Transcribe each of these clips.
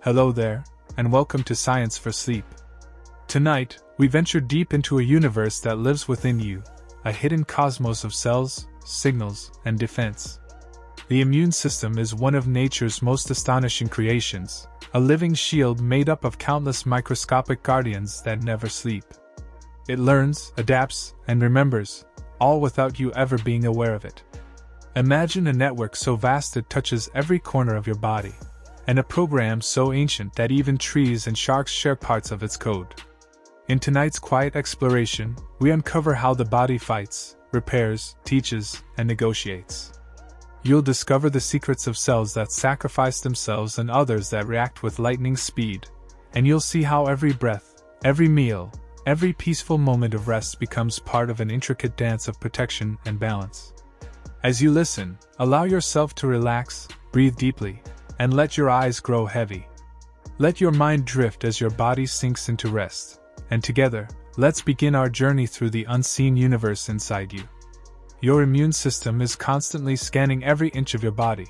Hello there, and welcome to Science for Sleep. Tonight, we venture deep into a universe that lives within you, a hidden cosmos of cells, signals, and defense. The immune system is one of nature's most astonishing creations, a living shield made up of countless microscopic guardians that never sleep. It learns, adapts, and remembers, all without you ever being aware of it. Imagine a network so vast it touches every corner of your body, and a program so ancient that even trees and sharks share parts of its code. In tonight's quiet exploration, we uncover how the body fights, repairs, teaches, and negotiates. You'll discover the secrets of cells that sacrifice themselves and others that react with lightning speed, and you'll see how every breath, every meal, every peaceful moment of rest becomes part of an intricate dance of protection and balance. As you listen, allow yourself to relax, breathe deeply, and let your eyes grow heavy. Let your mind drift as your body sinks into rest, and together, let's begin our journey through the unseen universe inside you. Your immune system is constantly scanning every inch of your body.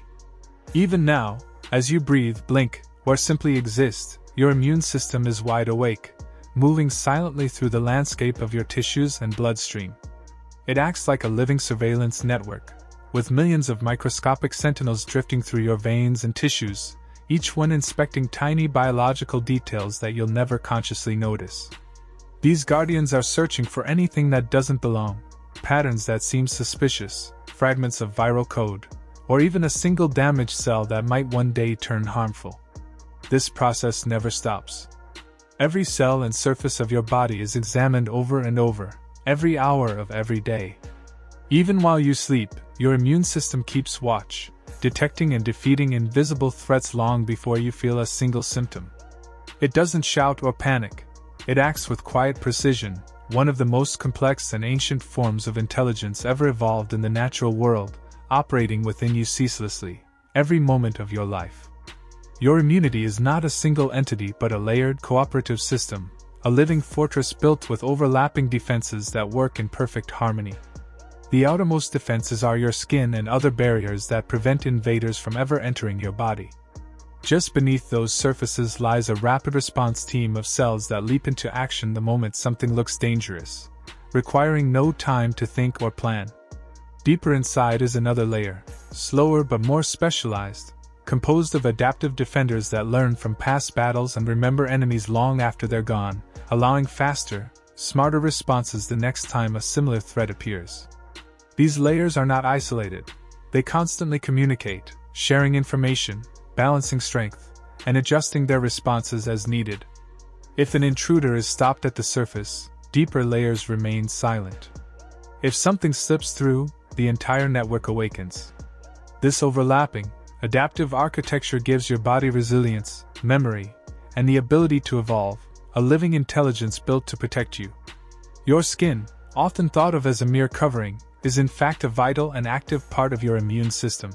Even now, as you breathe, blink, or simply exist, your immune system is wide awake, moving silently through the landscape of your tissues and bloodstream. It acts like a living surveillance network, with millions of microscopic sentinels drifting through your veins and tissues, each one inspecting tiny biological details that you'll never consciously notice. These guardians are searching for anything that doesn't belong, patterns that seem suspicious, fragments of viral code, or even a single damaged cell that might one day turn harmful. This process never stops. Every cell and surface of your body is examined over and over, every hour of every day. Even while you sleep, your immune system keeps watch, detecting and defeating invisible threats long before you feel a single symptom. It doesn't shout or panic. It acts with quiet precision, one of the most complex and ancient forms of intelligence ever evolved in the natural world, operating within you ceaselessly, every moment of your life. Your immunity is not a single entity but a layered, cooperative system, a living fortress built with overlapping defenses that work in perfect harmony. The outermost defenses are your skin and other barriers that prevent invaders from ever entering your body. Just beneath those surfaces lies a rapid response team of cells that leap into action the moment something looks dangerous, requiring no time to think or plan. Deeper inside is another layer, slower but more specialized, composed of adaptive defenders that learn from past battles and remember enemies long after they're gone, allowing faster, smarter responses the next time a similar threat appears. These layers are not isolated. They constantly communicate, sharing information, balancing strength, and adjusting their responses as needed. If an intruder is stopped at the surface, deeper layers remain silent. If something slips through, the entire network awakens. This overlapping, adaptive architecture gives your body resilience, memory, and the ability to evolve, a living intelligence built to protect you. Your skin, often thought of as a mere covering, is in fact a vital and active part of your immune system.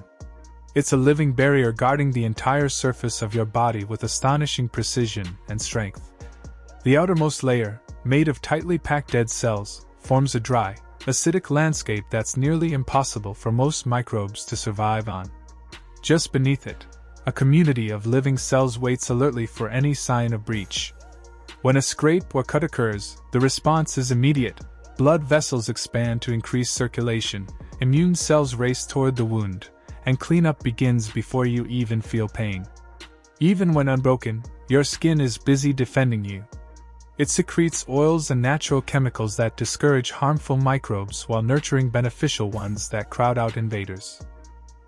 It's a living barrier guarding the entire surface of your body with astonishing precision and strength. The outermost layer, made of tightly packed dead cells, forms a dry, acidic landscape that's nearly impossible for most microbes to survive on. Just beneath it, a community of living cells waits alertly for any sign of breach. When a scrape or cut occurs, the response is immediate. Blood vessels expand to increase circulation, immune cells race toward the wound, and cleanup begins before you even feel pain. Even when unbroken, your skin is busy defending you. It secretes oils and natural chemicals that discourage harmful microbes while nurturing beneficial ones that crowd out invaders.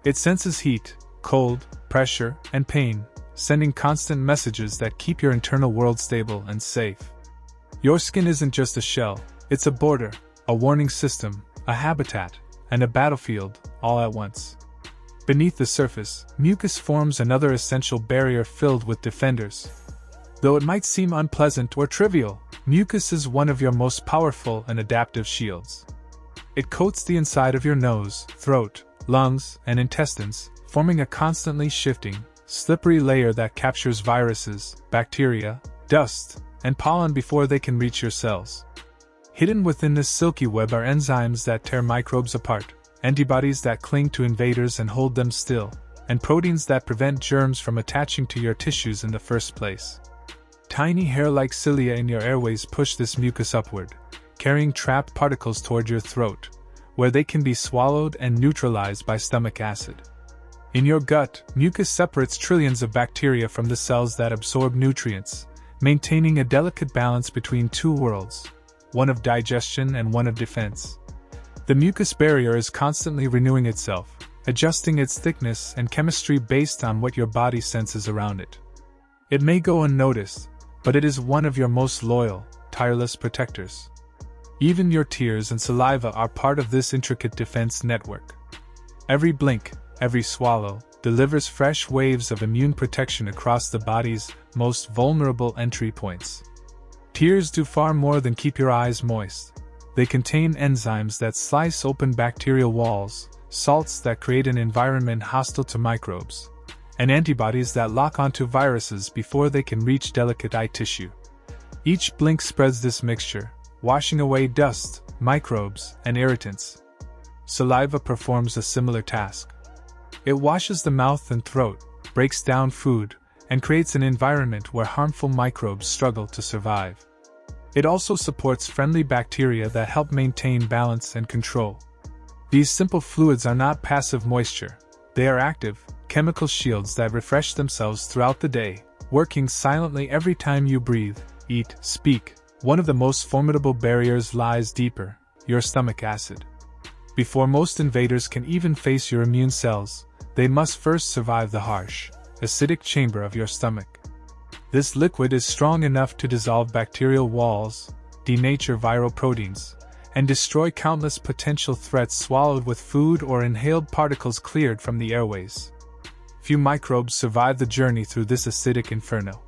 It senses heat, cold, pressure, and pain, sending constant messages that keep your internal world stable and safe. Your skin isn't just a shell. It's a border, a warning system, a habitat, and a battlefield, all at once. Beneath the surface, mucus forms another essential barrier filled with defenders. Though it might seem unpleasant or trivial, mucus is one of your most powerful and adaptive shields. It coats the inside of your nose, throat, lungs, and intestines, forming a constantly shifting, slippery layer that captures viruses, bacteria, dust, and pollen before they can reach your cells. Hidden within this silky web are enzymes that tear microbes apart, antibodies that cling to invaders and hold them still, and proteins that prevent germs from attaching to your tissues in the first place. Tiny hair-like cilia in your airways push this mucus upward, carrying trapped particles toward your throat, where they can be swallowed and neutralized by stomach acid. In your gut, mucus separates trillions of bacteria from the cells that absorb nutrients, maintaining a delicate balance between two worlds, one of digestion and one of defense. The mucus barrier is constantly renewing itself, adjusting its thickness and chemistry based on what your body senses around it. It may go unnoticed, but it is one of your most loyal, tireless protectors. Even your tears and saliva are part of this intricate defense network. Every blink, every swallow, delivers fresh waves of immune protection across the body's most vulnerable entry points. Tears do far more than keep your eyes moist. They contain enzymes that slice open bacterial walls, salts that create an environment hostile to microbes, and antibodies that lock onto viruses before they can reach delicate eye tissue. Each blink spreads this mixture, washing away dust, microbes, and irritants. Saliva performs a similar task. It washes the mouth and throat, breaks down food, and creates an environment where harmful microbes struggle to survive. It also supports friendly bacteria that help maintain balance and control. These simple fluids are not passive moisture. They are active, chemical shields that refresh themselves throughout the day, working silently every time you breathe, eat, speak. One of the most formidable barriers lies deeper, your stomach acid. Before most invaders can even face your immune cells, they must first survive the harsh, acidic chamber of your stomach. This liquid is strong enough to dissolve bacterial walls, denature viral proteins, and destroy countless potential threats swallowed with food or inhaled particles cleared from the airways. Few microbes survive the journey through this acidic inferno.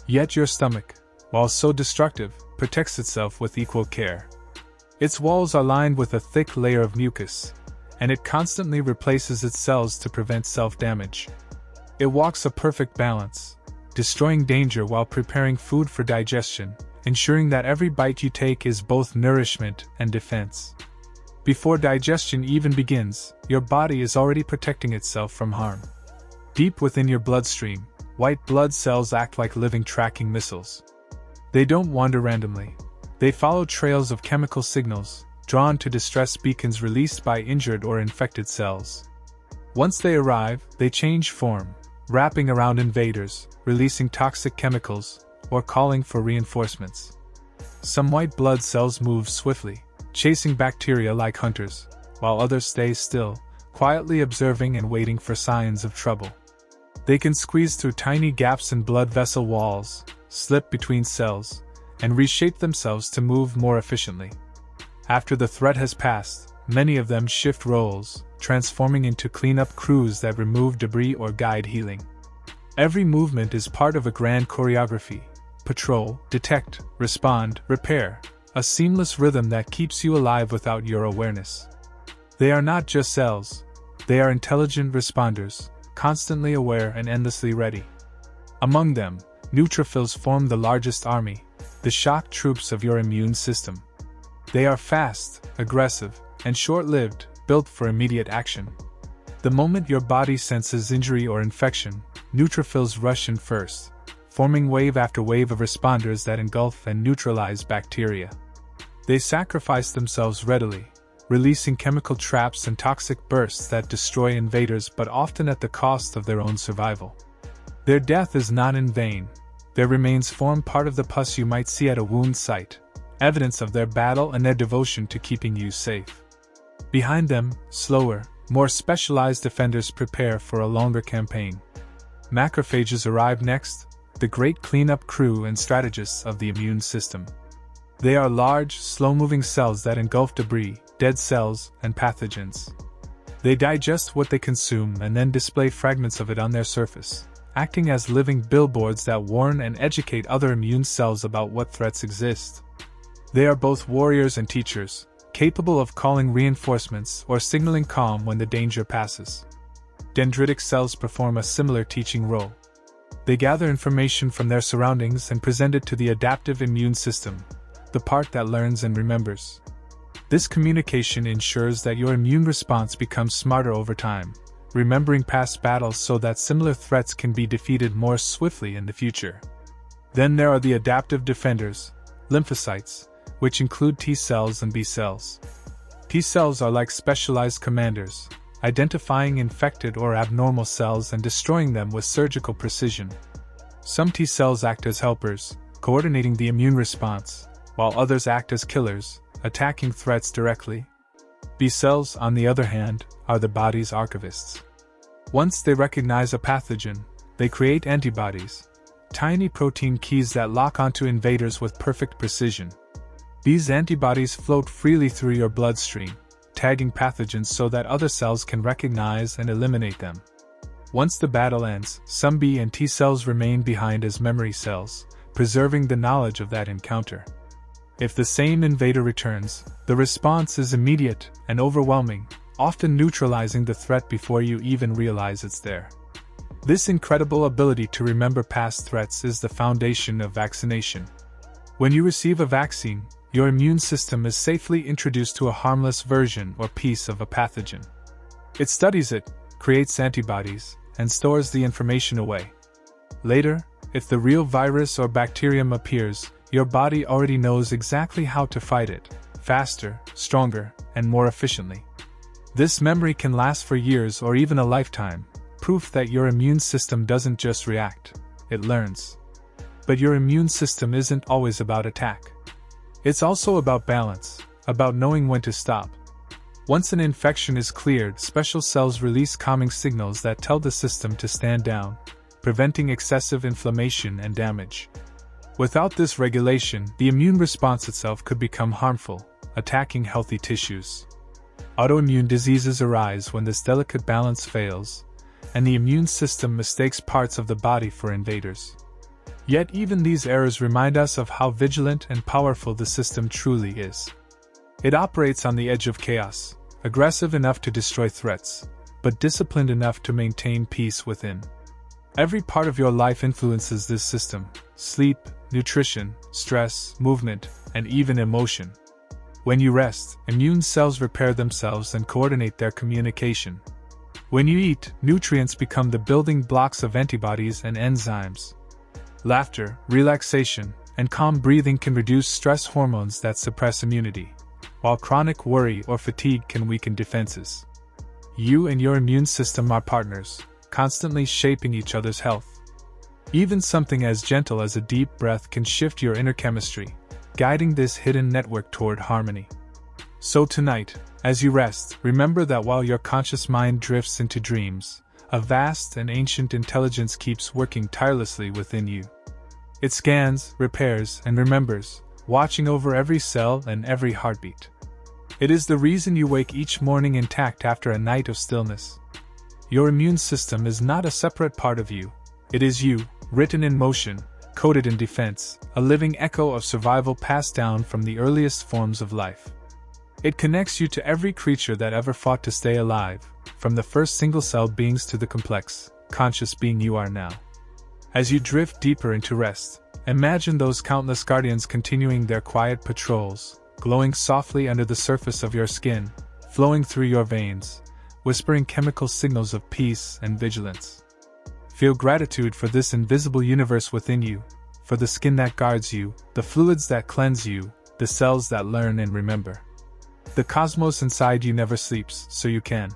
Yet your stomach, while so destructive, protects itself with equal care. Its walls are lined with a thick layer of mucus, and it constantly replaces its cells to prevent self-damage. It walks a perfect balance, destroying danger while preparing food for digestion, ensuring that every bite you take is both nourishment and defense. Before digestion even begins, your body is already protecting itself from harm. Deep within your bloodstream, white blood cells act like living tracking missiles. They don't wander randomly. They follow trails of chemical signals, drawn to distress beacons released by injured or infected cells. Once they arrive, they change form, wrapping around invaders, releasing toxic chemicals, or calling for reinforcements. Some white blood cells move swiftly, chasing bacteria like hunters, while others stay still, quietly observing and waiting for signs of trouble. They can squeeze through tiny gaps in blood vessel walls, slip between cells, and reshape themselves to move more efficiently. After the threat has passed, many of them shift roles, transforming into cleanup crews that remove debris or guide healing. Every movement is part of a grand choreography: patrol, detect, respond, repair, a seamless rhythm that keeps you alive without your awareness. They are not just cells, they are intelligent responders, constantly aware and endlessly ready. Among them, neutrophils form the largest army, the shock troops of your immune system. They are fast, aggressive, and short-lived, built for immediate action. The moment your body senses injury or infection, neutrophils rush in first, forming wave after wave of responders that engulf and neutralize bacteria. They sacrifice themselves readily, releasing chemical traps and toxic bursts that destroy invaders, but often at the cost of their own survival. Their death is not in vain. Their remains form part of the pus you might see at a wound site, evidence of their battle and their devotion to keeping you safe. Behind them, slower, more specialized defenders prepare for a longer campaign. Macrophages arrive next, the great cleanup crew and strategists of the immune system. They are large, slow-moving cells that engulf debris, dead cells, and pathogens. They digest what they consume and then display fragments of it on their surface, acting as living billboards that warn and educate other immune cells about what threats exist. They are both warriors and teachers, capable of calling reinforcements or signaling calm when the danger passes. Dendritic cells perform a similar teaching role. They gather information from their surroundings and present it to the adaptive immune system, the part that learns and remembers. This communication ensures that your immune response becomes smarter over time, remembering past battles so that similar threats can be defeated more swiftly in the future. Then there are the adaptive defenders, lymphocytes, which include T cells and B cells. T cells are like specialized commanders, identifying infected or abnormal cells and destroying them with surgical precision. Some T cells act as helpers, coordinating the immune response, while others act as killers, attacking threats directly. B cells, on the other hand, are the body's archivists. Once they recognize a pathogen, they create antibodies, tiny protein keys that lock onto invaders with perfect precision. These antibodies float freely through your bloodstream, tagging pathogens so that other cells can recognize and eliminate them. Once the battle ends, some B and T cells remain behind as memory cells, preserving the knowledge of that encounter. If the same invader returns, the response is immediate and overwhelming, often neutralizing the threat before you even realize it's there. This incredible ability to remember past threats is the foundation of vaccination. When you receive a vaccine, your immune system is safely introduced to a harmless version or piece of a pathogen. It studies it, creates antibodies, and stores the information away. Later, if the real virus or bacterium appears, your body already knows exactly how to fight it, faster, stronger, and more efficiently. This memory can last for years or even a lifetime, proof that your immune system doesn't just react, it learns. But your immune system isn't always about attack. It's also about balance, about knowing when to stop. Once an infection is cleared, special cells release calming signals that tell the system to stand down, preventing excessive inflammation and damage. Without this regulation, the immune response itself could become harmful, attacking healthy tissues. Autoimmune diseases arise when this delicate balance fails, and the immune system mistakes parts of the body for invaders. Yet even these errors remind us of how vigilant and powerful the system truly is. It operates on the edge of chaos, aggressive enough to destroy threats, but disciplined enough to maintain peace within. Every part of your life influences this system: sleep, nutrition, stress, movement, and even emotion. When you rest, immune cells repair themselves and coordinate their communication. When you eat, nutrients become the building blocks of antibodies and enzymes. Laughter, relaxation, and calm breathing can reduce stress hormones that suppress immunity, while chronic worry or fatigue can weaken defenses. You and your immune system are partners, constantly shaping each other's health. Even something as gentle as a deep breath can shift your inner chemistry, guiding this hidden network toward harmony. So tonight, as you rest, remember that while your conscious mind drifts into dreams, a vast and ancient intelligence keeps working tirelessly within you. It scans, repairs, and remembers, watching over every cell and every heartbeat. It is the reason you wake each morning intact after a night of stillness. Your immune system is not a separate part of you. It is you, written in motion, coded in defense, a living echo of survival passed down from the earliest forms of life. It connects you to every creature that ever fought to stay alive, from the first single-celled beings to the complex, conscious being you are now. As you drift deeper into rest, imagine those countless guardians continuing their quiet patrols, glowing softly under the surface of your skin, flowing through your veins, whispering chemical signals of peace and vigilance. Feel gratitude for this invisible universe within you, for the skin that guards you, the fluids that cleanse you, the cells that learn and remember. The cosmos inside you never sleeps, so you can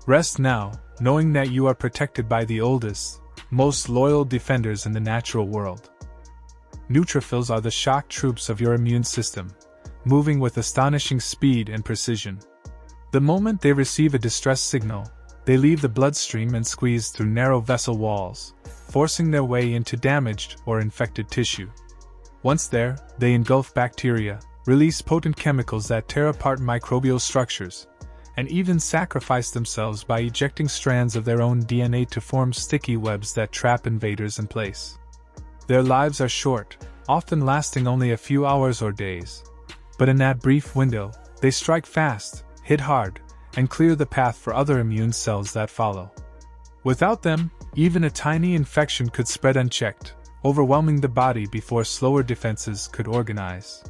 rest now, knowing that you are protected by the oldest, most loyal defenders in the natural world. Neutrophils are the shock troops of your immune system, moving with astonishing speed and precision. The moment they receive a distress signal, they leave the bloodstream and squeeze through narrow vessel walls, forcing their way into damaged or infected tissue. Once there, they engulf bacteria, release potent chemicals that tear apart microbial structures, and even sacrifice themselves by ejecting strands of their own DNA to form sticky webs that trap invaders in place. Their lives are short, often lasting only a few hours or days. But in that brief window, they strike fast, hit hard, and clear the path for other immune cells that follow. Without them, even a tiny infection could spread unchecked, overwhelming the body before slower defenses could organize.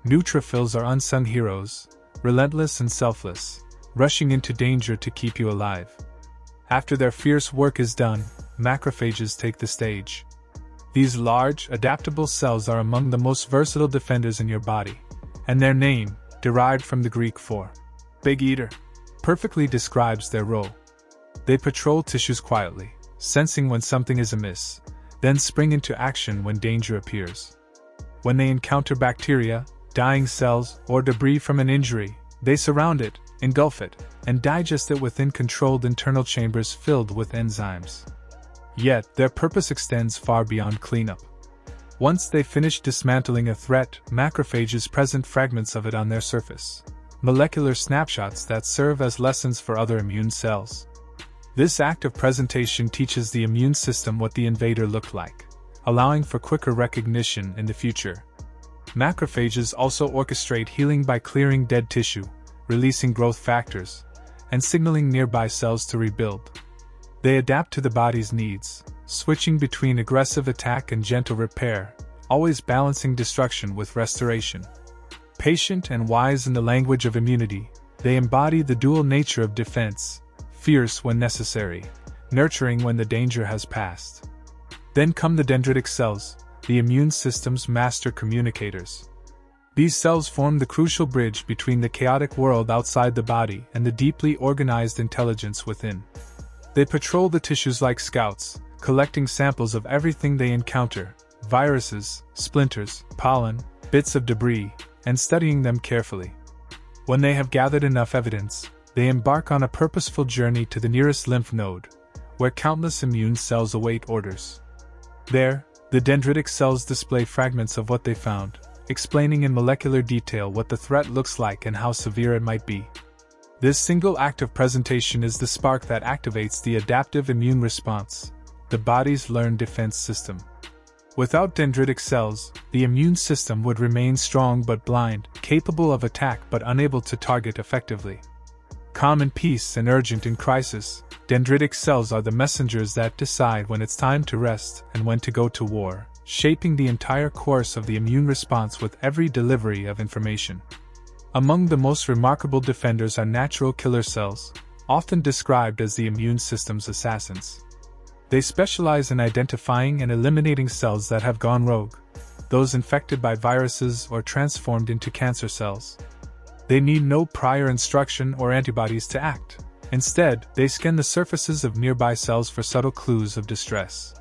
Neutrophils are unsung heroes, relentless and selfless, rushing into danger to keep you alive. After their fierce work is done, macrophages take the stage. These large, adaptable cells are among the most versatile defenders in your body, and their name, derived from the Greek for big eater, perfectly describes their role. They patrol tissues quietly, sensing when something is amiss, then spring into action when danger appears. When they encounter bacteria, dying cells, or debris from an injury, they surround it, engulf it, and digest it within controlled internal chambers filled with enzymes. Yet, their purpose extends far beyond cleanup. Once they finish dismantling a threat, macrophages present fragments of it on their surface, molecular snapshots that serve as lessons for other immune cells. This act of presentation teaches the immune system what the invader looked like, allowing for quicker recognition in the future. Macrophages also orchestrate healing by clearing dead tissue, releasing growth factors, and signaling nearby cells to rebuild. They adapt to the body's needs, switching between aggressive attack and gentle repair, always balancing destruction with restoration. Patient and wise in the language of immunity, they embody the dual nature of defense, fierce when necessary, nurturing when the danger has passed. Then come the dendritic cells, the immune system's master communicators. These cells form the crucial bridge between the chaotic world outside the body and the deeply organized intelligence within. They patrol the tissues like scouts, collecting samples of everything they encounter, viruses, splinters, pollen, bits of debris, and studying them carefully. When they have gathered enough evidence, they embark on a purposeful journey to the nearest lymph node, where countless immune cells await orders. There, the dendritic cells display fragments of what they found, explaining in molecular detail what the threat looks like and how severe it might be. This single act of presentation is the spark that activates the adaptive immune response, the body's learned defense system. Without dendritic cells, the immune system would remain strong but blind, capable of attack but unable to target effectively. Calm in peace and urgent in crisis, dendritic cells are the messengers that decide when it's time to rest and when to go to war, shaping the entire course of the immune response with every delivery of information. Among the most remarkable defenders are natural killer cells, often described as the immune system's assassins. They specialize in identifying and eliminating cells that have gone rogue, those infected by viruses or transformed into cancer cells. They need no prior instruction or antibodies to act. Instead, they scan the surfaces of nearby cells for subtle clues of distress.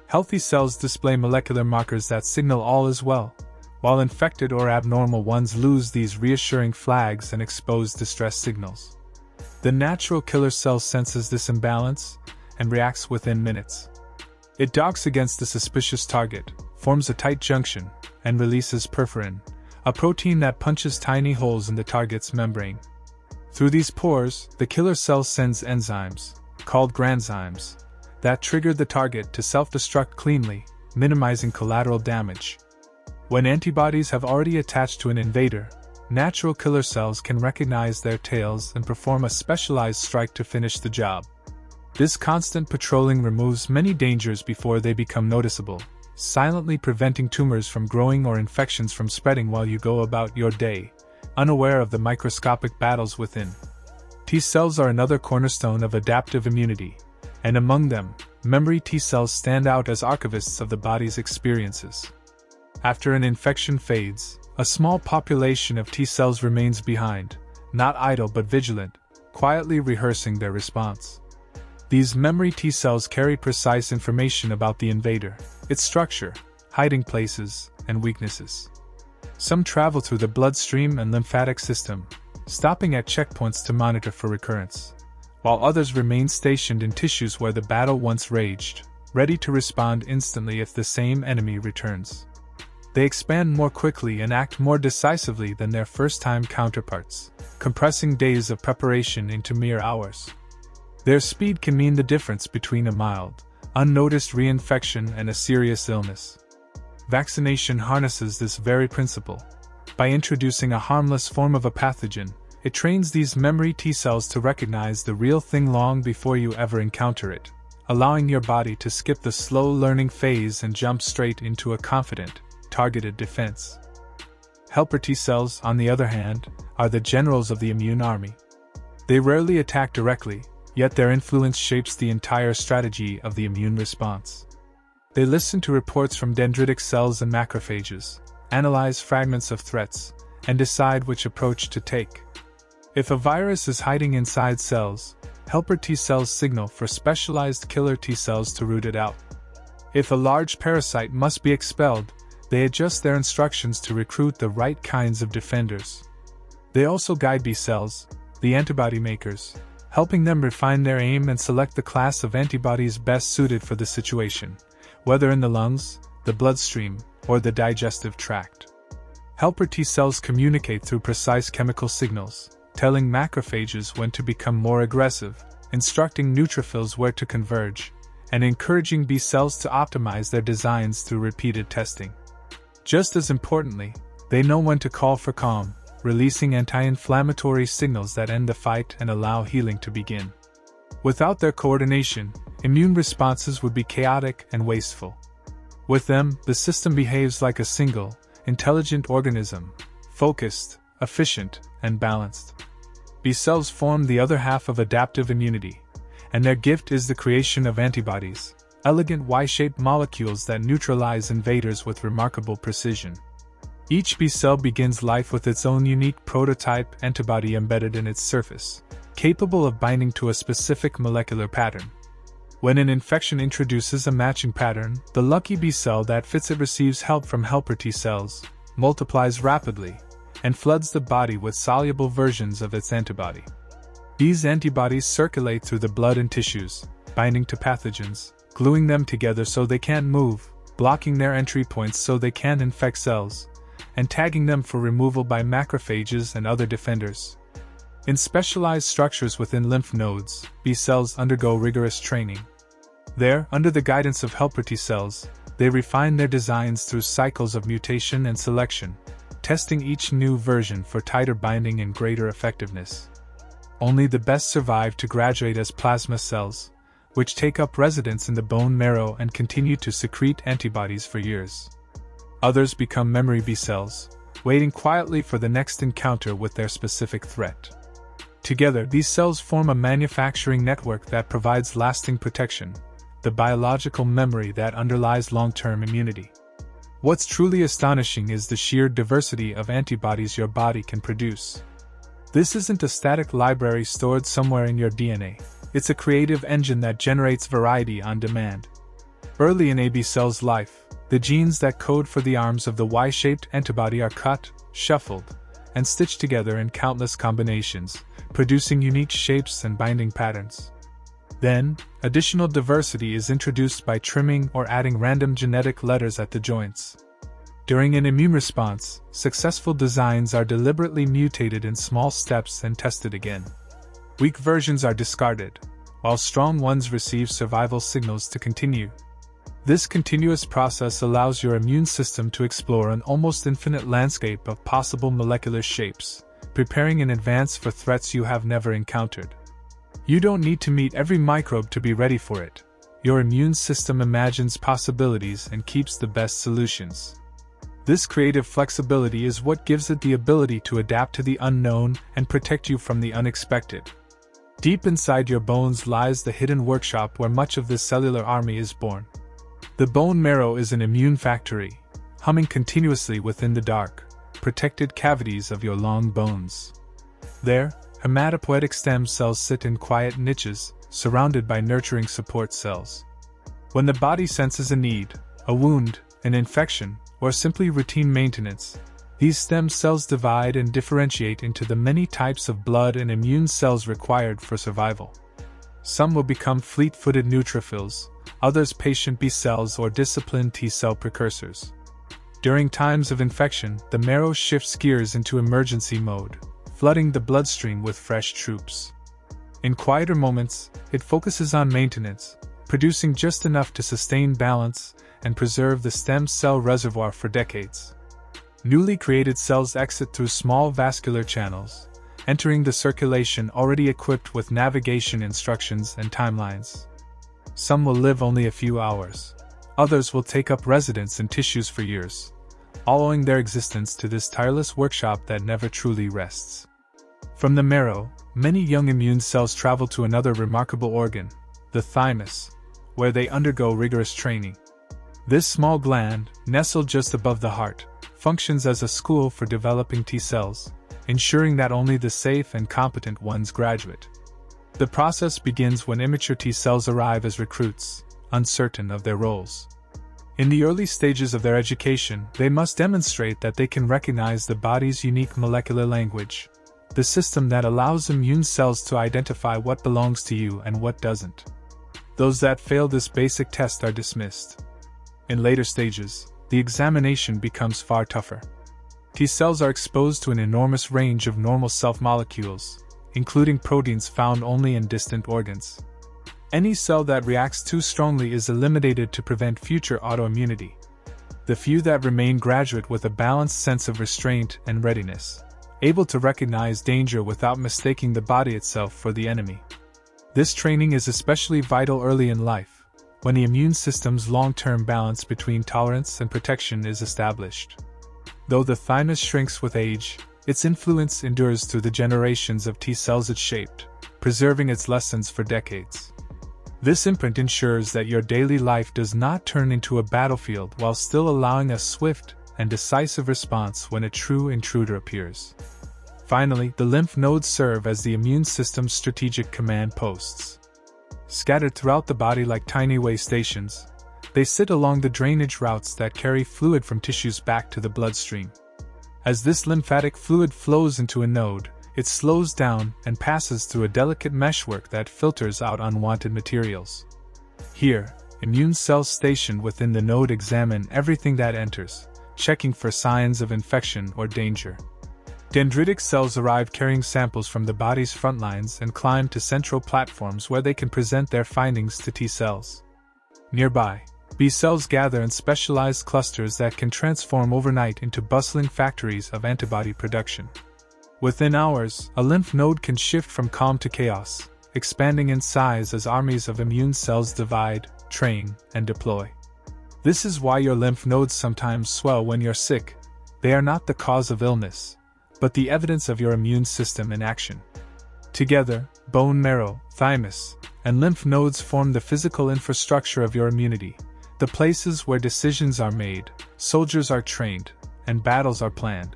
Healthy cells display molecular markers that signal all is well, while infected or abnormal ones lose these reassuring flags and expose distress signals. The natural killer cell senses this imbalance and reacts within minutes. It docks against the suspicious target, forms a tight junction, and releases perforin, a protein that punches tiny holes in the target's membrane. Through these pores, the killer cell sends enzymes, called granzymes, that trigger the target to self-destruct cleanly, minimizing collateral damage. When antibodies have already attached to an invader, natural killer cells can recognize their tails and perform a specialized strike to finish the job. This constant patrolling removes many dangers before they become noticeable, silently preventing tumors from growing or infections from spreading while you go about your day, unaware of the microscopic battles within. T cells are another cornerstone of adaptive immunity, and among them, memory T cells stand out as archivists of the body's experiences. After an infection fades, a small population of T cells remains behind, not idle but vigilant, quietly rehearsing their response. These memory T cells carry precise information about the invader, its structure, hiding places, and weaknesses. Some travel through the bloodstream and lymphatic system, stopping at checkpoints to monitor for recurrence, while others remain stationed in tissues where the battle once raged, ready to respond instantly if the same enemy returns. They expand more quickly and act more decisively than their first-time counterparts, compressing days of preparation into mere hours. Their speed can mean the difference between a mild, unnoticed reinfection and a serious illness. Vaccination harnesses this very principle. By introducing a harmless form of a pathogen, it trains these memory T cells to recognize the real thing long before you ever encounter it, allowing your body to skip the slow learning phase and jump straight into a confident, targeted defense. Helper T cells, on the other hand, are the generals of the immune army. They rarely attack directly, yet their influence shapes the entire strategy of the immune response. They listen to reports from dendritic cells and macrophages, analyze fragments of threats, and decide which approach to take. If a virus is hiding inside cells, helper T cells signal for specialized killer T cells to root it out. If a large parasite must be expelled, they adjust their instructions to recruit the right kinds of defenders. They also guide B cells, the antibody makers, helping them refine their aim and select the class of antibodies best suited for the situation, whether in the lungs, the bloodstream, or the digestive tract. Helper T cells communicate through precise chemical signals, telling macrophages when to become more aggressive, instructing neutrophils where to converge, and encouraging B cells to optimize their designs through repeated testing. Just as importantly, they know when to call for calm, releasing anti-inflammatory signals that end the fight and allow healing to begin. Without their coordination, immune responses would be chaotic and wasteful. With them, the system behaves like a single, intelligent organism, focused, efficient, and balanced. B cells form the other half of adaptive immunity, and their gift is the creation of antibodies, elegant Y-shaped molecules that neutralize invaders with remarkable precision. Each B cell begins life with its own unique prototype antibody embedded in its surface, capable of binding to a specific molecular pattern. When an infection introduces a matching pattern, the lucky B cell that fits it receives help from helper T cells, multiplies rapidly, and floods the body with soluble versions of its antibody. These antibodies circulate through the blood and tissues, binding to pathogens, gluing them together so they can't move, blocking their entry points so they can't infect cells, and tagging them for removal by macrophages and other defenders. In specialized structures within lymph nodes, B cells undergo rigorous training. There, under the guidance of helper T cells, they refine their designs through cycles of mutation and selection, testing each new version for tighter binding and greater effectiveness. Only the best survive to graduate as plasma cells, which take up residence in the bone marrow and continue to secrete antibodies for years. Others become memory B cells, waiting quietly for the next encounter with their specific threat. Together, these cells form a manufacturing network that provides lasting protection, the biological memory that underlies long-term immunity. What's truly astonishing is the sheer diversity of antibodies your body can produce. This isn't a static library stored somewhere in your DNA, it's a creative engine that generates variety on demand. Early in a B cell's life, the genes that code for the arms of the Y-shaped antibody are cut, shuffled, and stitched together in countless combinations, producing unique shapes and binding patterns. Then, additional diversity is introduced by trimming or adding random genetic letters at the joints. During an immune response, successful designs are deliberately mutated in small steps and tested again. Weak versions are discarded, while strong ones receive survival signals to continue. This continuous process allows your immune system to explore an almost infinite landscape of possible molecular shapes, preparing in advance for threats you have never encountered. You don't need to meet every microbe to be ready for it. Your immune system imagines possibilities and keeps the best solutions. This creative flexibility is what gives it the ability to adapt to the unknown and protect you from the unexpected. Deep inside your bones lies the hidden workshop where much of this cellular army is born. The bone marrow is an immune factory, humming continuously within the dark, protected cavities of your long bones. There, hematopoietic stem cells sit in quiet niches, surrounded by nurturing support cells. When the body senses a need, a wound, an infection, or simply routine maintenance, these stem cells divide and differentiate into the many types of blood and immune cells required for survival. Some will become fleet-footed neutrophils, others patient B cells or disciplined T cell precursors. During times of infection, the marrow shifts gears into emergency mode, flooding the bloodstream with fresh troops. In quieter moments, it focuses on maintenance, producing just enough to sustain balance and preserve the stem cell reservoir for decades. Newly created cells exit through small vascular channels, entering the circulation already equipped with navigation instructions and timelines. Some will live only a few hours. Others will take up residence in tissues for years, all owing their existence to this tireless workshop that never truly rests. From the marrow, many young immune cells travel to another remarkable organ, the thymus, where they undergo rigorous training. This small gland, nestled just above the heart, functions as a school for developing T cells, ensuring that only the safe and competent ones graduate. The process begins when immature T cells arrive as recruits, uncertain of their roles. In the early stages of their education, they must demonstrate that they can recognize the body's unique molecular language, the system that allows immune cells to identify what belongs to you and what doesn't. Those that fail this basic test are dismissed. In later stages, the examination becomes far tougher. T cells are exposed to an enormous range of normal self-molecules, including proteins found only in distant organs. Any cell that reacts too strongly is eliminated to prevent future autoimmunity. The few that remain graduate with a balanced sense of restraint and readiness, able to recognize danger without mistaking the body itself for the enemy. This training is especially vital early in life, when the immune system's long-term balance between tolerance and protection is established. Though the thymus shrinks with age, its influence endures through the generations of T cells it shaped, preserving its lessons for decades. This imprint ensures that your daily life does not turn into a battlefield while still allowing a swift and decisive response when a true intruder appears. Finally, the lymph nodes serve as the immune system's strategic command posts. Scattered throughout the body like tiny way stations, they sit along the drainage routes that carry fluid from tissues back to the bloodstream. As this lymphatic fluid flows into a node, it slows down and passes through a delicate meshwork that filters out unwanted materials. Here, immune cells stationed within the node examine everything that enters, checking for signs of infection or danger. Dendritic cells arrive carrying samples from the body's front lines and climb to central platforms where they can present their findings to T cells. Nearby, B cells gather in specialized clusters that can transform overnight into bustling factories of antibody production. Within hours, a lymph node can shift from calm to chaos, expanding in size as armies of immune cells divide, train, and deploy. This is why your lymph nodes sometimes swell when you're sick. They are not the cause of illness, but the evidence of your immune system in action. Together, bone marrow, thymus, and lymph nodes form the physical infrastructure of your immunity, the places where decisions are made, soldiers are trained, and battles are planned.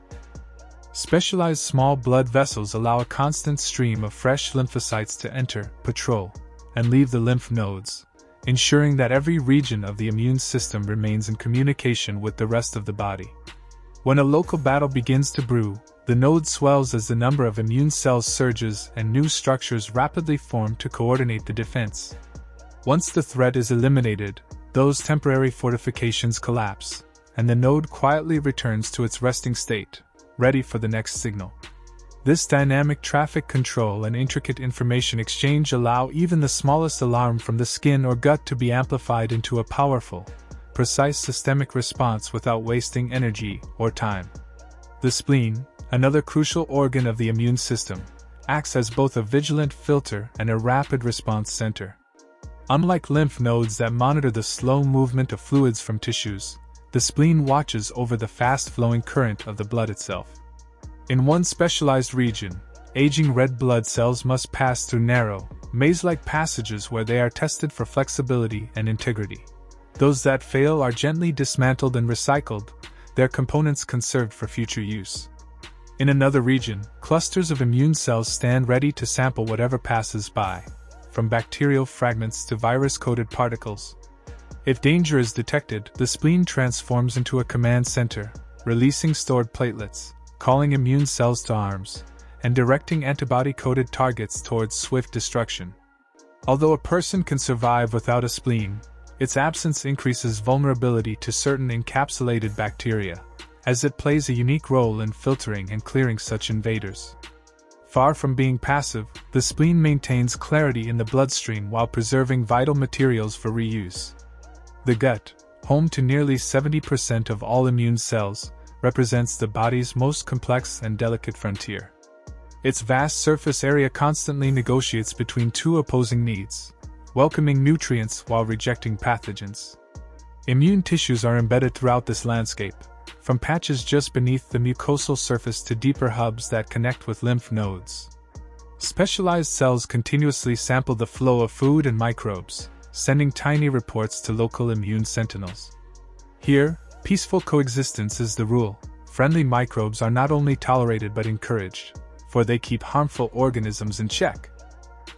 Specialized small blood vessels allow a constant stream of fresh lymphocytes to enter, patrol, and leave the lymph nodes, ensuring that every region of the immune system remains in communication with the rest of the body. When a local battle begins to brew, the node swells as the number of immune cells surges and new structures rapidly form to coordinate the defense. Once the threat is eliminated, those temporary fortifications collapse, and the node quietly returns to its resting state, ready for the next signal. This dynamic traffic control and intricate information exchange allow even the smallest alarm from the skin or gut to be amplified into a powerful, precise systemic response without wasting energy or time. The spleen, another crucial organ of the immune system, acts as both a vigilant filter and a rapid response center. Unlike lymph nodes that monitor the slow movement of fluids from tissues, the spleen watches over the fast-flowing current of the blood itself. In one specialized region, aging red blood cells must pass through narrow, maze-like passages where they are tested for flexibility and integrity. Those that fail are gently dismantled and recycled, their components conserved for future use. In another region, clusters of immune cells stand ready to sample whatever passes by, from bacterial fragments to virus-coated particles. If danger is detected, the spleen transforms into a command center, releasing stored platelets, calling immune cells to arms, and directing antibody-coated targets towards swift destruction. Although a person can survive without a spleen, its absence increases vulnerability to certain encapsulated bacteria, as it plays a unique role in filtering and clearing such invaders. Far from being passive, the spleen maintains clarity in the bloodstream while preserving vital materials for reuse. The gut, home to nearly 70% of all immune cells, represents the body's most complex and delicate frontier. Its vast surface area constantly negotiates between two opposing needs, welcoming nutrients while rejecting pathogens. Immune tissues are embedded throughout this landscape, from patches just beneath the mucosal surface to deeper hubs that connect with lymph nodes. Specialized cells continuously sample the flow of food and microbes, sending tiny reports to local immune sentinels. Here, peaceful coexistence is the rule. Friendly microbes are not only tolerated but encouraged, for they keep harmful organisms in check.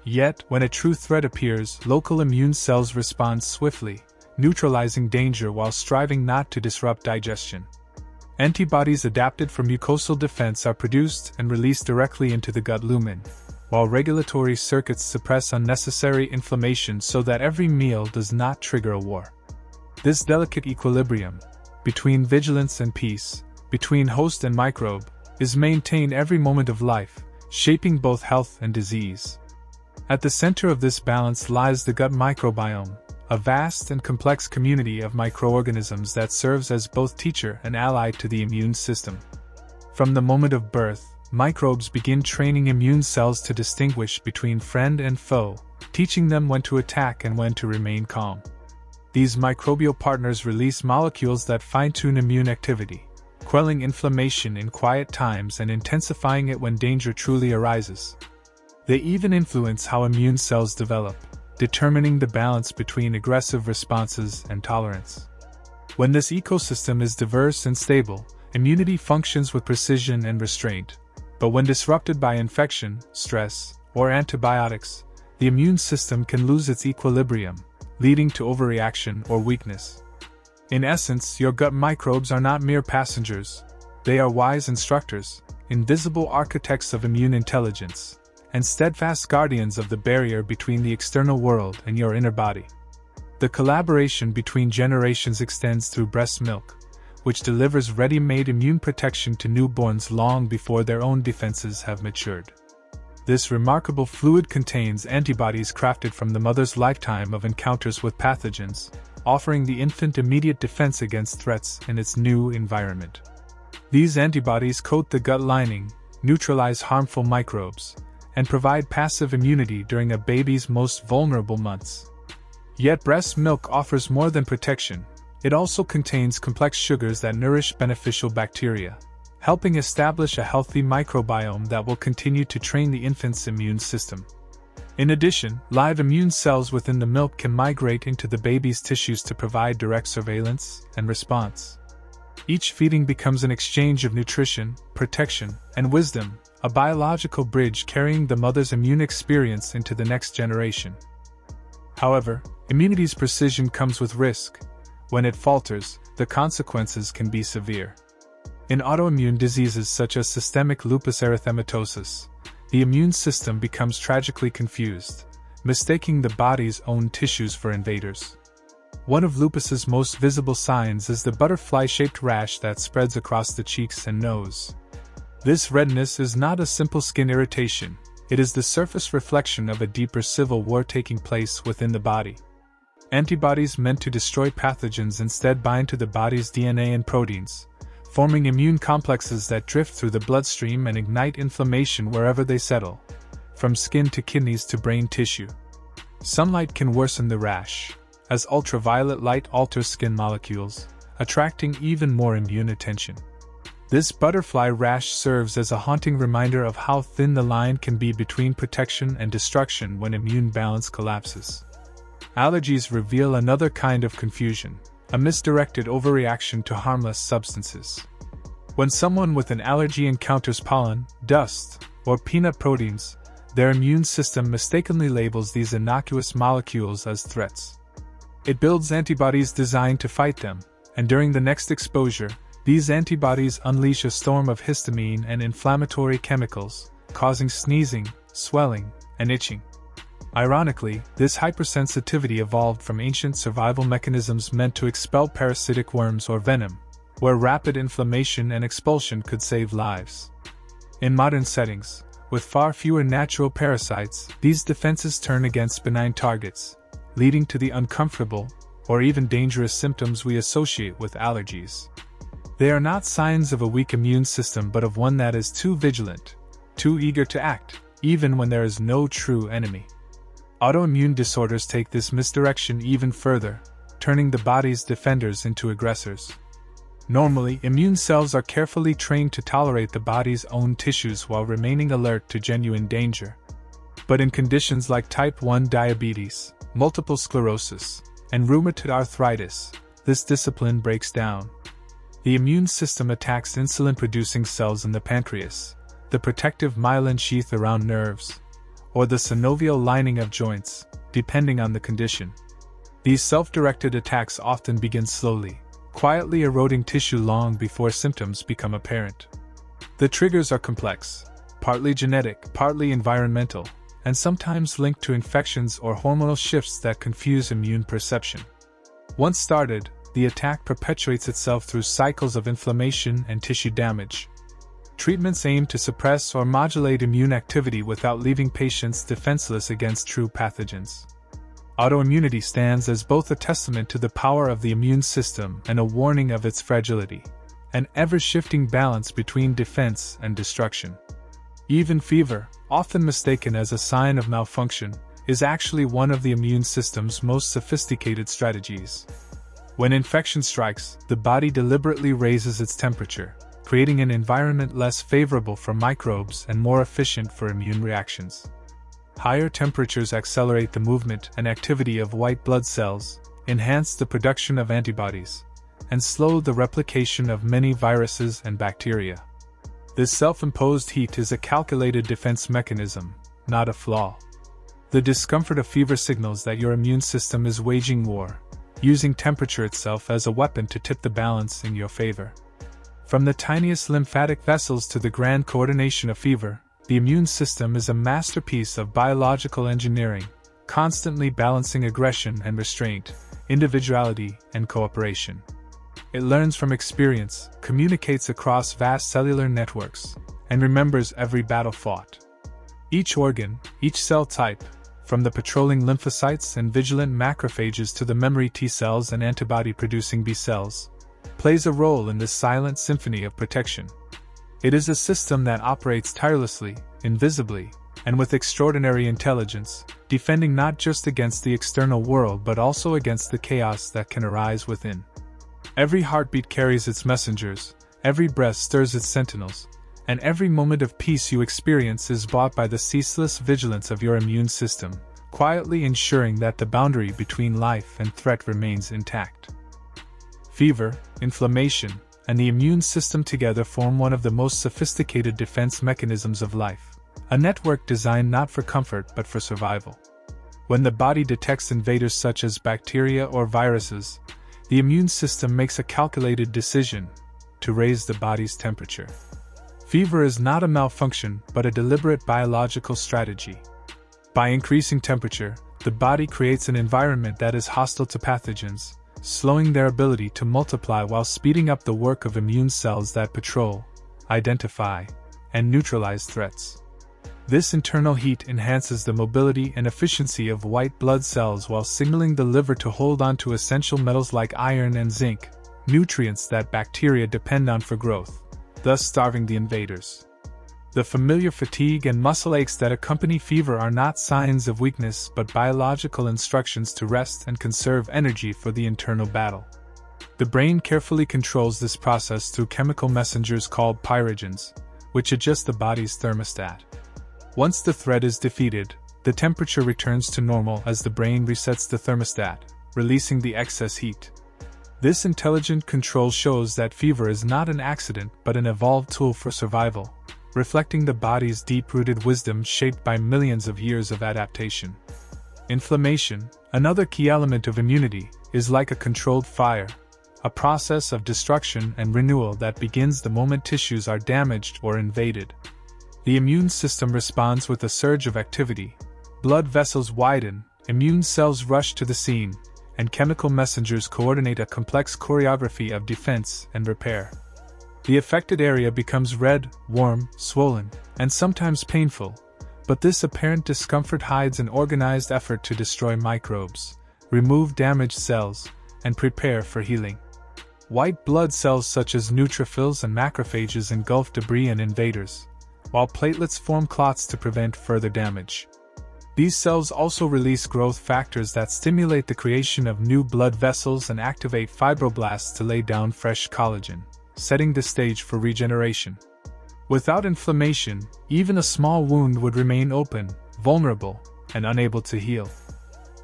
Yet, when a true threat appears, local immune cells respond swiftly, neutralizing danger while striving not to disrupt digestion. Antibodies adapted for mucosal defense are produced and released directly into the gut lumen, while regulatory circuits suppress unnecessary inflammation so that every meal does not trigger a war. This delicate equilibrium, between vigilance and peace, between host and microbe, is maintained every moment of life, shaping both health and disease. At the center of this balance lies the gut microbiome, a vast and complex community of microorganisms that serves as both teacher and ally to the immune system. From the moment of birth, microbes begin training immune cells to distinguish between friend and foe, teaching them when to attack and when to remain calm. These microbial partners release molecules that fine-tune immune activity, quelling inflammation in quiet times and intensifying it when danger truly arises. They even influence how immune cells develop, determining the balance between aggressive responses and tolerance. When this ecosystem is diverse and stable, immunity functions with precision and restraint. But when disrupted by infection, stress, or antibiotics, the immune system can lose its equilibrium, leading to overreaction or weakness. In essence, your gut microbes are not mere passengers. They are wise instructors, invisible architects of immune intelligence, and steadfast guardians of the barrier between the external world and your inner body. The collaboration between generations extends through breast milk, which delivers ready-made immune protection to newborns long before their own defenses have matured. This remarkable fluid contains antibodies crafted from the mother's lifetime of encounters with pathogens, offering the infant immediate defense against threats in its new environment. These antibodies coat the gut lining, neutralize harmful microbes, and provide passive immunity during a baby's most vulnerable months. Yet breast milk offers more than protection. It also contains complex sugars that nourish beneficial bacteria, helping establish a healthy microbiome that will continue to train the infant's immune system. In addition, live immune cells within the milk can migrate into the baby's tissues to provide direct surveillance and response. Each feeding becomes an exchange of nutrition, protection, and wisdom, a biological bridge carrying the mother's immune experience into the next generation. However, immunity's precision comes with risk. When it falters, the consequences can be severe. In autoimmune diseases such as systemic lupus erythematosus, the immune system becomes tragically confused, mistaking the body's own tissues for invaders. One of lupus's most visible signs is the butterfly-shaped rash that spreads across the cheeks and nose. This redness is not a simple skin irritation, it is the surface reflection of a deeper civil war taking place within the body. Antibodies meant to destroy pathogens instead bind to the body's DNA and proteins, forming immune complexes that drift through the bloodstream and ignite inflammation wherever they settle, from skin to kidneys to brain tissue. Sunlight can worsen the rash, as ultraviolet light alters skin molecules, attracting even more immune attention. This butterfly rash serves as a haunting reminder of how thin the line can be between protection and destruction when immune balance collapses. Allergies reveal another kind of confusion, a misdirected overreaction to harmless substances. When someone with an allergy encounters pollen, dust, or peanut proteins, their immune system mistakenly labels these innocuous molecules as threats. It builds antibodies designed to fight them, and during the next exposure, these antibodies unleash a storm of histamine and inflammatory chemicals, causing sneezing, swelling, and itching. Ironically, this hypersensitivity evolved from ancient survival mechanisms meant to expel parasitic worms or venom, where rapid inflammation and expulsion could save lives. In modern settings, with far fewer natural parasites, these defenses turn against benign targets, leading to the uncomfortable, or even dangerous symptoms we associate with allergies. They are not signs of a weak immune system but of one that is too vigilant, too eager to act, even when there is no true enemy. Autoimmune disorders take this misdirection even further, turning the body's defenders into aggressors. Normally, immune cells are carefully trained to tolerate the body's own tissues while remaining alert to genuine danger. But in conditions like type 1 diabetes, multiple sclerosis, and rheumatoid arthritis, this discipline breaks down. The immune system attacks insulin-producing cells in the pancreas, the protective myelin sheath around nerves, or the synovial lining of joints, depending on the condition. These self-directed attacks often begin slowly, quietly eroding tissue long before symptoms become apparent. The triggers are complex, partly genetic, partly environmental, and sometimes linked to infections or hormonal shifts that confuse immune perception. Once started, the attack perpetuates itself through cycles of inflammation and tissue damage. Treatments aim to suppress or modulate immune activity without leaving patients defenseless against true pathogens. Autoimmunity stands as both a testament to the power of the immune system and a warning of its fragility, an ever-shifting balance between defense and destruction. Even fever, often mistaken as a sign of malfunction, is actually one of the immune system's most sophisticated strategies. When infection strikes, the body deliberately raises its temperature, creating an environment less favorable for microbes and more efficient for immune reactions. Higher temperatures accelerate the movement and activity of white blood cells, enhance the production of antibodies, and slow the replication of many viruses and bacteria. This self-imposed heat is a calculated defense mechanism, not a flaw. The discomfort of fever signals that your immune system is waging war, using temperature itself as a weapon to tip the balance in your favor. From the tiniest lymphatic vessels to the grand coordination of fever, the immune system is a masterpiece of biological engineering, constantly balancing aggression and restraint, individuality and cooperation. It learns from experience, communicates across vast cellular networks, and remembers every battle fought. Each organ, each cell type, from the patrolling lymphocytes and vigilant macrophages to the memory T cells and antibody-producing B cells, plays a role in this silent symphony of protection. It is a system that operates tirelessly, invisibly, and with extraordinary intelligence, defending not just against the external world but also against the chaos that can arise within. Every heartbeat carries its messengers, every breath stirs its sentinels, and every moment of peace you experience is bought by the ceaseless vigilance of your immune system, quietly ensuring that the boundary between life and threat remains intact. Fever, inflammation, and the immune system together form one of the most sophisticated defense mechanisms of life, a network designed not for comfort but for survival. When the body detects invaders such as bacteria or viruses, the immune system makes a calculated decision to raise the body's temperature. Fever is not a malfunction but a deliberate biological strategy. By increasing temperature, the body creates an environment that is hostile to pathogens, slowing their ability to multiply while speeding up the work of immune cells that patrol, identify, and neutralize threats. This internal heat enhances the mobility and efficiency of white blood cells while signaling the liver to hold on to essential metals like iron and zinc, nutrients that bacteria depend on for growth, thus starving the invaders. The familiar fatigue and muscle aches that accompany fever are not signs of weakness but biological instructions to rest and conserve energy for the internal battle. The brain carefully controls this process through chemical messengers called pyrogens, which adjust the body's thermostat. Once the threat is defeated, the temperature returns to normal as the brain resets the thermostat, releasing the excess heat. This intelligent control shows that fever is not an accident but an evolved tool for survival, reflecting the body's deep-rooted wisdom shaped by millions of years of adaptation. Inflammation, another key element of immunity, is like a controlled fire, a process of destruction and renewal that begins the moment tissues are damaged or invaded. The immune system responds with a surge of activity. Blood vessels widen, immune cells rush to the scene, and chemical messengers coordinate a complex choreography of defense and repair. The affected area becomes red, warm, swollen, and sometimes painful, but this apparent discomfort hides an organized effort to destroy microbes, remove damaged cells, and prepare for healing. White blood cells such as neutrophils and macrophages engulf debris and invaders, while platelets form clots to prevent further damage. These cells also release growth factors that stimulate the creation of new blood vessels and activate fibroblasts to lay down fresh collagen, setting the stage for regeneration. Without inflammation, even a small wound would remain open, vulnerable, and unable to heal.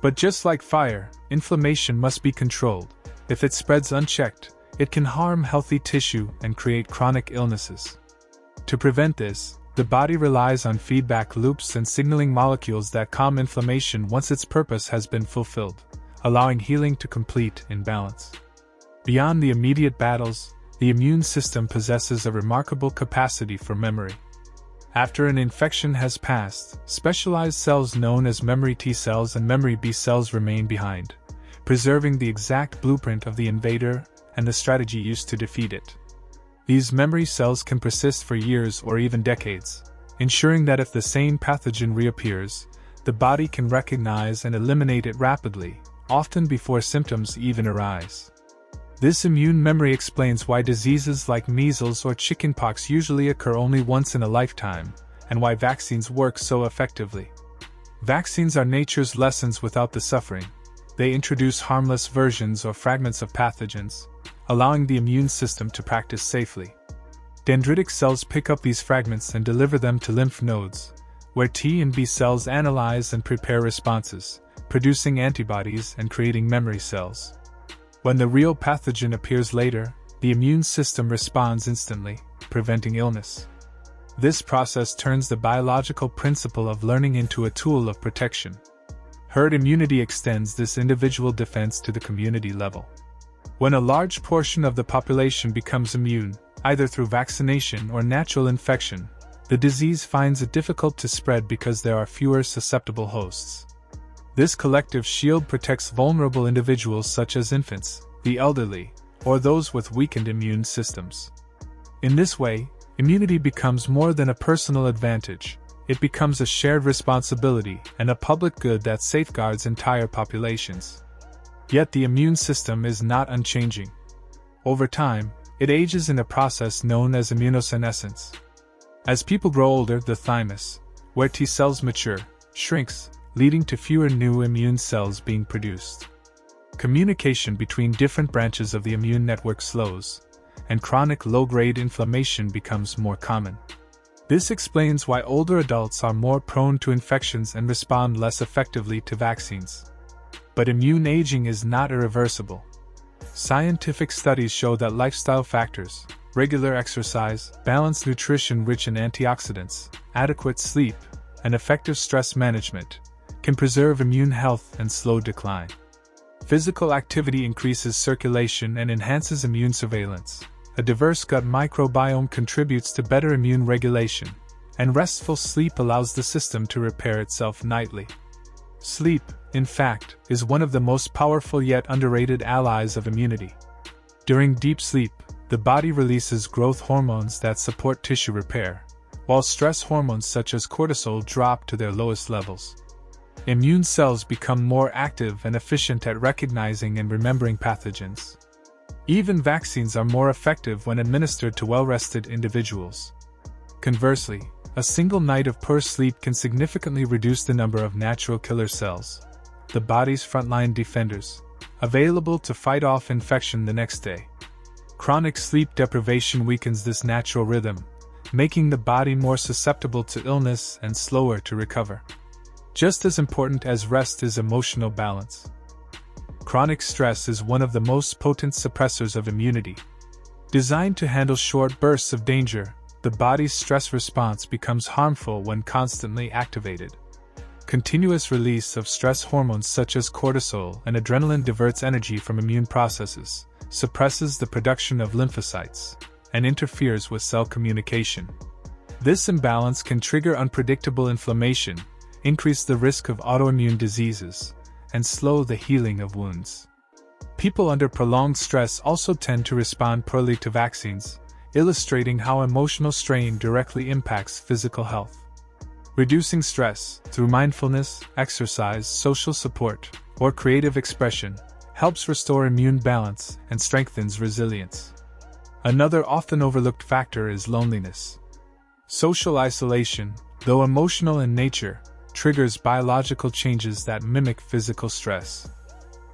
But just like fire, inflammation must be controlled. If it spreads unchecked, it can harm healthy tissue and create chronic illnesses. To prevent this, the body relies on feedback loops and signaling molecules that calm inflammation once its purpose has been fulfilled, allowing healing to complete in balance. Beyond the immediate battles, the immune system possesses a remarkable capacity for memory. After an infection has passed, specialized cells known as memory T cells and memory B cells remain behind, preserving the exact blueprint of the invader and the strategy used to defeat it. These memory cells can persist for years or even decades, ensuring that if the same pathogen reappears, the body can recognize and eliminate it rapidly, often before symptoms even arise. This immune memory explains why diseases like measles or chickenpox usually occur only once in a lifetime, and why vaccines work so effectively. Vaccines are nature's lessons without the suffering. They introduce harmless versions or fragments of pathogens, allowing the immune system to practice safely. Dendritic cells pick up these fragments and deliver them to lymph nodes, where T and B cells analyze and prepare responses, producing antibodies and creating memory cells. When the real pathogen appears later, the immune system responds instantly, preventing illness. This process turns the biological principle of learning into a tool of protection. Herd immunity extends this individual defense to the community level. When a large portion of the population becomes immune, either through vaccination or natural infection, the disease finds it difficult to spread because there are fewer susceptible hosts. This collective shield protects vulnerable individuals such as infants, the elderly, or those with weakened immune systems. In this way, immunity becomes more than a personal advantage. It becomes a shared responsibility and a public good that safeguards entire populations. Yet the immune system is not unchanging. Over time, it ages in a process known as immunosenescence. As people grow older, the thymus, where T cells mature, shrinks, leading to fewer new immune cells being produced. Communication between different branches of the immune network slows, and chronic low-grade inflammation becomes more common. This explains why older adults are more prone to infections and respond less effectively to vaccines. But immune aging is not irreversible. Scientific studies show that lifestyle factors, regular exercise, balanced nutrition rich in antioxidants, adequate sleep, and effective stress management can preserve immune health and slow decline. Physical activity increases circulation and enhances immune surveillance. A diverse gut microbiome contributes to better immune regulation, and restful sleep allows the system to repair itself nightly. Sleep, in fact, is one of the most powerful yet underrated allies of immunity. During deep sleep, the body releases growth hormones that support tissue repair, while stress hormones such as cortisol drop to their lowest levels. Immune cells become more active and efficient at recognizing and remembering pathogens. Even vaccines are more effective when administered to well-rested individuals. Conversely, a single night of poor sleep can significantly reduce the number of natural killer cells, the body's frontline defenders, available to fight off infection the next day. Chronic sleep deprivation weakens this natural rhythm, making the body more susceptible to illness and slower to recover. Just as important as rest is emotional balance. Chronic stress is one of the most potent suppressors of immunity. Designed to handle short bursts of danger, the body's stress response becomes harmful when constantly activated. Continuous release of stress hormones such as cortisol and adrenaline diverts energy from immune processes, suppresses the production of lymphocytes, and interferes with cell communication. This imbalance can trigger unpredictable inflammation, increase the risk of autoimmune diseases, and slow the healing of wounds. People under prolonged stress also tend to respond poorly to vaccines, illustrating how emotional strain directly impacts physical health. Reducing stress, through mindfulness, exercise, social support, or creative expression, helps restore immune balance and strengthens resilience. Another often overlooked factor is loneliness. Social isolation, though emotional in nature, triggers biological changes that mimic physical stress.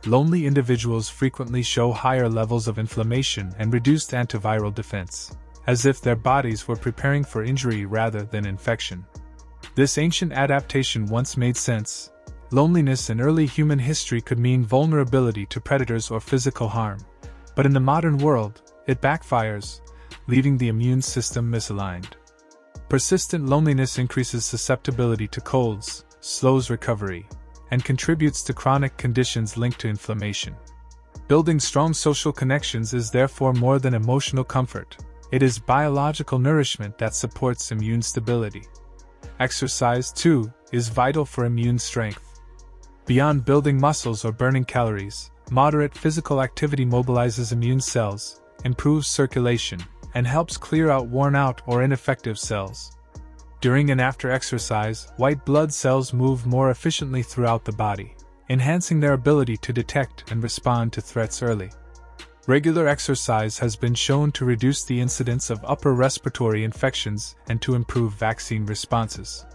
Lonely individuals frequently show higher levels of inflammation and reduced antiviral defense, as if their bodies were preparing for injury rather than infection. This ancient adaptation once made sense. Loneliness in early human history could mean vulnerability to predators or physical harm. But in the modern world, it backfires, leaving the immune system misaligned. Persistent loneliness increases susceptibility to colds, slows recovery, and contributes to chronic conditions linked to inflammation. Building strong social connections is therefore more than emotional comfort. It is biological nourishment that supports immune stability. Exercise, too, is vital for immune strength. Beyond building muscles or burning calories, moderate physical activity mobilizes immune cells, improves circulation, and helps clear out worn-out or ineffective cells. During and after exercise, white blood cells move more efficiently throughout the body, enhancing their ability to detect and respond to threats early. Regular exercise has been shown to reduce the incidence of upper respiratory infections and to improve vaccine responses.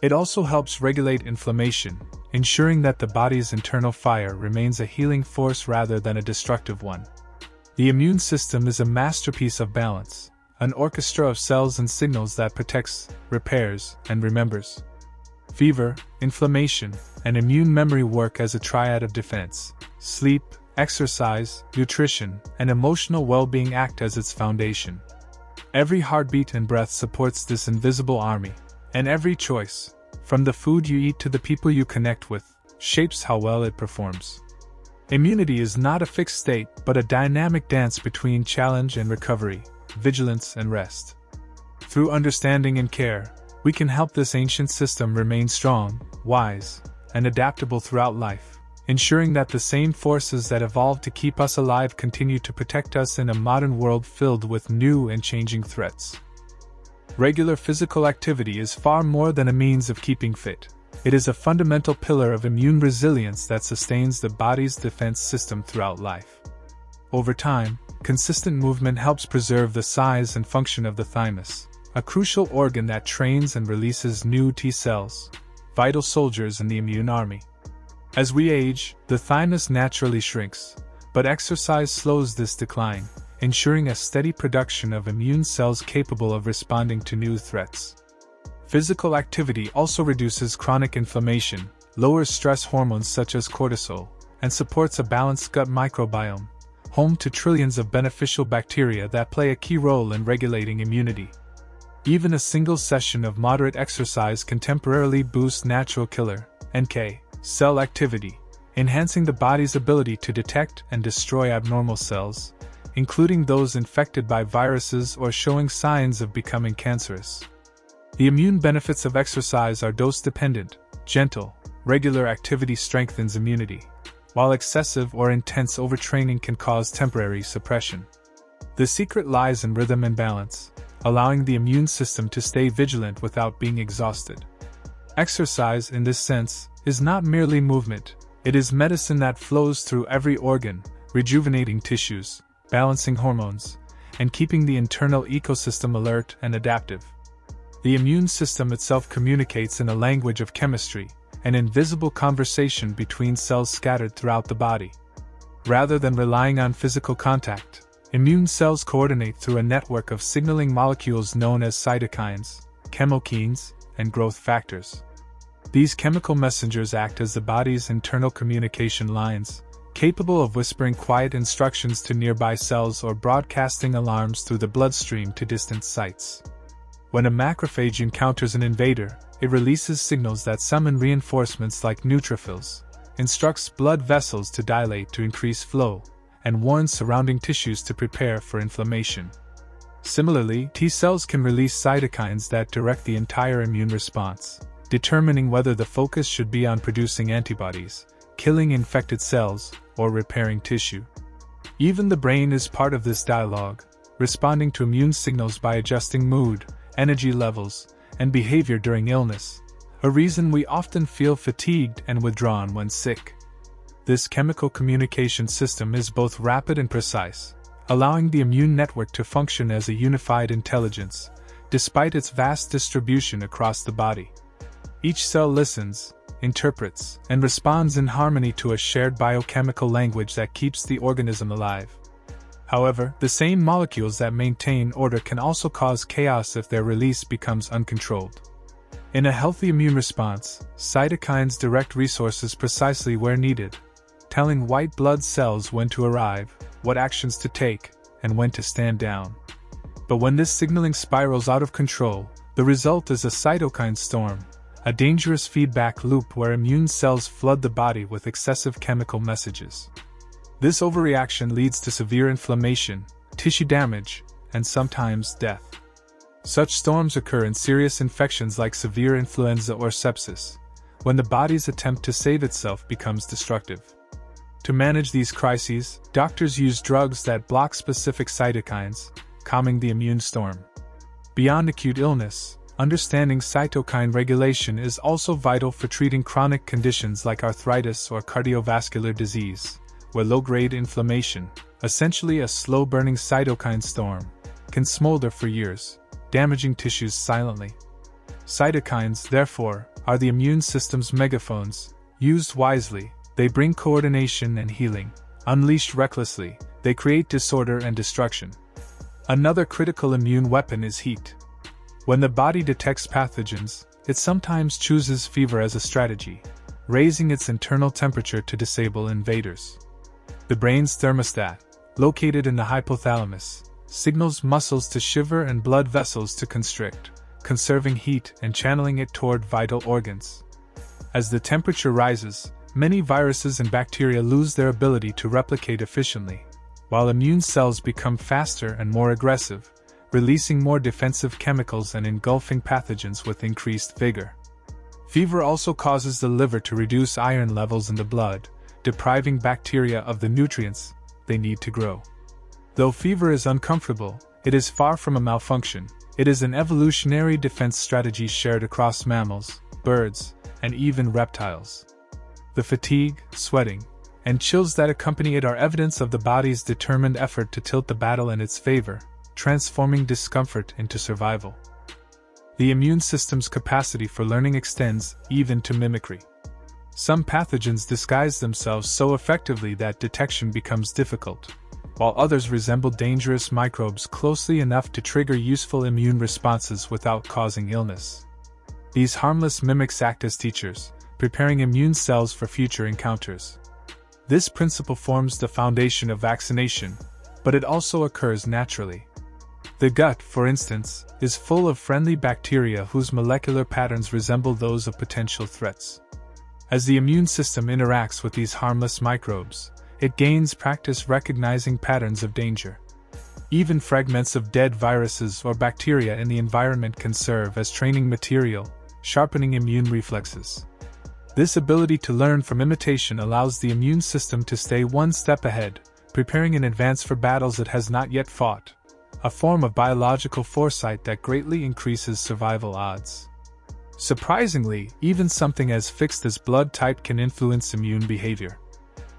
It also helps regulate inflammation, ensuring that the body's internal fire remains a healing force rather than a destructive one. The immune system is a masterpiece of balance, an orchestra of cells and signals that protects, repairs, and remembers. Fever, inflammation, and immune memory work as a triad of defense. Sleep, exercise, nutrition, and emotional well-being act as its foundation. Every heartbeat and breath supports this invisible army, and every choice, from the food you eat to the people you connect with, shapes how well it performs. Immunity is not a fixed state but a dynamic dance between challenge and recovery, vigilance and rest. Through understanding and care, we can help this ancient system remain strong, wise, and adaptable throughout life, ensuring that the same forces that evolved to keep us alive continue to protect us in a modern world filled with new and changing threats. Regular physical activity is far more than a means of keeping fit. It is a fundamental pillar of immune resilience that sustains the body's defense system throughout life. Over time, consistent movement helps preserve the size and function of the thymus, a crucial organ that trains and releases new T cells, vital soldiers in the immune army. As we age, the thymus naturally shrinks, but exercise slows this decline, ensuring a steady production of immune cells capable of responding to new threats. Physical activity also reduces chronic inflammation, lowers stress hormones such as cortisol, and supports a balanced gut microbiome, home to trillions of beneficial bacteria that play a key role in regulating immunity. Even a single session of moderate exercise can temporarily boost natural killer (NK) cell activity, enhancing the body's ability to detect and destroy abnormal cells, including those infected by viruses or showing signs of becoming cancerous. The immune benefits of exercise are dose-dependent, gentle, regular activity strengthens immunity, while excessive or intense overtraining can cause temporary suppression. The secret lies in rhythm and balance, allowing the immune system to stay vigilant without being exhausted. Exercise, in this sense, is not merely movement, it is medicine that flows through every organ, rejuvenating tissues, balancing hormones, and keeping the internal ecosystem alert and adaptive. The immune system itself communicates in a language of chemistry, an invisible conversation between cells scattered throughout the body. Rather than relying on physical contact, immune cells coordinate through a network of signaling molecules known as cytokines, chemokines, and growth factors. These chemical messengers act as the body's internal communication lines, capable of whispering quiet instructions to nearby cells or broadcasting alarms through the bloodstream to distant sites. When a macrophage encounters an invader, it releases signals that summon reinforcements like neutrophils, instructs blood vessels to dilate to increase flow, and warns surrounding tissues to prepare for inflammation. Similarly, T cells can release cytokines that direct the entire immune response, determining whether the focus should be on producing antibodies, killing infected cells, or repairing tissue. Even the brain is part of this dialogue, responding to immune signals by adjusting mood, energy levels, and behavior during illness, a reason we often feel fatigued and withdrawn when sick. This chemical communication system is both rapid and precise, allowing the immune network to function as a unified intelligence, despite its vast distribution across the body. Each cell listens, interprets, and responds in harmony to a shared biochemical language that keeps the organism alive. However, the same molecules that maintain order can also cause chaos if their release becomes uncontrolled. In a healthy immune response, cytokines direct resources precisely where needed, telling white blood cells when to arrive, what actions to take, and when to stand down. But when this signaling spirals out of control, the result is a cytokine storm, a dangerous feedback loop where immune cells flood the body with excessive chemical messages. This overreaction leads to severe inflammation, tissue damage, and sometimes death. Such storms occur in serious infections like severe influenza or sepsis, when the body's attempt to save itself becomes destructive. To manage these crises, doctors use drugs that block specific cytokines, calming the immune storm. Beyond acute illness, understanding cytokine regulation is also vital for treating chronic conditions like arthritis or cardiovascular disease, where low-grade inflammation, essentially a slow-burning cytokine storm, can smolder for years, damaging tissues silently. Cytokines, therefore, are the immune system's megaphones. Used wisely, they bring coordination and healing. Unleashed recklessly, they create disorder and destruction. Another critical immune weapon is heat. When the body detects pathogens, it sometimes chooses fever as a strategy, raising its internal temperature to disable invaders. The brain's thermostat, located in the hypothalamus, signals muscles to shiver and blood vessels to constrict, conserving heat and channeling it toward vital organs. As the temperature rises, many viruses and bacteria lose their ability to replicate efficiently, while immune cells become faster and more aggressive, releasing more defensive chemicals and engulfing pathogens with increased vigor. Fever also causes the liver to reduce iron levels in the blood, depriving bacteria of the nutrients they need to grow. Though fever is uncomfortable, it is far from a malfunction. It is an evolutionary defense strategy shared across mammals, birds, and even reptiles. The fatigue, sweating, and chills that accompany it are evidence of the body's determined effort to tilt the battle in its favor, transforming discomfort into survival. The immune system's capacity for learning extends even to mimicry. Some pathogens disguise themselves so effectively that detection becomes difficult, while others resemble dangerous microbes closely enough to trigger useful immune responses without causing illness. These harmless mimics act as teachers, preparing immune cells for future encounters. This principle forms the foundation of vaccination, but it also occurs naturally. The gut, for instance, is full of friendly bacteria whose molecular patterns resemble those of potential threats. As the immune system interacts with these harmless microbes, it gains practice recognizing patterns of danger. Even fragments of dead viruses or bacteria in the environment can serve as training material, sharpening immune reflexes. This ability to learn from imitation allows the immune system to stay one step ahead, preparing in advance for battles it has not yet fought, a form of biological foresight that greatly increases survival odds. Surprisingly, even something as fixed as blood type can influence immune behavior.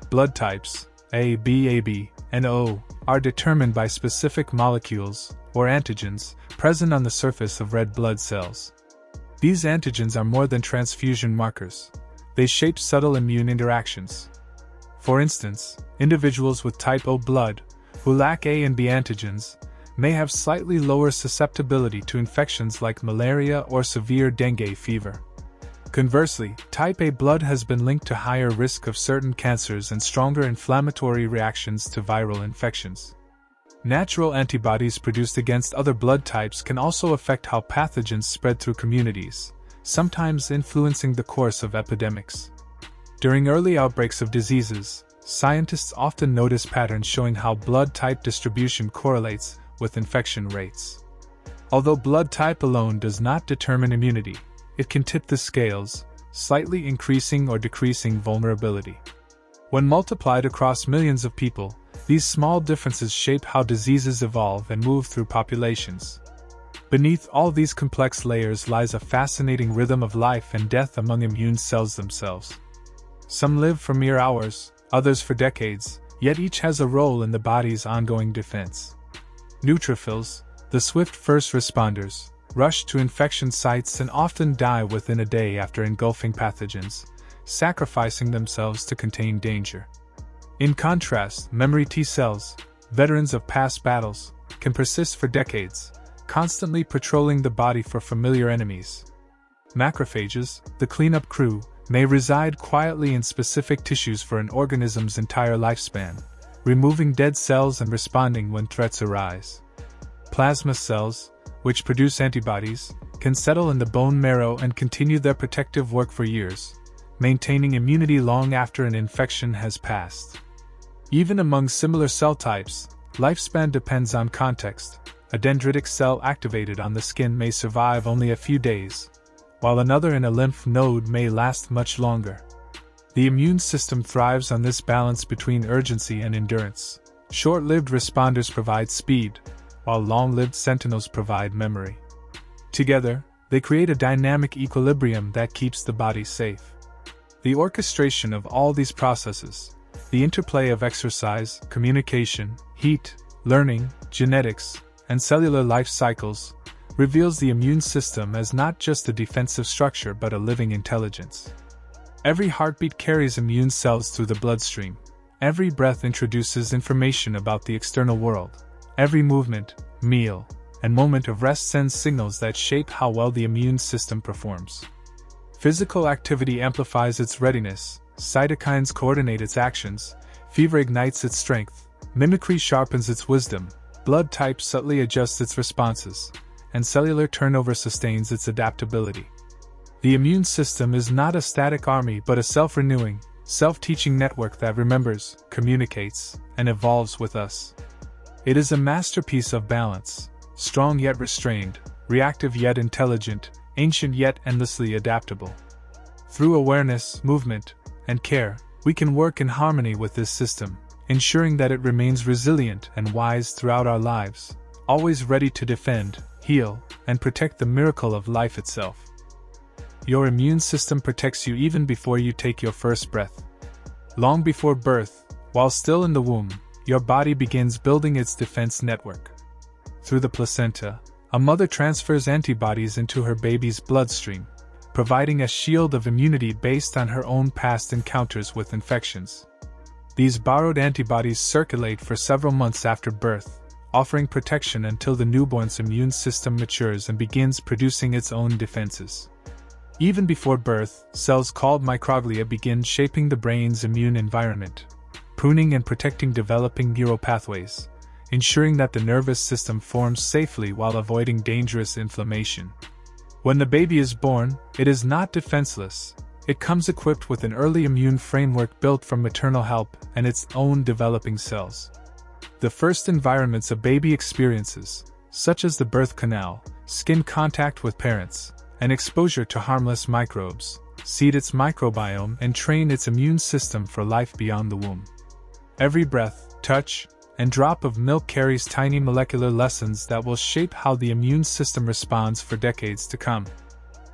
Blood types, A, B, AB, and O, are determined by specific molecules, or antigens, present on the surface of red blood cells. These antigens are more than transfusion markers. They shape subtle immune interactions. For instance, individuals with type O blood, who lack A and B antigens, may have slightly lower susceptibility to infections like malaria or severe dengue fever. Conversely, type A blood has been linked to higher risk of certain cancers and stronger inflammatory reactions to viral infections. Natural antibodies produced against other blood types can also affect how pathogens spread through communities, sometimes influencing the course of epidemics. During early outbreaks of diseases, scientists often notice patterns showing how blood type distribution correlates with infection rates. Although blood type alone does not determine immunity, it can tip the scales, slightly increasing or decreasing vulnerability. When multiplied across millions of people, these small differences shape how diseases evolve and move through populations. Beneath all these complex layers lies a fascinating rhythm of life and death among immune cells themselves. Some live for mere hours, others for decades, yet each has a role in the body's ongoing defense. Neutrophils, the swift first responders, rush to infection sites and often die within a day after engulfing pathogens, sacrificing themselves to contain danger. In contrast, memory T cells, veterans of past battles, can persist for decades, constantly patrolling the body for familiar enemies. Macrophages, the cleanup crew, may reside quietly in specific tissues for an organism's entire lifespan, removing dead cells and responding when threats arise. Plasma cells, which produce antibodies, can settle in the bone marrow and continue their protective work for years, maintaining immunity long after an infection has passed. Even among similar cell types, lifespan depends on context. A dendritic cell activated on the skin may survive only a few days, while another in a lymph node may last much longer. The immune system thrives on this balance between urgency and endurance. Short-lived responders provide speed, while long-lived sentinels provide memory. Together, they create a dynamic equilibrium that keeps the body safe. The orchestration of all these processes, the interplay of exercise, communication, heat, learning, genetics, and cellular life cycles, reveals the immune system as not just a defensive structure but a living intelligence. Every heartbeat carries immune cells through the bloodstream. Every breath introduces information about the external world. Every movement, meal, and moment of rest sends signals that shape how well the immune system performs. Physical activity amplifies its readiness, cytokines coordinate its actions, fever ignites its strength, mimicry sharpens its wisdom, blood type subtly adjusts its responses, and cellular turnover sustains its adaptability. The immune system is not a static army but a self-renewing, self-teaching network that remembers, communicates, and evolves with us. It is a masterpiece of balance, strong yet restrained, reactive yet intelligent, ancient yet endlessly adaptable. Through awareness, movement, and care, we can work in harmony with this system, ensuring that it remains resilient and wise throughout our lives, always ready to defend, heal, and protect the miracle of life itself. Your immune system protects you even before you take your first breath. Long before birth, while still in the womb, your body begins building its defense network. Through the placenta, a mother transfers antibodies into her baby's bloodstream, providing a shield of immunity based on her own past encounters with infections. These borrowed antibodies circulate for several months after birth, offering protection until the newborn's immune system matures and begins producing its own defenses. Even before birth, cells called microglia begin shaping the brain's immune environment, pruning and protecting developing neural pathways, ensuring that the nervous system forms safely while avoiding dangerous inflammation. When the baby is born, it is not defenseless. It comes equipped with an early immune framework built from maternal help and its own developing cells. The first environments a baby experiences, such as the birth canal, skin contact with parents, and exposure to harmless microbes, seed its microbiome and train its immune system for life beyond the womb. Every breath, touch, and drop of milk carries tiny molecular lessons that will shape how the immune system responds for decades to come.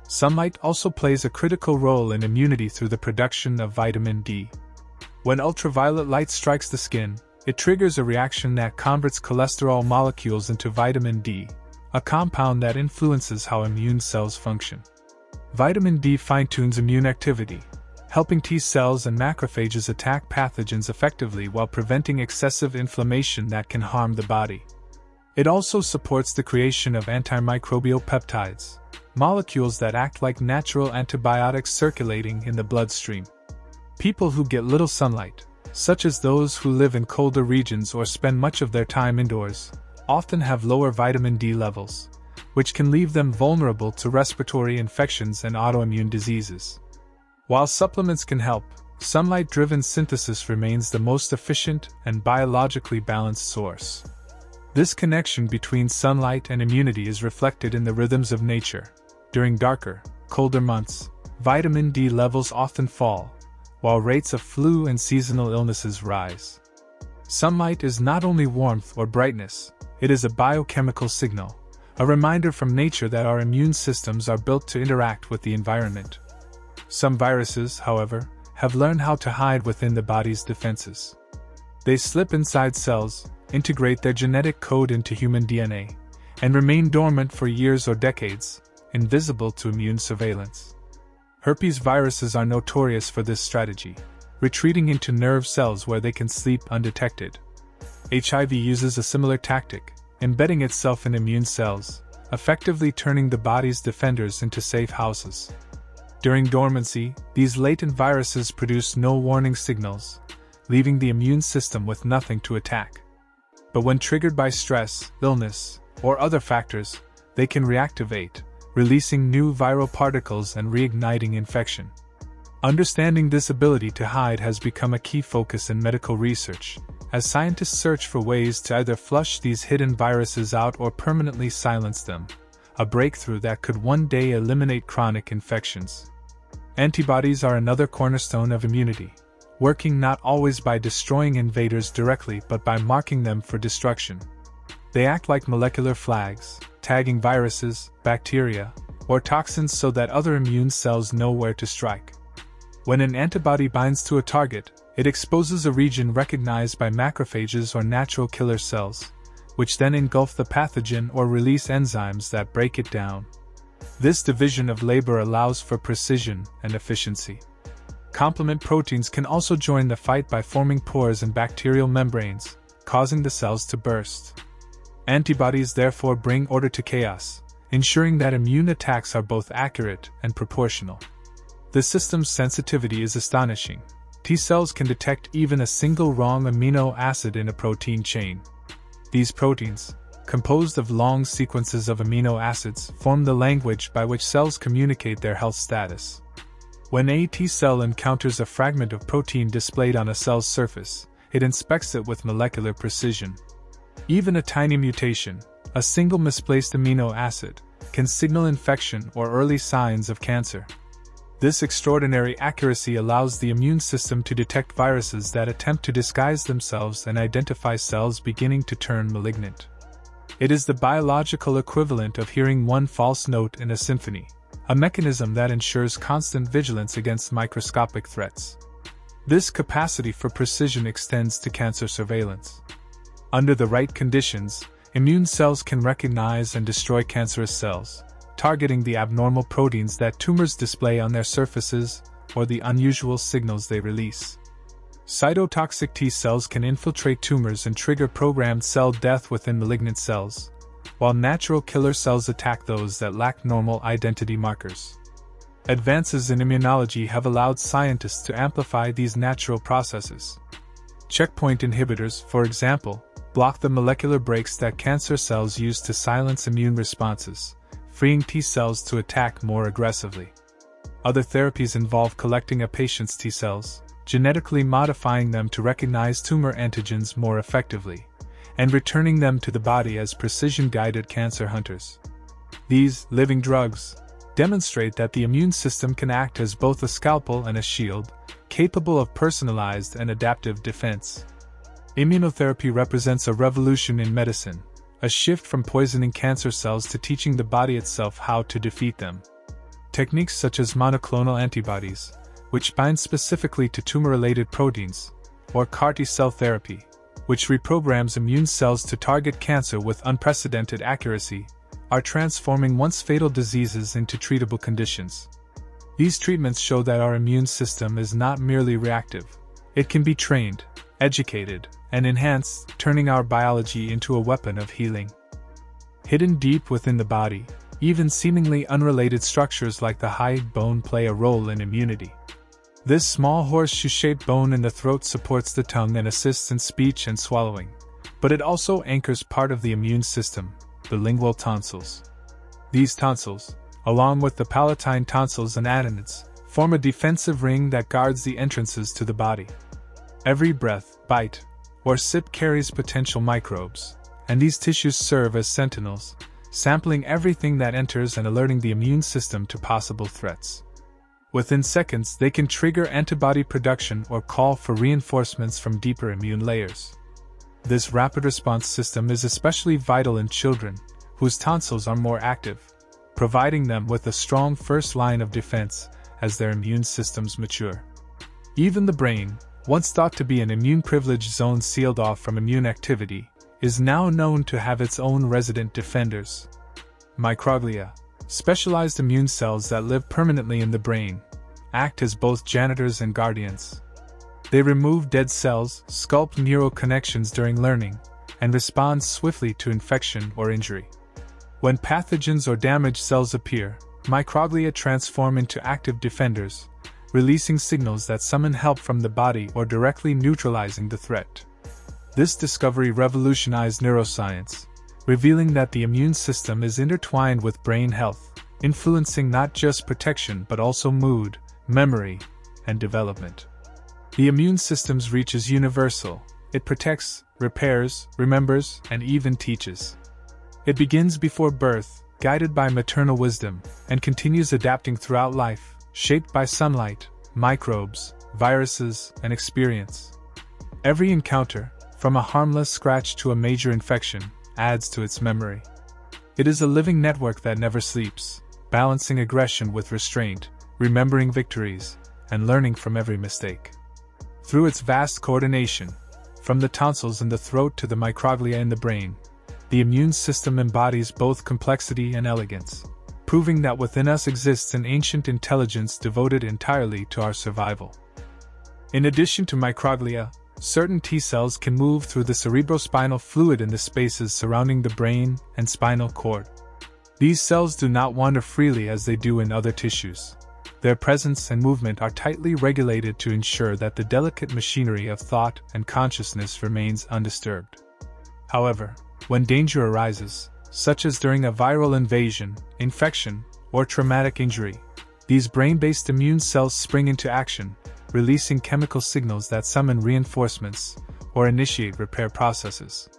Sunlight also plays a critical role in immunity through the production of vitamin D. When ultraviolet light strikes the skin, it triggers a reaction that converts cholesterol molecules into vitamin D, a compound that influences how immune cells function. Vitamin D fine-tunes immune activity, helping T cells and macrophages attack pathogens effectively while preventing excessive inflammation that can harm the body. It also supports the creation of antimicrobial peptides, molecules that act like natural antibiotics circulating in the bloodstream. People who get little sunlight, such as those who live in colder regions or spend much of their time indoors, often have lower vitamin D levels, which can leave them vulnerable to respiratory infections and autoimmune diseases. While supplements can help, sunlight-driven synthesis remains the most efficient and biologically balanced source. This connection between sunlight and immunity is reflected in the rhythms of nature. During darker, colder months, vitamin D levels often fall, while rates of flu and seasonal illnesses rise. Sunlight is not only warmth or brightness, it is a biochemical signal, a reminder from nature that our immune systems are built to interact with the environment. Some viruses, however, have learned how to hide within the body's defenses. They slip inside cells, integrate their genetic code into human DNA, and remain dormant for years or decades, invisible to immune surveillance. Herpes viruses are notorious for this strategy, retreating into nerve cells where they can sleep undetected. HIV uses a similar tactic, embedding itself in immune cells, effectively turning the body's defenders into safe houses. During dormancy, these latent viruses produce no warning signals, leaving the immune system with nothing to attack. But when triggered by stress, illness, or other factors, they can reactivate, releasing new viral particles and reigniting infection. Understanding this ability to hide has become a key focus in medical research, as scientists search for ways to either flush these hidden viruses out or permanently silence them, a breakthrough that could one day eliminate chronic infections. Antibodies are another cornerstone of immunity, working not always by destroying invaders directly but by marking them for destruction. They act like molecular flags, tagging viruses, bacteria, or toxins so that other immune cells know where to strike. When an antibody binds to a target, it exposes a region recognized by macrophages or natural killer cells, which then engulf the pathogen or release enzymes that break it down. This division of labor allows for precision and efficiency. Complement proteins can also join the fight by forming pores in bacterial membranes, causing the cells to burst. Antibodies therefore bring order to chaos, ensuring that immune attacks are both accurate and proportional. The system's sensitivity is astonishing. T cells can detect even a single wrong amino acid in a protein chain. These proteins, composed of long sequences of amino acids, form the language by which cells communicate their health status. When a T cell encounters a fragment of protein displayed on a cell's surface, it inspects it with molecular precision. Even a tiny mutation, a single misplaced amino acid, can signal infection or early signs of cancer. This extraordinary accuracy allows the immune system to detect viruses that attempt to disguise themselves and identify cells beginning to turn malignant. It is the biological equivalent of hearing one false note in a symphony, a mechanism that ensures constant vigilance against microscopic threats. This capacity for precision extends to cancer surveillance. Under the right conditions, immune cells can recognize and destroy cancerous cells, targeting the abnormal proteins that tumors display on their surfaces or the unusual signals they release. Cytotoxic T cells can infiltrate tumors and trigger programmed cell death within malignant cells, while natural killer cells attack those that lack normal identity markers. Advances in immunology have allowed scientists to amplify these natural processes. Checkpoint inhibitors, for example, block the molecular brakes that cancer cells use to silence immune responses, freeing T cells to attack more aggressively. Other therapies involve collecting a patient's T cells, genetically modifying them to recognize tumor antigens more effectively, and returning them to the body as precision-guided cancer hunters. These living drugs demonstrate that the immune system can act as both a scalpel and a shield, capable of personalized and adaptive defense. Immunotherapy represents a revolution in medicine, a shift from poisoning cancer cells to teaching the body itself how to defeat them. Techniques such as monoclonal antibodies, which bind specifically to tumor-related proteins, or CAR T-cell therapy, which reprograms immune cells to target cancer with unprecedented accuracy, are transforming once fatal diseases into treatable conditions. These treatments show that our immune system is not merely reactive. It can be trained, educated, and enhanced, turning our biology into a weapon of healing. Hidden deep within the body, even seemingly unrelated structures like the hide bone play a role in immunity. This small horseshoe-shaped bone in the throat supports the tongue and assists in speech and swallowing, but it also anchors part of the immune system, the lingual tonsils. These tonsils, along with the palatine tonsils and adenoids, form a defensive ring that guards the entrances to the body. Every breath, bite, or sip carries potential microbes, and these tissues serve as sentinels, sampling everything that enters and alerting the immune system to possible threats. Within seconds, they can trigger antibody production or call for reinforcements from deeper immune layers. This rapid response system is especially vital in children, whose tonsils are more active, providing them with a strong first line of defense as their immune systems mature. Even the brain, once thought to be an immune-privileged zone sealed off from immune activity, is now known to have its own resident defenders. Microglia, specialized immune cells that live permanently in the brain, act as both janitors and guardians. They remove dead cells, sculpt neural connections during learning, and respond swiftly to infection or injury. When pathogens or damaged cells appear, microglia transform into active defenders, releasing signals that summon help from the body or directly neutralizing the threat. This discovery revolutionized neuroscience, revealing that the immune system is intertwined with brain health, influencing not just protection but also mood, memory, and development. The immune system's reach is universal. It protects, repairs, remembers, and even teaches. It begins before birth, guided by maternal wisdom, and continues adapting throughout life, shaped by sunlight, microbes, viruses, and experience. Every encounter, from a harmless scratch to a major infection, adds to its memory. It is a living network that never sleeps, balancing aggression with restraint, remembering victories, and learning from every mistake. Through its vast coordination, from the tonsils in the throat to the microglia in the brain, the immune system embodies both complexity and elegance, proving that within us exists an ancient intelligence devoted entirely to our survival. In addition to microglia, certain T cells can move through the cerebrospinal fluid in the spaces surrounding the brain and spinal cord. These cells do not wander freely as they do in other tissues. Their presence and movement are tightly regulated to ensure that the delicate machinery of thought and consciousness remains undisturbed. However, when danger arises, such as during a viral invasion, infection, or traumatic injury, these brain-based immune cells spring into action, releasing chemical signals that summon reinforcements or initiate repair processes.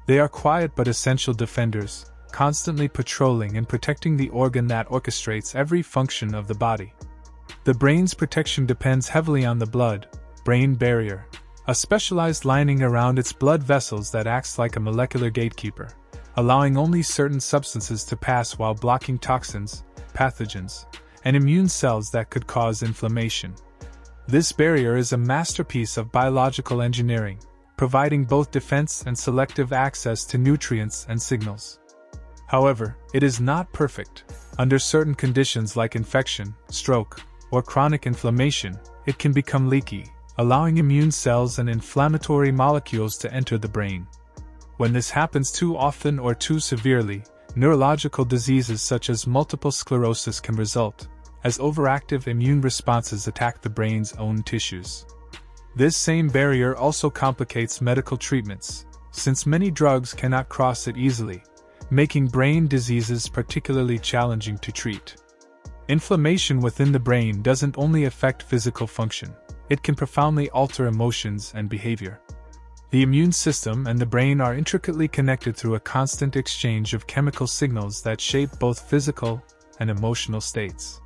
They are quiet but essential defenders, constantly patrolling and protecting the organ that orchestrates every function of the body. The brain's protection depends heavily on the blood-brain barrier, a specialized lining around its blood vessels that acts like a molecular gatekeeper, allowing only certain substances to pass while blocking toxins, pathogens, and immune cells that could cause inflammation. This barrier is a masterpiece of biological engineering, providing both defense and selective access to nutrients and signals. However, it is not perfect. Under certain conditions like infection, stroke, or chronic inflammation, it can become leaky, allowing immune cells and inflammatory molecules to enter the brain. When this happens too often or too severely, neurological diseases such as multiple sclerosis can result, as overactive immune responses attack the brain's own tissues. This same barrier also complicates medical treatments, since many drugs cannot cross it easily, making brain diseases particularly challenging to treat. Inflammation within the brain doesn't only affect physical function, it can profoundly alter emotions and behavior. The immune system and the brain are intricately connected through a constant exchange of chemical signals that shape both physical and emotional states.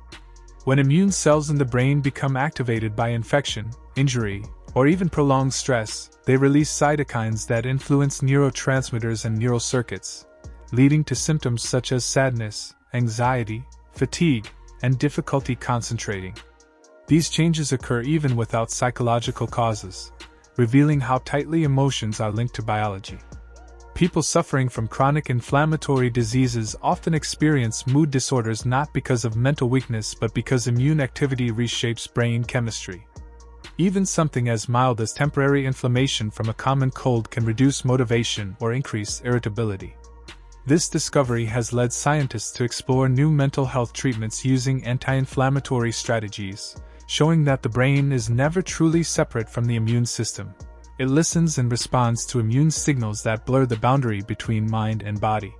When immune cells in the brain become activated by infection, injury, or even prolonged stress, they release cytokines that influence neurotransmitters and neural circuits, leading to symptoms such as sadness, anxiety, fatigue, and difficulty concentrating. These changes occur even without psychological causes, revealing how tightly emotions are linked to biology. People suffering from chronic inflammatory diseases often experience mood disorders not because of mental weakness but because immune activity reshapes brain chemistry. Even something as mild as temporary inflammation from a common cold can reduce motivation or increase irritability. This discovery has led scientists to explore new mental health treatments using anti-inflammatory strategies, showing that the brain is never truly separate from the immune system. It listens and responds to immune signals that blur the boundary between mind and body.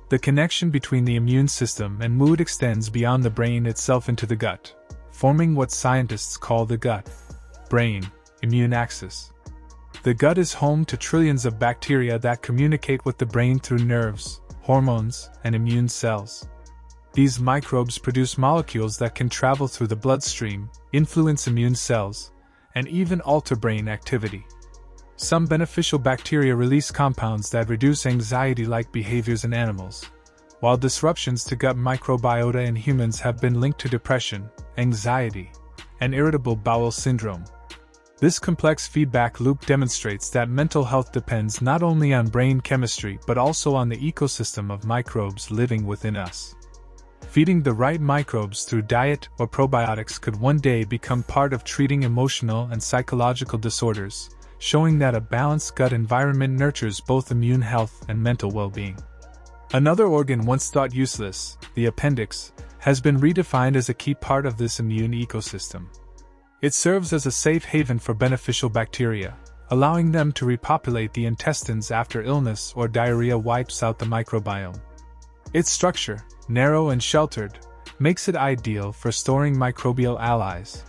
The connection between the immune system and mood extends beyond the brain itself into the gut, forming what scientists call the gut-brain immune axis. The gut is home to trillions of bacteria that communicate with the brain through nerves, hormones, and immune cells. These microbes produce molecules that can travel through the bloodstream, influence immune cells, and even alter brain activity. Some beneficial bacteria release compounds that reduce anxiety-like behaviors in animals, while disruptions to gut microbiota in humans have been linked to depression, anxiety, and irritable bowel syndrome. This complex feedback loop demonstrates that mental health depends not only on brain chemistry but also on the ecosystem of microbes living within us. Feeding the right microbes through diet or probiotics could one day become part of treating emotional and psychological disorders, showing that a balanced gut environment nurtures both immune health and mental well-being. Another organ once thought useless, the appendix, has been redefined as a key part of this immune ecosystem. It serves as a safe haven for beneficial bacteria, allowing them to repopulate the intestines after illness or diarrhea wipes out the microbiome. Its structure, narrow and sheltered, makes it ideal for storing microbial allies.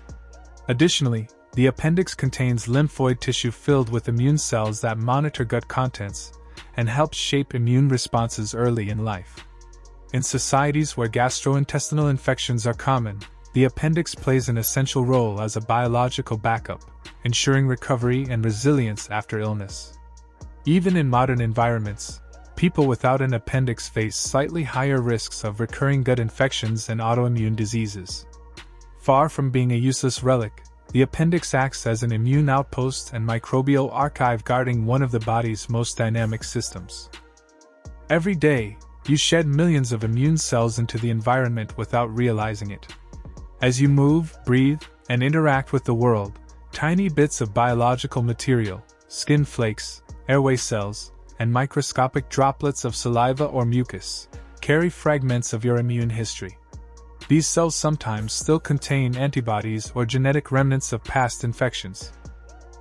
Additionally, the appendix contains lymphoid tissue filled with immune cells that monitor gut contents and help shape immune responses early in life. In societies where gastrointestinal infections are common, the appendix plays an essential role as a biological backup, ensuring recovery and resilience after illness. Even in modern environments, people without an appendix face slightly higher risks of recurring gut infections and autoimmune diseases. Far from being a useless relic, the appendix acts as an immune outpost and microbial archive guarding one of the body's most dynamic systems. Every day, you shed millions of immune cells into the environment without realizing it. As you move, breathe, and interact with the world, tiny bits of biological material, skin flakes, airway cells, and microscopic droplets of saliva or mucus, carry fragments of your immune history. These cells sometimes still contain antibodies or genetic remnants of past infections.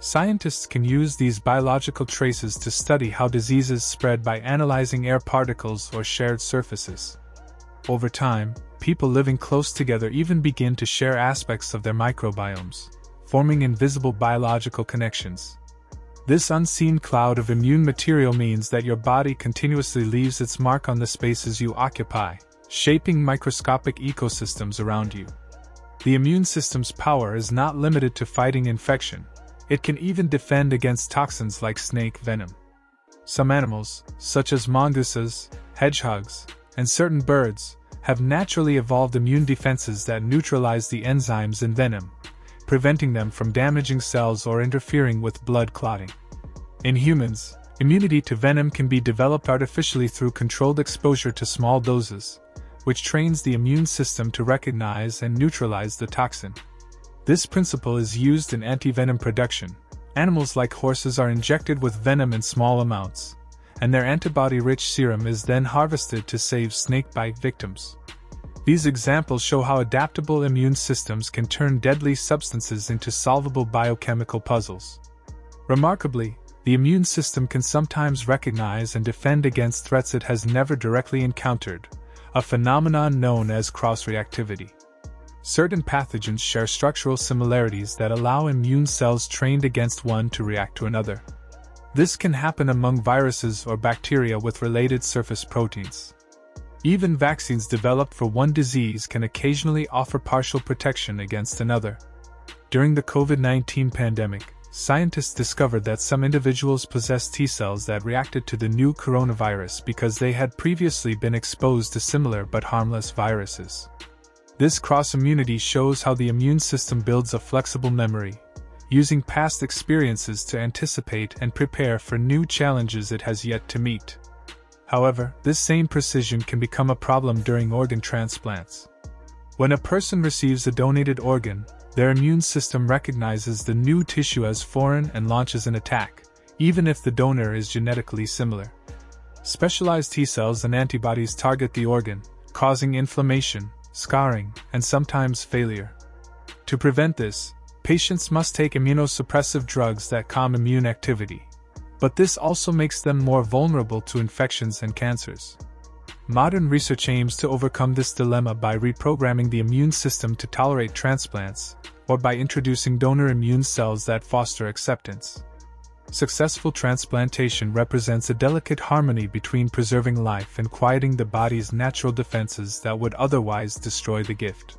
Scientists can use these biological traces to study how diseases spread by analyzing air particles or shared surfaces. Over time, people living close together even begin to share aspects of their microbiomes, forming invisible biological connections. This unseen cloud of immune material means that your body continuously leaves its mark on the spaces you occupy, shaping microscopic ecosystems around you. The immune system's power is not limited to fighting infection. It can even defend against toxins like snake venom. Some animals, such as mongooses, hedgehogs, and certain birds, have naturally evolved immune defenses that neutralize the enzymes in venom, preventing them from damaging cells or interfering with blood clotting. In humans, immunity to venom can be developed artificially through controlled exposure to small doses, which trains the immune system to recognize and neutralize the toxin. This principle is used in antivenom production. Animals like horses are injected with venom in small amounts, and their antibody-rich serum is then harvested to save snakebite victims. These examples show how adaptable immune systems can turn deadly substances into solvable biochemical puzzles. Remarkably, the immune system can sometimes recognize and defend against threats it has never directly encountered, a phenomenon known as cross-reactivity. Certain pathogens share structural similarities that allow immune cells trained against one to react to another. This can happen among viruses or bacteria with related surface proteins. Even vaccines developed for one disease can occasionally offer partial protection against another. During the COVID-19 pandemic, scientists discovered that some individuals possessed T cells that reacted to the new coronavirus because they had previously been exposed to similar but harmless viruses. This cross-immunity shows how the immune system builds a flexible memory, using past experiences to anticipate and prepare for new challenges it has yet to meet. However, this same precision can become a problem during organ transplants. When a person receives a donated organ, their immune system recognizes the new tissue as foreign and launches an attack, even if the donor is genetically similar. Specialized T cells and antibodies target the organ, causing inflammation, scarring, and sometimes failure. To prevent this, patients must take immunosuppressive drugs that calm immune activity, but this also makes them more vulnerable to infections and cancers. Modern research aims to overcome this dilemma by reprogramming the immune system to tolerate transplants, or by introducing donor immune cells that foster acceptance. Successful transplantation represents a delicate harmony between preserving life and quieting the body's natural defenses that would otherwise destroy the gift.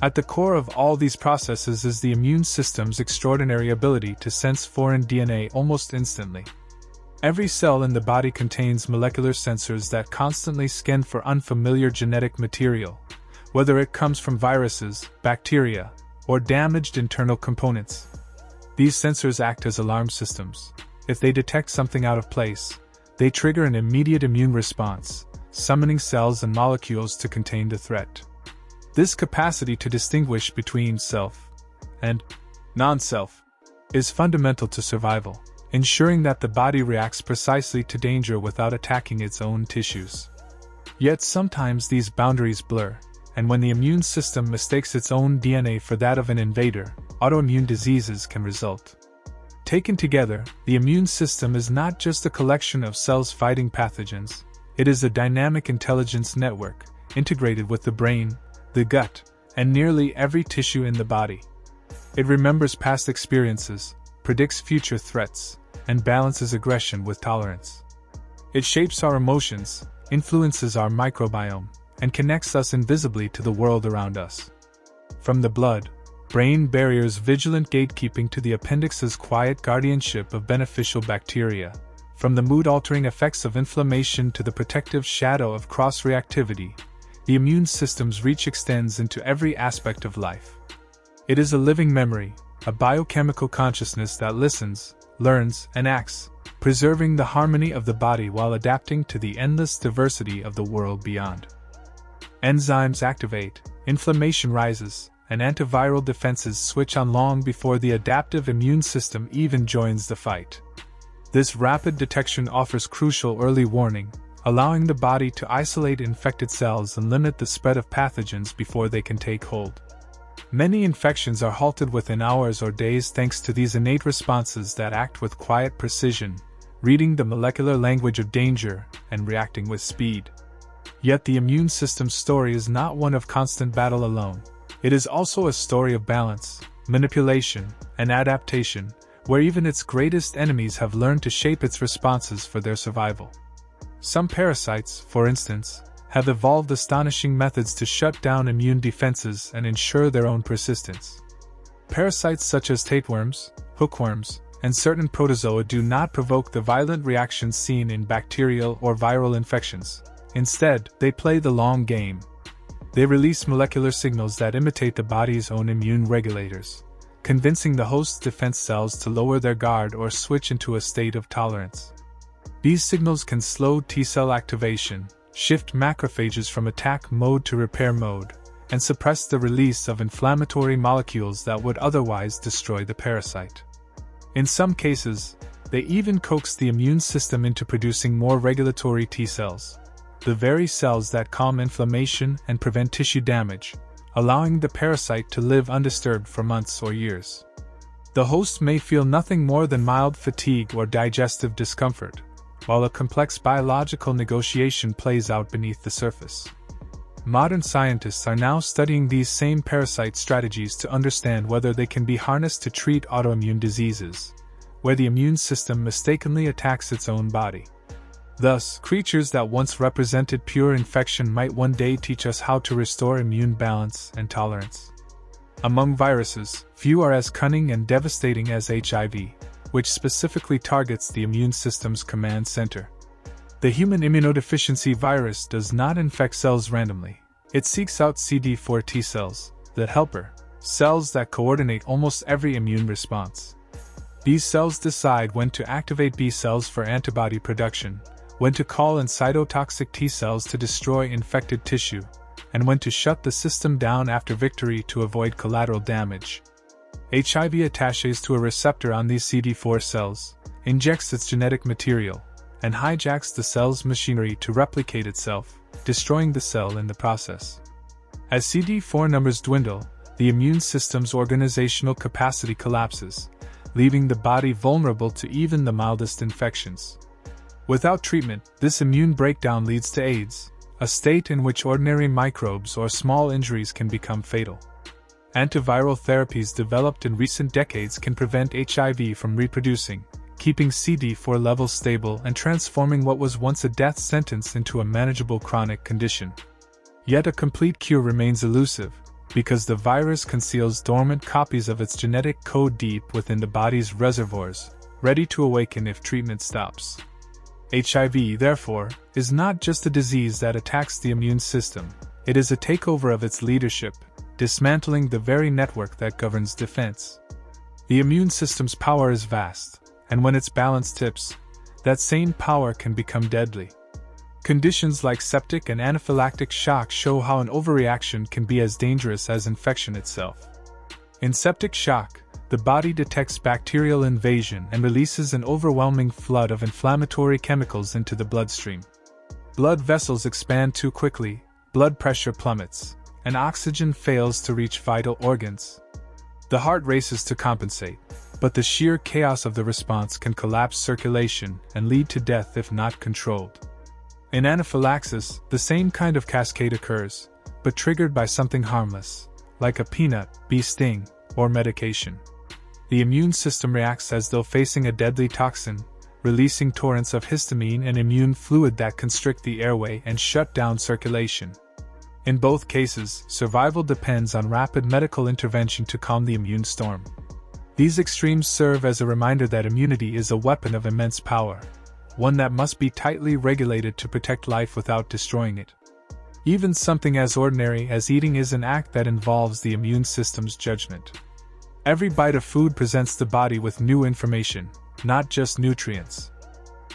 At the core of all these processes is the immune system's extraordinary ability to sense foreign DNA almost instantly. Every cell in the body contains molecular sensors that constantly scan for unfamiliar genetic material, whether it comes from viruses, bacteria, or damaged internal components. These sensors act as alarm systems. If they detect something out of place, they trigger an immediate immune response, summoning cells and molecules to contain the threat. This capacity to distinguish between self and non-self is fundamental to survival, ensuring that the body reacts precisely to danger without attacking its own tissues. Yet sometimes these boundaries blur, and when the immune system mistakes its own DNA for that of an invader, autoimmune diseases can result. Taken together, the immune system is not just a collection of cells fighting pathogens, it is a dynamic intelligence network, integrated with the brain, the gut, and nearly every tissue in the body. It remembers past experiences, predicts future threats, and balances aggression with tolerance. It shapes our emotions, influences our microbiome, and connects us invisibly to the world around us. From the blood-brain barrier's vigilant gatekeeping to the appendix's quiet guardianship of beneficial bacteria, from the mood-altering effects of inflammation to the protective shadow of cross-reactivity, the immune system's reach extends into every aspect of life. It is a living memory, a biochemical consciousness that listens, learns, and acts, preserving the harmony of the body while adapting to the endless diversity of the world beyond. Enzymes activate, inflammation rises, and antiviral defenses switch on long before the adaptive immune system even joins the fight. This rapid detection offers crucial early warning, allowing the body to isolate infected cells and limit the spread of pathogens before they can take hold. Many infections are halted within hours or days thanks to these innate responses that act with quiet precision, reading the molecular language of danger and reacting with speed. Yet the immune system's story is not one of constant battle alone. It is also a story of balance, manipulation, and adaptation, where even its greatest enemies have learned to shape its responses for their survival. Some parasites, for instance, have evolved astonishing methods to shut down immune defenses and ensure their own persistence. Parasites such as tapeworms, hookworms, and certain protozoa do not provoke the violent reactions seen in bacterial or viral infections. Instead, they play the long game. They release molecular signals that imitate the body's own immune regulators, convincing the host's defense cells to lower their guard or switch into a state of tolerance. These signals can slow T-cell activation, shift macrophages from attack mode to repair mode, and suppress the release of inflammatory molecules that would otherwise destroy the parasite. In some cases, they even coax the immune system into producing more regulatory T-cells, the very cells that calm inflammation and prevent tissue damage, allowing the parasite to live undisturbed for months or years. The host may feel nothing more than mild fatigue or digestive discomfort, while a complex biological negotiation plays out beneath the surface. Modern scientists are now studying these same parasite strategies to understand whether they can be harnessed to treat autoimmune diseases, where the immune system mistakenly attacks its own body. Thus, creatures that once represented pure infection might one day teach us how to restore immune balance and tolerance. Among viruses, few are as cunning and devastating as HIV, which specifically targets the immune system's command center. The human immunodeficiency virus does not infect cells randomly. It seeks out CD4 T cells, the helper, cells that coordinate almost every immune response. These cells decide when to activate B cells for antibody production, when to call in cytotoxic T cells to destroy infected tissue, and when to shut the system down after victory to avoid collateral damage. HIV attaches to a receptor on these CD4 cells, injects its genetic material, and hijacks the cell's machinery to replicate itself, destroying the cell in the process. As CD4 numbers dwindle, the immune system's organizational capacity collapses, leaving the body vulnerable to even the mildest infections. Without treatment, this immune breakdown leads to AIDS, a state in which ordinary microbes or small injuries can become fatal. Antiviral therapies developed in recent decades can prevent HIV from reproducing, keeping CD4 levels stable and transforming what was once a death sentence into a manageable chronic condition. Yet a complete cure remains elusive, because the virus conceals dormant copies of its genetic code deep within the body's reservoirs, ready to awaken if treatment stops. HIV, therefore, is not just a disease that attacks the immune system, it is a takeover of its leadership, dismantling the very network that governs defense. The immune system's power is vast, and when its balance tips, that same power can become deadly. Conditions like septic and anaphylactic shock show how an overreaction can be as dangerous as infection itself. In septic shock, the body detects bacterial invasion and releases an overwhelming flood of inflammatory chemicals into the bloodstream. Blood vessels expand too quickly, blood pressure plummets, and oxygen fails to reach vital organs. The heart races to compensate, but the sheer chaos of the response can collapse circulation and lead to death if not controlled. In anaphylaxis, the same kind of cascade occurs, but triggered by something harmless, like a peanut, bee sting, or medication. The immune system reacts as though facing a deadly toxin, releasing torrents of histamine and immune fluid that constrict the airway and shut down circulation. In both cases, survival depends on rapid medical intervention to calm the immune storm. These extremes serve as a reminder that immunity is a weapon of immense power, one that must be tightly regulated to protect life without destroying it. Even something as ordinary as eating is an act that involves the immune system's judgment. Every bite of food presents the body with new information, not just nutrients.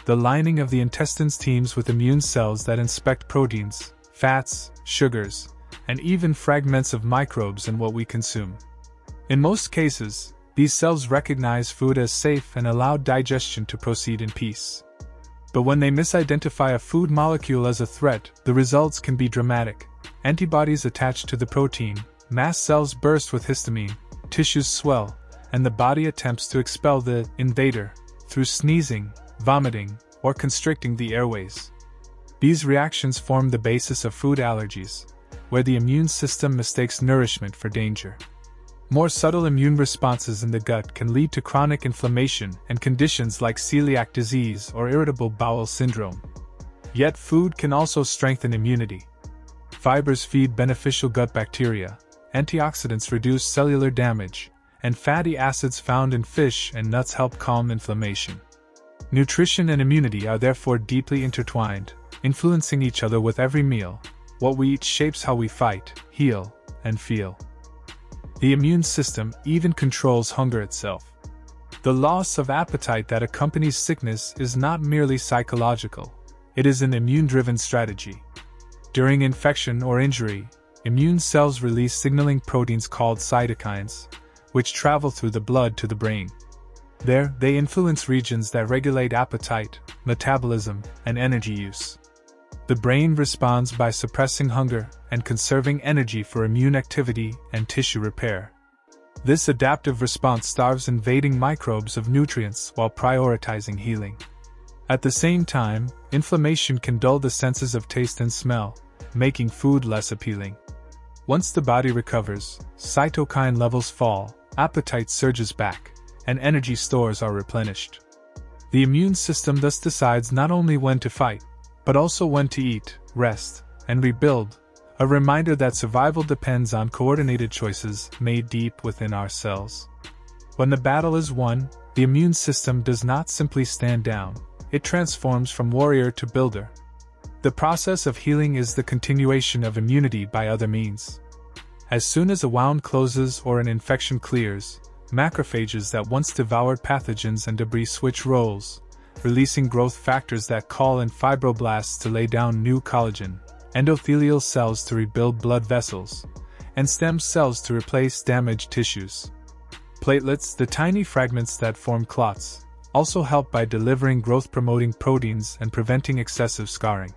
The lining of the intestines teems with immune cells that inspect proteins, fats, sugars, and even fragments of microbes in what we consume. In most cases, these cells recognize food as safe and allow digestion to proceed in peace. But when they misidentify a food molecule as a threat, the results can be dramatic. Antibodies attach to the protein, mast cells burst with histamine, tissues swell, and the body attempts to expel the invader through sneezing, vomiting, or constricting the airways. These reactions form the basis of food allergies, where the immune system mistakes nourishment for danger. More subtle immune responses in the gut can lead to chronic inflammation and conditions like celiac disease or irritable bowel syndrome. Yet food can also strengthen immunity. Fibers feed beneficial gut bacteria, antioxidants reduce cellular damage, and fatty acids found in fish and nuts help calm inflammation. Nutrition and immunity are therefore deeply intertwined, influencing each other with every meal. What we eat shapes how we fight, heal, and feel. The immune system even controls hunger itself. The loss of appetite that accompanies sickness is not merely psychological, it is an immune-driven strategy. During infection or injury, immune cells release signaling proteins called cytokines, which travel through the blood to the brain. There, they influence regions that regulate appetite, metabolism, and energy use. The brain responds by suppressing hunger and conserving energy for immune activity and tissue repair. This adaptive response starves invading microbes of nutrients while prioritizing healing. At the same time, inflammation can dull the senses of taste and smell, making food less appealing. Once the body recovers, cytokine levels fall, appetite surges back, and energy stores are replenished. The immune system thus decides not only when to fight, but also when to eat, rest, and rebuild, a reminder that survival depends on coordinated choices made deep within our cells. When the battle is won, the immune system does not simply stand down, it transforms from warrior to builder. The process of healing is the continuation of immunity by other means. As soon as a wound closes or an infection clears, macrophages that once devoured pathogens and debris switch roles, releasing growth factors that call in fibroblasts to lay down new collagen, endothelial cells to rebuild blood vessels, and stem cells to replace damaged tissues. Platelets, the tiny fragments that form clots, also help by delivering growth-promoting proteins and preventing excessive scarring.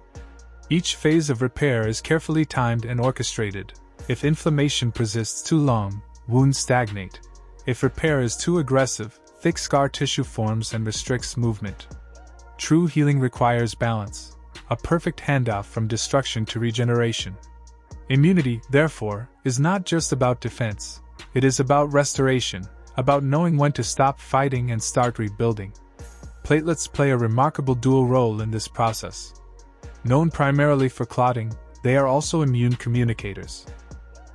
Each phase of repair is carefully timed and orchestrated. If inflammation persists too long, wounds stagnate. If repair is too aggressive, thick scar tissue forms and restricts movement. True healing requires balance, a perfect handoff from destruction to regeneration. Immunity, therefore, is not just about defense, it is about restoration, about knowing when to stop fighting and start rebuilding. Platelets play a remarkable dual role in this process. Known primarily for clotting, they are also immune communicators.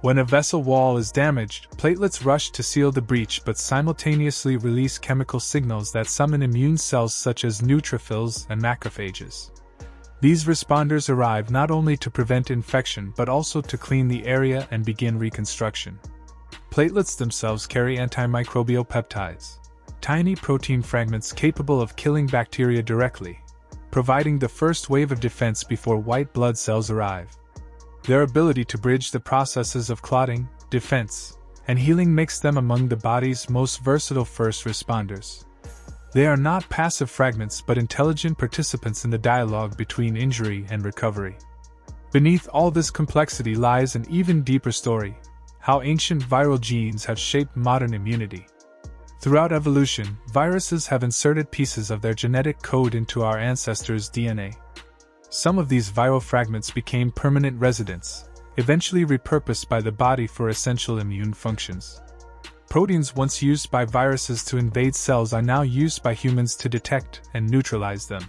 When a vessel wall is damaged, platelets rush to seal the breach but simultaneously release chemical signals that summon immune cells such as neutrophils and macrophages. These responders arrive not only to prevent infection but also to clean the area and begin reconstruction. Platelets themselves carry antimicrobial peptides, tiny protein fragments capable of killing bacteria directly, providing the first wave of defense before white blood cells arrive. Their ability to bridge the processes of clotting, defense, and healing makes them among the body's most versatile first responders. They are not passive fragments but intelligent participants in the dialogue between injury and recovery. Beneath all this complexity lies an even deeper story: how ancient viral genes have shaped modern immunity. Throughout evolution, viruses have inserted pieces of their genetic code into our ancestors' DNA. Some of these viral fragments became permanent residents, eventually repurposed by the body for essential immune functions. Proteins once used by viruses to invade cells are now used by humans to detect and neutralize them.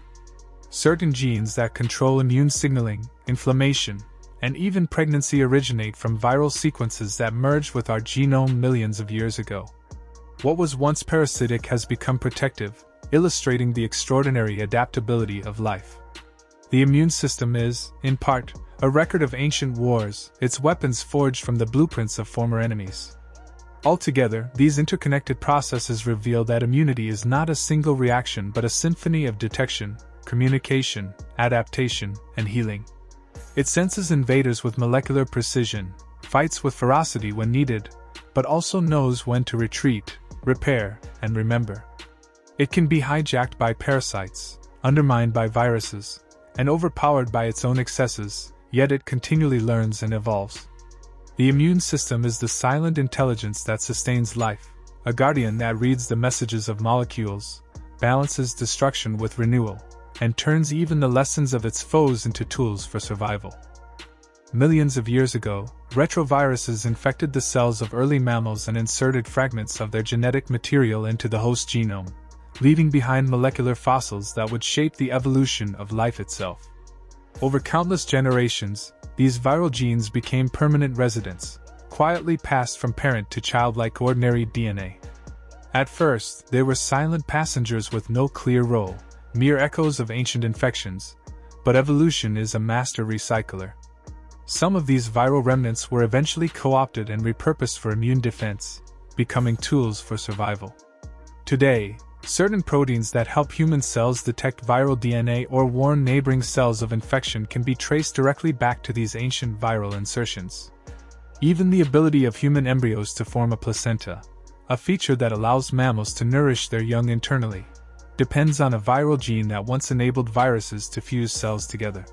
Certain genes that control immune signaling, inflammation, and even pregnancy originate from viral sequences that merged with our genome millions of years ago. What was once parasitic has become protective, illustrating the extraordinary adaptability of life. The immune system is, in part, a record of ancient wars, its weapons forged from the blueprints of former enemies. Altogether, these interconnected processes reveal that immunity is not a single reaction but a symphony of detection, communication, adaptation, and healing. It senses invaders with molecular precision, fights with ferocity when needed, but also knows when to retreat, repair, and remember. It can be hijacked by parasites, undermined by viruses, and overpowered by its own excesses, yet it continually learns and evolves. The immune system is the silent intelligence that sustains life, a guardian that reads the messages of molecules, balances destruction with renewal, and turns even the lessons of its foes into tools for survival. Millions of years ago, retroviruses infected the cells of early mammals and inserted fragments of their genetic material into the host genome, leaving behind molecular fossils that would shape the evolution of life itself. Over countless generations, these viral genes became permanent residents, quietly passed from parent to child like ordinary DNA. At first, they were silent passengers with no clear role, mere echoes of ancient infections, but evolution is a master recycler. Some of these viral remnants were eventually co-opted and repurposed for immune defense, becoming tools for survival. Today, certain proteins that help human cells detect viral DNA or warn neighboring cells of infection can be traced directly back to these ancient viral insertions. Even the ability of human embryos to form a placenta, a feature that allows mammals to nourish their young internally, depends on a viral gene that once enabled viruses to fuse cells together.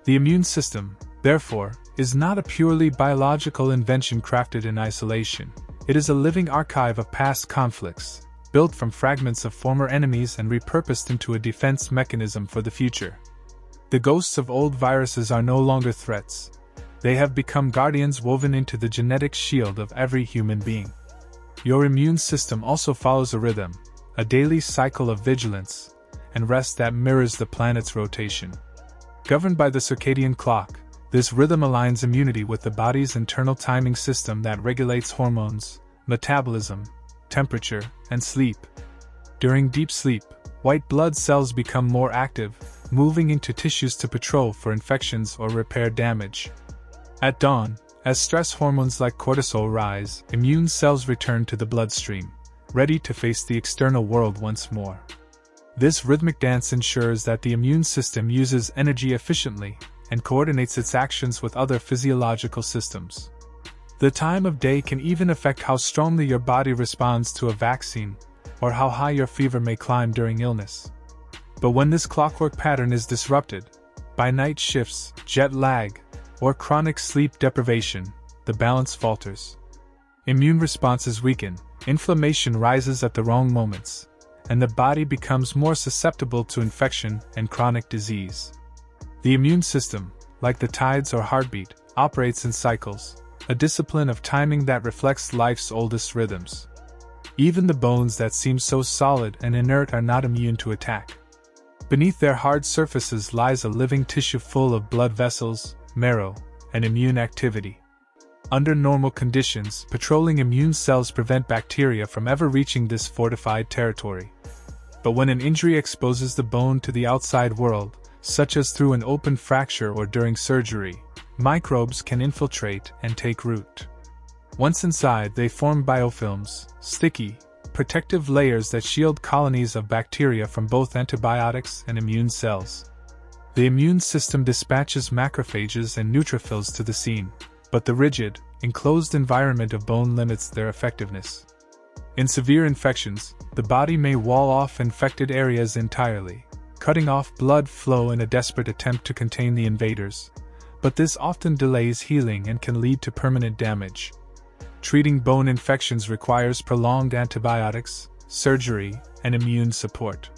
The immune system, therefore, is not a purely biological invention crafted in isolation. It is a living archive of past conflicts, built from fragments of former enemies and repurposed into a defense mechanism for the future. The ghosts of old viruses are no longer threats. They have become guardians woven into the genetic shield of every human being. Your immune system also follows a rhythm, a daily cycle of vigilance and rest that mirrors the planet's rotation. Governed by the circadian clock, this rhythm aligns immunity with the body's internal timing system that regulates hormones, metabolism, temperature, and sleep. During deep sleep, white blood cells become more active, moving into tissues to patrol for infections or repair damage. At dawn, as stress hormones like cortisol rise, immune cells return to the bloodstream, ready to face the external world once more. This rhythmic dance ensures that the immune system uses energy efficiently and coordinates its actions with other physiological systems. The time of day can even affect how strongly your body responds to a vaccine, or how high your fever may climb during illness. But when this clockwork pattern is disrupted, by night shifts, jet lag, or chronic sleep deprivation, the balance falters. Immune responses weaken, inflammation rises at the wrong moments, and the body becomes more susceptible to infection and chronic disease. The immune system, like the tides or heartbeat, operates in cycles, a discipline of timing that reflects life's oldest rhythms. Even the bones that seem so solid and inert are not immune to attack. Beneath their hard surfaces lies a living tissue full of blood vessels, marrow, and immune activity. Under normal conditions, patrolling immune cells prevent bacteria from ever reaching this fortified territory. But when an injury exposes the bone to the outside world, such as through an open fracture or during surgery, microbes can infiltrate and take root. Once inside, they form biofilms, sticky, protective layers that shield colonies of bacteria from both antibiotics and immune cells. The immune system dispatches macrophages and neutrophils to the scene, but the rigid, enclosed environment of bone limits their effectiveness. In severe infections, the body may wall off infected areas entirely, cutting off blood flow in a desperate attempt to contain the invaders, but this often delays healing and can lead to permanent damage. Treating bone infections requires prolonged antibiotics, surgery, and immune support.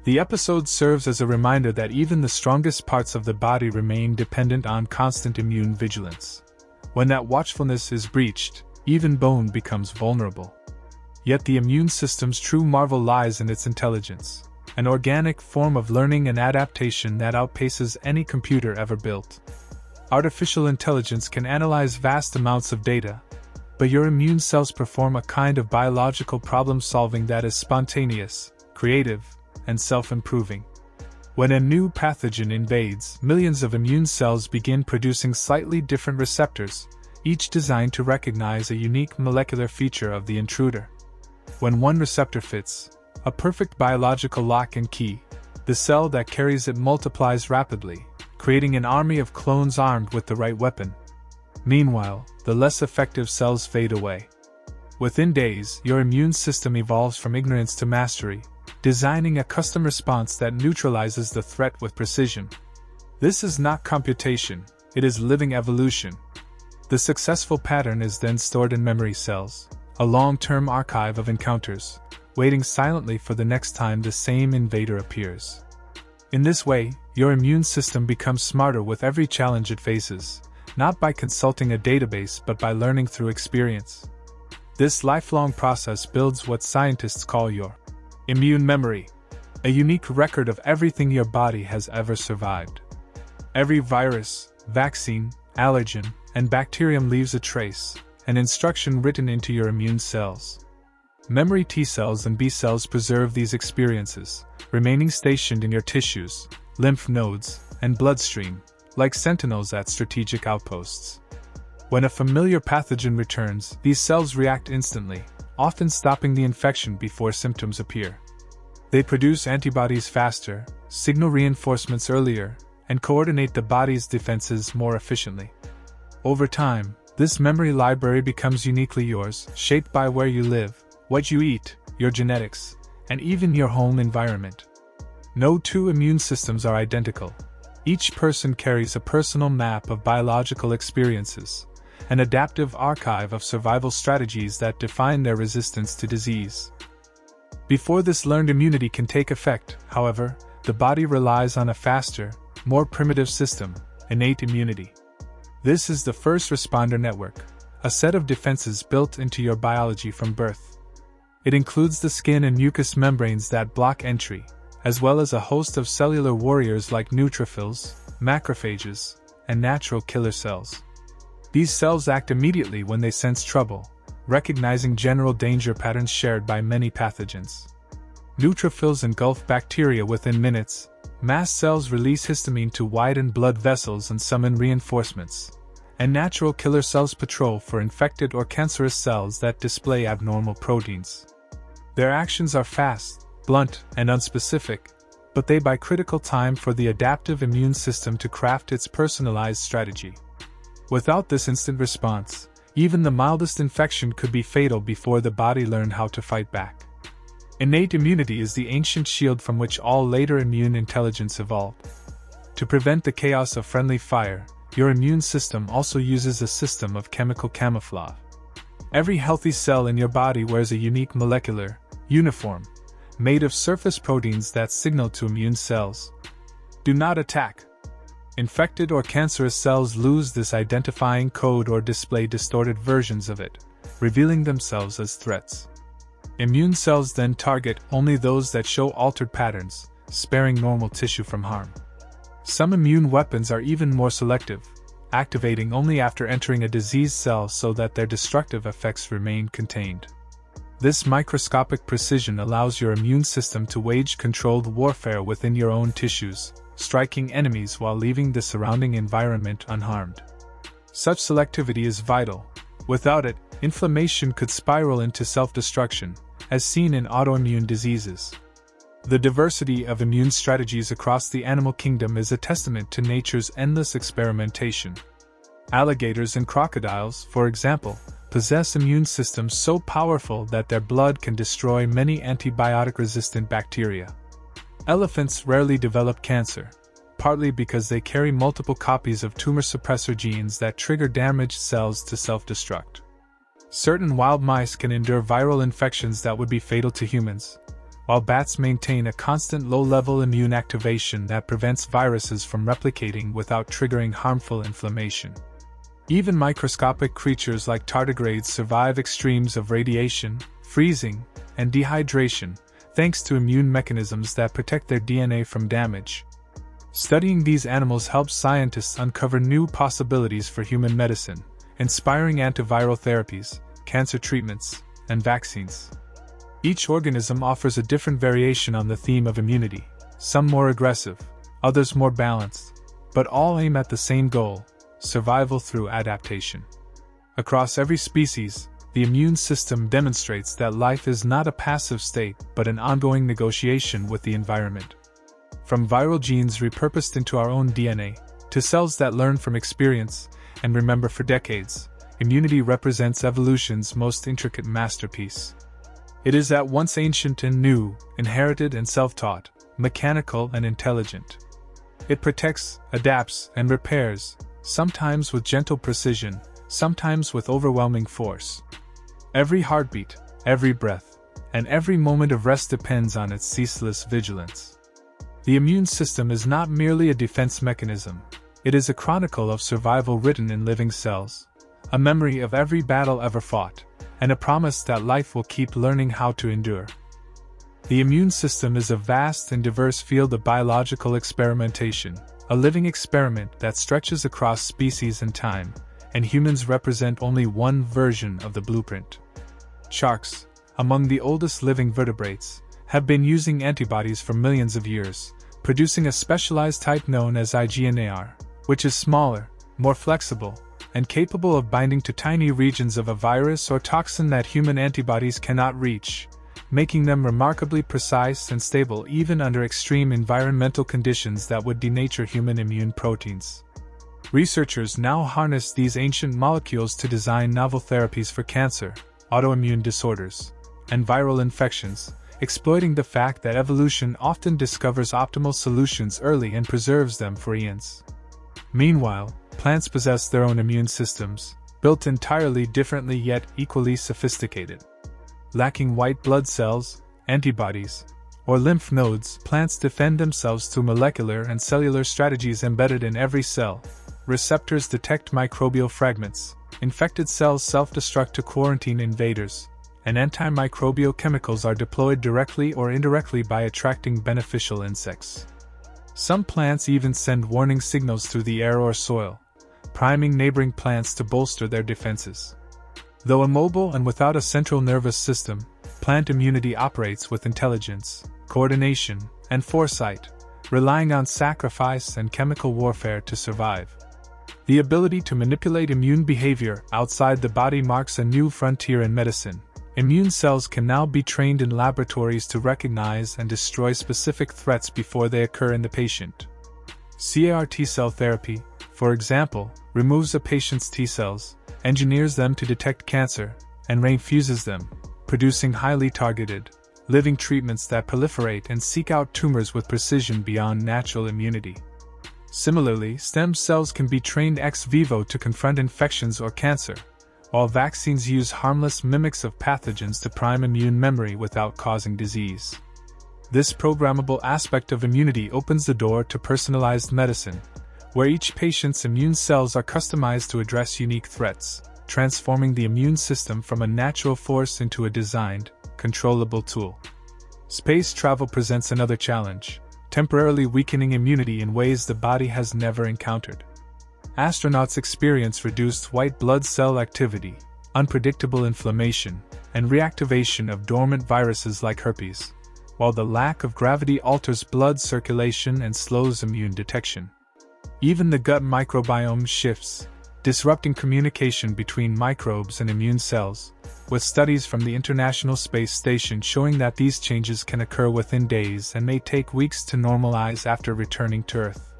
The episode serves as a reminder that even the strongest parts of the body remain dependent on constant immune vigilance. When that watchfulness is breached, even bone becomes vulnerable. Yet the immune system's true marvel lies in its intelligence, an organic form of learning and adaptation that outpaces any computer ever built. Artificial intelligence can analyze vast amounts of data, but your immune cells perform a kind of biological problem-solving that is spontaneous, creative, and self-improving. When a new pathogen invades, millions of immune cells begin producing slightly different receptors, each designed to recognize a unique molecular feature of the intruder. When one receptor fits, a perfect biological lock and key, the cell that carries it multiplies rapidly, creating an army of clones armed with the right weapon. Meanwhile, the less effective cells fade away. Within days, your immune system evolves from ignorance to mastery, designing a custom response that neutralizes the threat with precision. This is not computation, it is living evolution. The successful pattern is then stored in memory cells, a long-term archive of encounters, waiting silently for the next time the same invader appears. In this way, your immune system becomes smarter with every challenge it faces, not by consulting a database but by learning through experience. This lifelong process builds what scientists call your immune memory, a unique record of everything your body has ever survived. Every virus, vaccine, allergen, and bacterium leaves a trace, an instruction written into your immune cells. Memory T cells and B cells preserve these experiences, remaining stationed in your tissues, lymph nodes, and bloodstream, like sentinels at strategic outposts. When a familiar pathogen returns, these cells react instantly, often stopping the infection before symptoms appear. They produce antibodies faster, signal reinforcements earlier, and coordinate the body's defenses more efficiently. Over time, this memory library becomes uniquely yours, shaped by where you live, what you eat, your genetics, and even your home environment. No two immune systems are identical. Each person carries a personal map of biological experiences, an adaptive archive of survival strategies that define their resistance to disease. Before this learned immunity can take effect, however, the body relies on a faster, more primitive system, innate immunity. This is the first responder network, a set of defenses built into your biology from birth. It includes the skin and mucous membranes that block entry, as well as a host of cellular warriors like neutrophils, macrophages, and natural killer cells. These cells act immediately when they sense trouble, recognizing general danger patterns shared by many pathogens. Neutrophils engulf bacteria within minutes, mast cells release histamine to widen blood vessels and summon reinforcements, and natural killer cells patrol for infected or cancerous cells that display abnormal proteins. Their actions are fast, blunt, and unspecific, but they buy critical time for the adaptive immune system to craft its personalized strategy. Without this instant response, even the mildest infection could be fatal before the body learned how to fight back. Innate immunity is the ancient shield from which all later immune intelligence evolved. To prevent the chaos of friendly fire, your immune system also uses a system of chemical camouflage. Every healthy cell in your body wears a unique molecular uniform, made of surface proteins that signal to immune cells: do not attack. Infected or cancerous cells lose this identifying code or display distorted versions of it, revealing themselves as threats. Immune cells then target only those that show altered patterns, sparing normal tissue from harm. Some immune weapons are even more selective, activating only after entering a diseased cell so that their destructive effects remain contained. This microscopic precision allows your immune system to wage controlled warfare within your own tissues, striking enemies while leaving the surrounding environment unharmed. Such selectivity is vital. Without it, inflammation could spiral into self-destruction, as seen in autoimmune diseases. The diversity of immune strategies across the animal kingdom is a testament to nature's endless experimentation. Alligators and crocodiles, for example, possess immune systems so powerful that their blood can destroy many antibiotic-resistant bacteria. Elephants rarely develop cancer, partly because they carry multiple copies of tumor suppressor genes that trigger damaged cells to self-destruct. Certain wild mice can endure viral infections that would be fatal to humans, while bats maintain a constant low-level immune activation that prevents viruses from replicating without triggering harmful inflammation. Even microscopic creatures like tardigrades survive extremes of radiation, freezing, and dehydration, thanks to immune mechanisms that protect their DNA from damage. Studying these animals helps scientists uncover new possibilities for human medicine, inspiring antiviral therapies, cancer treatments, and vaccines. Each organism offers a different variation on the theme of immunity, some more aggressive, others more balanced, but all aim at the same goal: survival through adaptation. Across every species, the immune system demonstrates that life is not a passive state but an ongoing negotiation with the environment. From viral genes repurposed into our own DNA, to cells that learn from experience and remember for decades, immunity represents evolution's most intricate masterpiece. It is at once ancient and new, inherited and self-taught, mechanical and intelligent. It protects, adapts, and repairs, sometimes with gentle precision, sometimes with overwhelming force. Every heartbeat, every breath, and every moment of rest depends on its ceaseless vigilance. The immune system is not merely a defense mechanism, it is a chronicle of survival written in living cells, a memory of every battle ever fought, and a promise that life will keep learning how to endure. The immune system is a vast and diverse field of biological experimentation, a living experiment that stretches across species and time, and humans represent only one version of the blueprint. Sharks, among the oldest living vertebrates, have been using antibodies for millions of years, producing a specialized type known as IgNAR, which is smaller, more flexible, and capable of binding to tiny regions of a virus or toxin that human antibodies cannot reach, making them remarkably precise and stable even under extreme environmental conditions that would denature human immune proteins. Researchers now harness these ancient molecules to design novel therapies for cancer, autoimmune disorders, and viral infections, exploiting the fact that evolution often discovers optimal solutions early and preserves them for eons. Meanwhile, plants possess their own immune systems, built entirely differently yet equally sophisticated. Lacking white blood cells, antibodies, or lymph nodes, plants defend themselves through molecular and cellular strategies embedded in every cell. Receptors detect microbial fragments, infected cells self-destruct to quarantine invaders, and antimicrobial chemicals are deployed directly or indirectly by attracting beneficial insects. Some plants even send warning signals through the air or soil, priming neighboring plants to bolster their defenses. Though immobile and without a central nervous system, plant immunity operates with intelligence, coordination, and foresight, relying on sacrifice and chemical warfare to survive. The ability to manipulate immune behavior outside the body marks a new frontier in medicine. Immune cells can now be trained in laboratories to recognize and destroy specific threats before they occur in the patient. CAR T-cell therapy, for example, removes a patient's T-cells, engineers them to detect cancer, and reinfuses them, producing highly targeted, living treatments that proliferate and seek out tumors with precision beyond natural immunity. Similarly, stem cells can be trained ex vivo to confront infections or cancer, while vaccines use harmless mimics of pathogens to prime immune memory without causing disease. This programmable aspect of immunity opens the door to personalized medicine, where each patient's immune cells are customized to address unique threats, transforming the immune system from a natural force into a designed, controllable tool. Space travel presents another challenge, temporarily weakening immunity in ways the body has never encountered. Astronauts experience reduced white blood cell activity, unpredictable inflammation, and reactivation of dormant viruses like herpes, while the lack of gravity alters blood circulation and slows immune detection. Even the gut microbiome shifts, disrupting communication between microbes and immune cells, with studies from the International Space Station showing that these changes can occur within days and may take weeks to normalize after returning to Earth.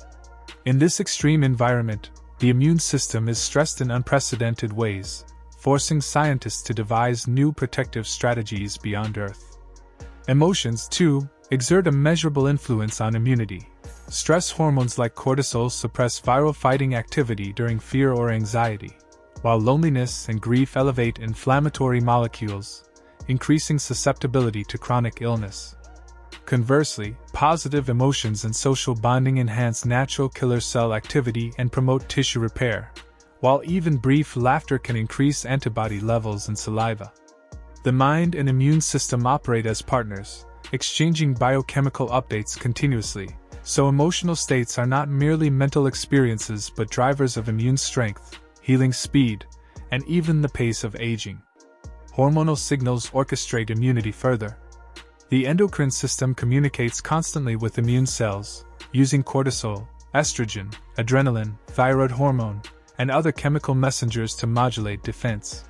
In this extreme environment, the immune system is stressed in unprecedented ways, forcing scientists to devise new protective strategies beyond Earth. Emotions, too, exert a measurable influence on immunity. Stress hormones like cortisol suppress viral fighting activity during fear or anxiety, while loneliness and grief elevate inflammatory molecules, increasing susceptibility to chronic illness. Conversely, positive emotions and social bonding enhance natural killer cell activity and promote tissue repair, while even brief laughter can increase antibody levels in saliva. The mind and immune system operate as partners, exchanging biochemical updates continuously, so emotional states are not merely mental experiences but drivers of immune strength, healing speed, and even the pace of aging. Hormonal signals orchestrate immunity further. The endocrine system communicates constantly with immune cells, using cortisol, estrogen, adrenaline, thyroid hormone, and other chemical messengers to modulate defense.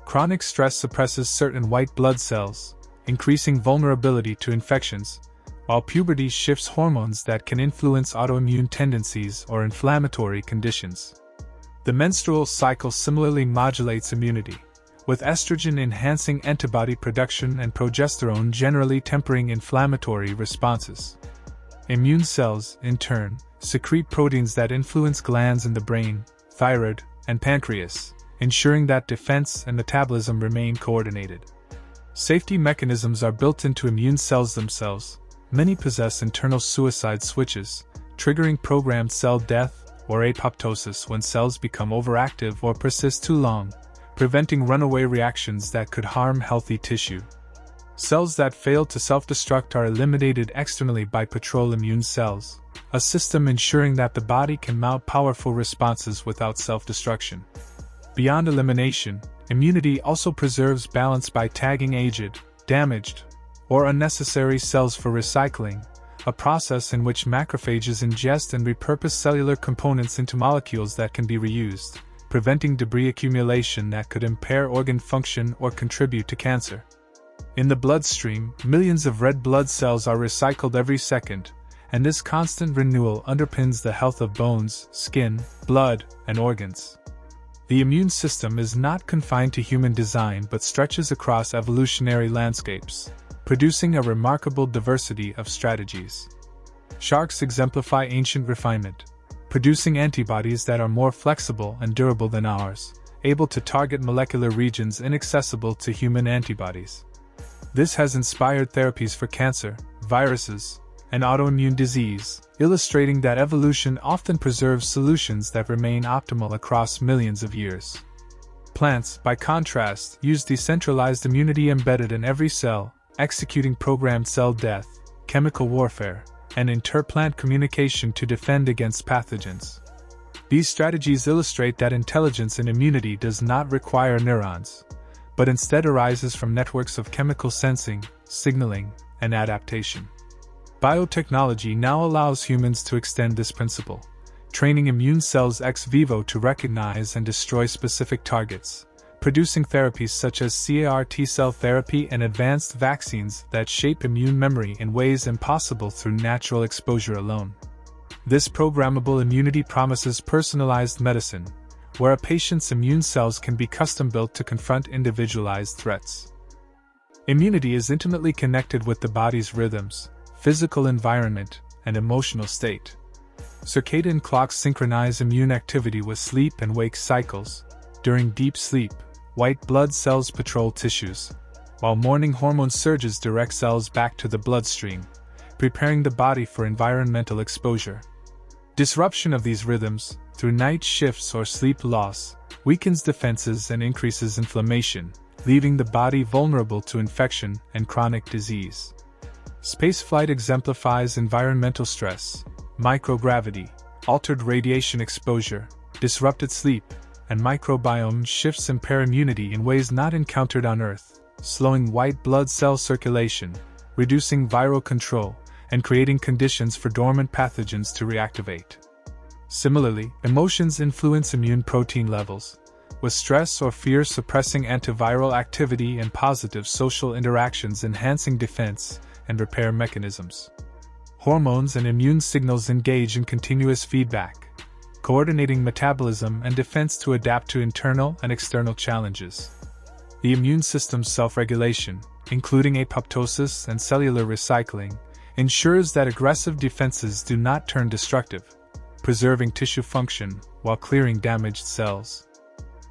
Chronic stress suppresses certain white blood cells, increasing vulnerability to infections, while puberty shifts hormones that can influence autoimmune tendencies or inflammatory conditions. The menstrual cycle similarly modulates immunity, with estrogen enhancing antibody production and progesterone generally tempering inflammatory responses. Immune cells, in turn, secrete proteins that influence glands in the brain, thyroid, and pancreas, ensuring that defense and metabolism remain coordinated. Safety mechanisms are built into immune cells themselves. Many possess internal suicide switches, triggering programmed cell death or apoptosis when cells become overactive or persist too long, preventing runaway reactions that could harm healthy tissue. Cells that fail to self-destruct are eliminated externally by patrol immune cells, a system ensuring that the body can mount powerful responses without self-destruction. Beyond elimination, immunity also preserves balance by tagging aged, damaged, or unnecessary cells for recycling, a process in which macrophages ingest and repurpose cellular components into molecules that can be reused, preventing debris accumulation that could impair organ function or contribute to cancer. In the bloodstream, millions of red blood cells are recycled every second, and this constant renewal underpins the health of bones, skin, blood, and organs. The immune system is not confined to human design but stretches across evolutionary landscapes, producing a remarkable diversity of strategies. Sharks exemplify ancient refinement, producing antibodies that are more flexible and durable than ours, able to target molecular regions inaccessible to human antibodies. This has inspired therapies for cancer, viruses, and autoimmune disease, illustrating that evolution often preserves solutions that remain optimal across millions of years. Plants, by contrast, use decentralized immunity embedded in every cell, executing programmed cell death, chemical warfare, and interplant communication to defend against pathogens. These strategies illustrate that intelligence in immunity does not require neurons, but instead arises from networks of chemical sensing, signaling, and adaptation. Biotechnology now allows humans to extend this principle, training immune cells ex vivo to recognize and destroy specific targets, producing therapies such as CAR T-cell therapy and advanced vaccines that shape immune memory in ways impossible through natural exposure alone. This programmable immunity promises personalized medicine, where a patient's immune cells can be custom-built to confront individualized threats. Immunity is intimately connected with the body's rhythms, physical environment, and emotional state. Circadian clocks synchronize immune activity with sleep and wake cycles. During deep sleep, white blood cells patrol tissues, while morning hormone surges direct cells back to the bloodstream, preparing the body for environmental exposure. Disruption of these rhythms, through night shifts or sleep loss, weakens defenses and increases inflammation, leaving the body vulnerable to infection and chronic disease. Spaceflight exemplifies environmental stress, microgravity, altered radiation exposure, disrupted sleep, and microbiome shifts impair immunity in ways not encountered on Earth, slowing white blood cell circulation, reducing viral control, and creating conditions for dormant pathogens to reactivate. Similarly, emotions influence immune protein levels, with stress or fear suppressing antiviral activity and positive social interactions enhancing defense and repair mechanisms. Hormones and immune signals engage in continuous feedback, coordinating metabolism and defense to adapt to internal and external challenges. The immune system's self-regulation, including apoptosis and cellular recycling, ensures that aggressive defenses do not turn destructive, preserving tissue function while clearing damaged cells.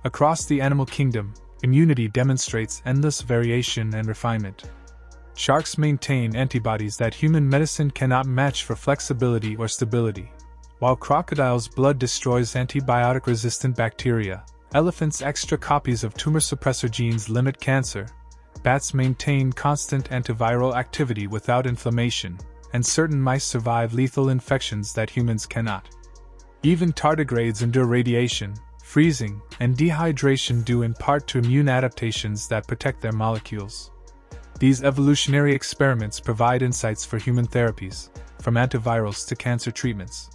Across the animal kingdom, immunity demonstrates endless variation and refinement. Sharks maintain antibodies that human medicine cannot match for flexibility or stability, while crocodiles' blood destroys antibiotic-resistant bacteria. Elephants' extra copies of tumor suppressor genes limit cancer. Bats maintain constant antiviral activity without inflammation, and certain mice survive lethal infections that humans cannot. Even tardigrades endure radiation, freezing, and dehydration due in part to immune adaptations that protect their molecules. These evolutionary experiments provide insights for human therapies, from antivirals to cancer treatments.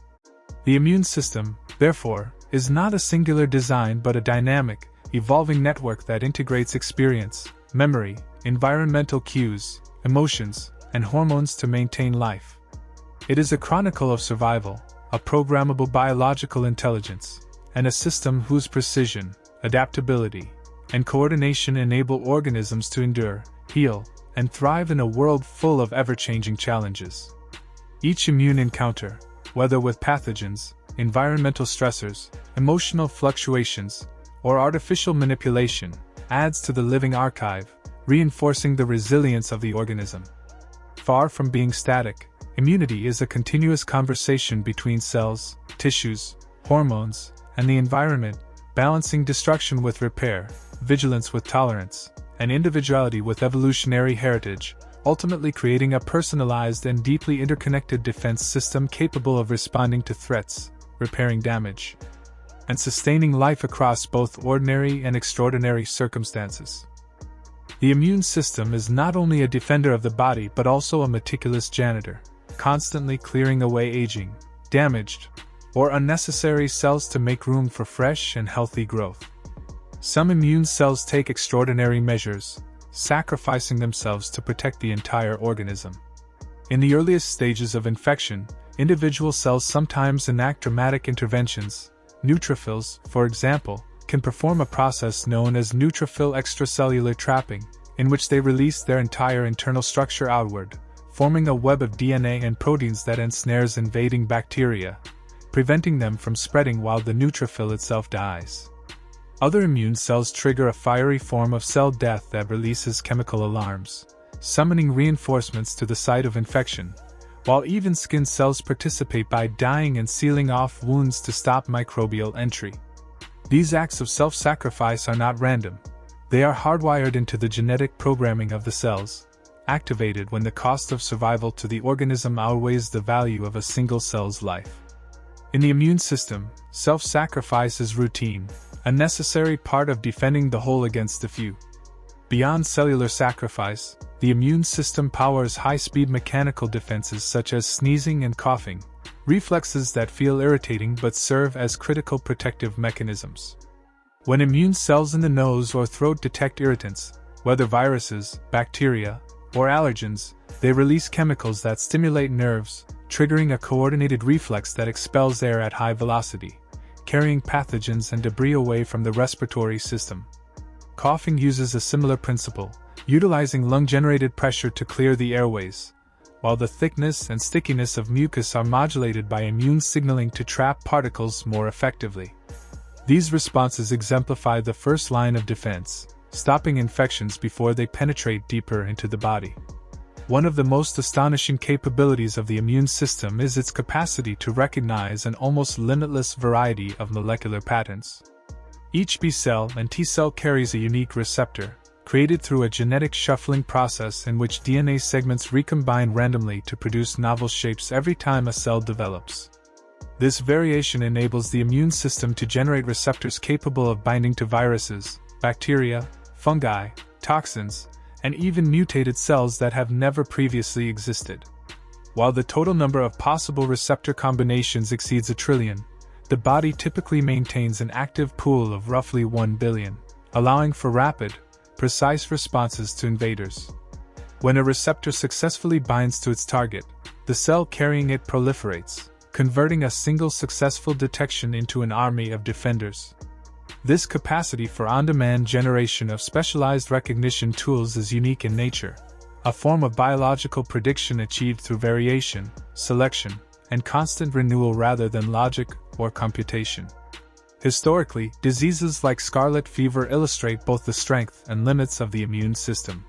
The immune system, therefore, is not a singular design but a dynamic, evolving network that integrates experience, memory, environmental cues, emotions, and hormones to maintain life. It is a chronicle of survival, a programmable biological intelligence, and a system whose precision, adaptability, and coordination enable organisms to endure, heal, and thrive in a world full of ever-changing challenges. Each immune encounter, whether with pathogens, environmental stressors, emotional fluctuations, or artificial manipulation, adds to the living archive, reinforcing the resilience of the organism. Far from being static, immunity is a continuous conversation between cells, tissues, hormones, and the environment, balancing destruction with repair, vigilance with tolerance, and individuality with evolutionary heritage, ultimately creating a personalized and deeply interconnected defense system capable of responding to threats, repairing damage, and sustaining life across both ordinary and extraordinary circumstances. The immune system is not only a defender of the body but also a meticulous janitor, constantly clearing away aging, damaged, or unnecessary cells to make room for fresh and healthy growth. Some immune cells take extraordinary measures, sacrificing themselves to protect the entire organism. In the earliest stages of infection, individual cells sometimes enact dramatic interventions. Neutrophils, for example, can perform a process known as neutrophil extracellular trapping, in which they release their entire internal structure outward, forming a web of DNA and proteins that ensnares invading bacteria, preventing them from spreading while the neutrophil itself dies. Other immune cells trigger a fiery form of cell death that releases chemical alarms, summoning reinforcements to the site of infection, while even skin cells participate by dyeing and sealing off wounds to stop microbial entry. These acts of self-sacrifice are not random. They are hardwired into the genetic programming of the cells, activated when the cost of survival to the organism outweighs the value of a single cell's life. In the immune system, self-sacrifice is routine, a necessary part of defending the whole against the few. Beyond cellular sacrifice, the immune system powers high-speed mechanical defenses such as sneezing and coughing, reflexes that feel irritating but serve as critical protective mechanisms. When immune cells in the nose or throat detect irritants, whether viruses, bacteria, or allergens, they release chemicals that stimulate nerves, triggering a coordinated reflex that expels air at high velocity, carrying pathogens and debris away from the respiratory system. Coughing uses a similar principle, utilizing lung-generated pressure to clear the airways, while the thickness and stickiness of mucus are modulated by immune signaling to trap particles more effectively. These responses exemplify the first line of defense, stopping infections before they penetrate deeper into the body. One of the most astonishing capabilities of the immune system is its capacity to recognize an almost limitless variety of molecular patterns. Each B cell and T cell carries a unique receptor, created through a genetic shuffling process in which DNA segments recombine randomly to produce novel shapes every time a cell develops. This variation enables the immune system to generate receptors capable of binding to viruses, bacteria, fungi, toxins, and even mutated cells that have never previously existed. While the total number of possible receptor combinations exceeds 1 trillion, the body typically maintains an active pool of roughly 1 billion, allowing for rapid, precise responses to invaders. When a receptor successfully binds to its target, the cell carrying it proliferates, converting a single successful detection into an army of defenders. This capacity for on-demand generation of specialized recognition tools is unique in nature, a form of biological prediction achieved through variation, selection, and constant renewal rather than logic or computation. Historically, diseases like scarlet fever illustrate both the strength and limits of the immune system.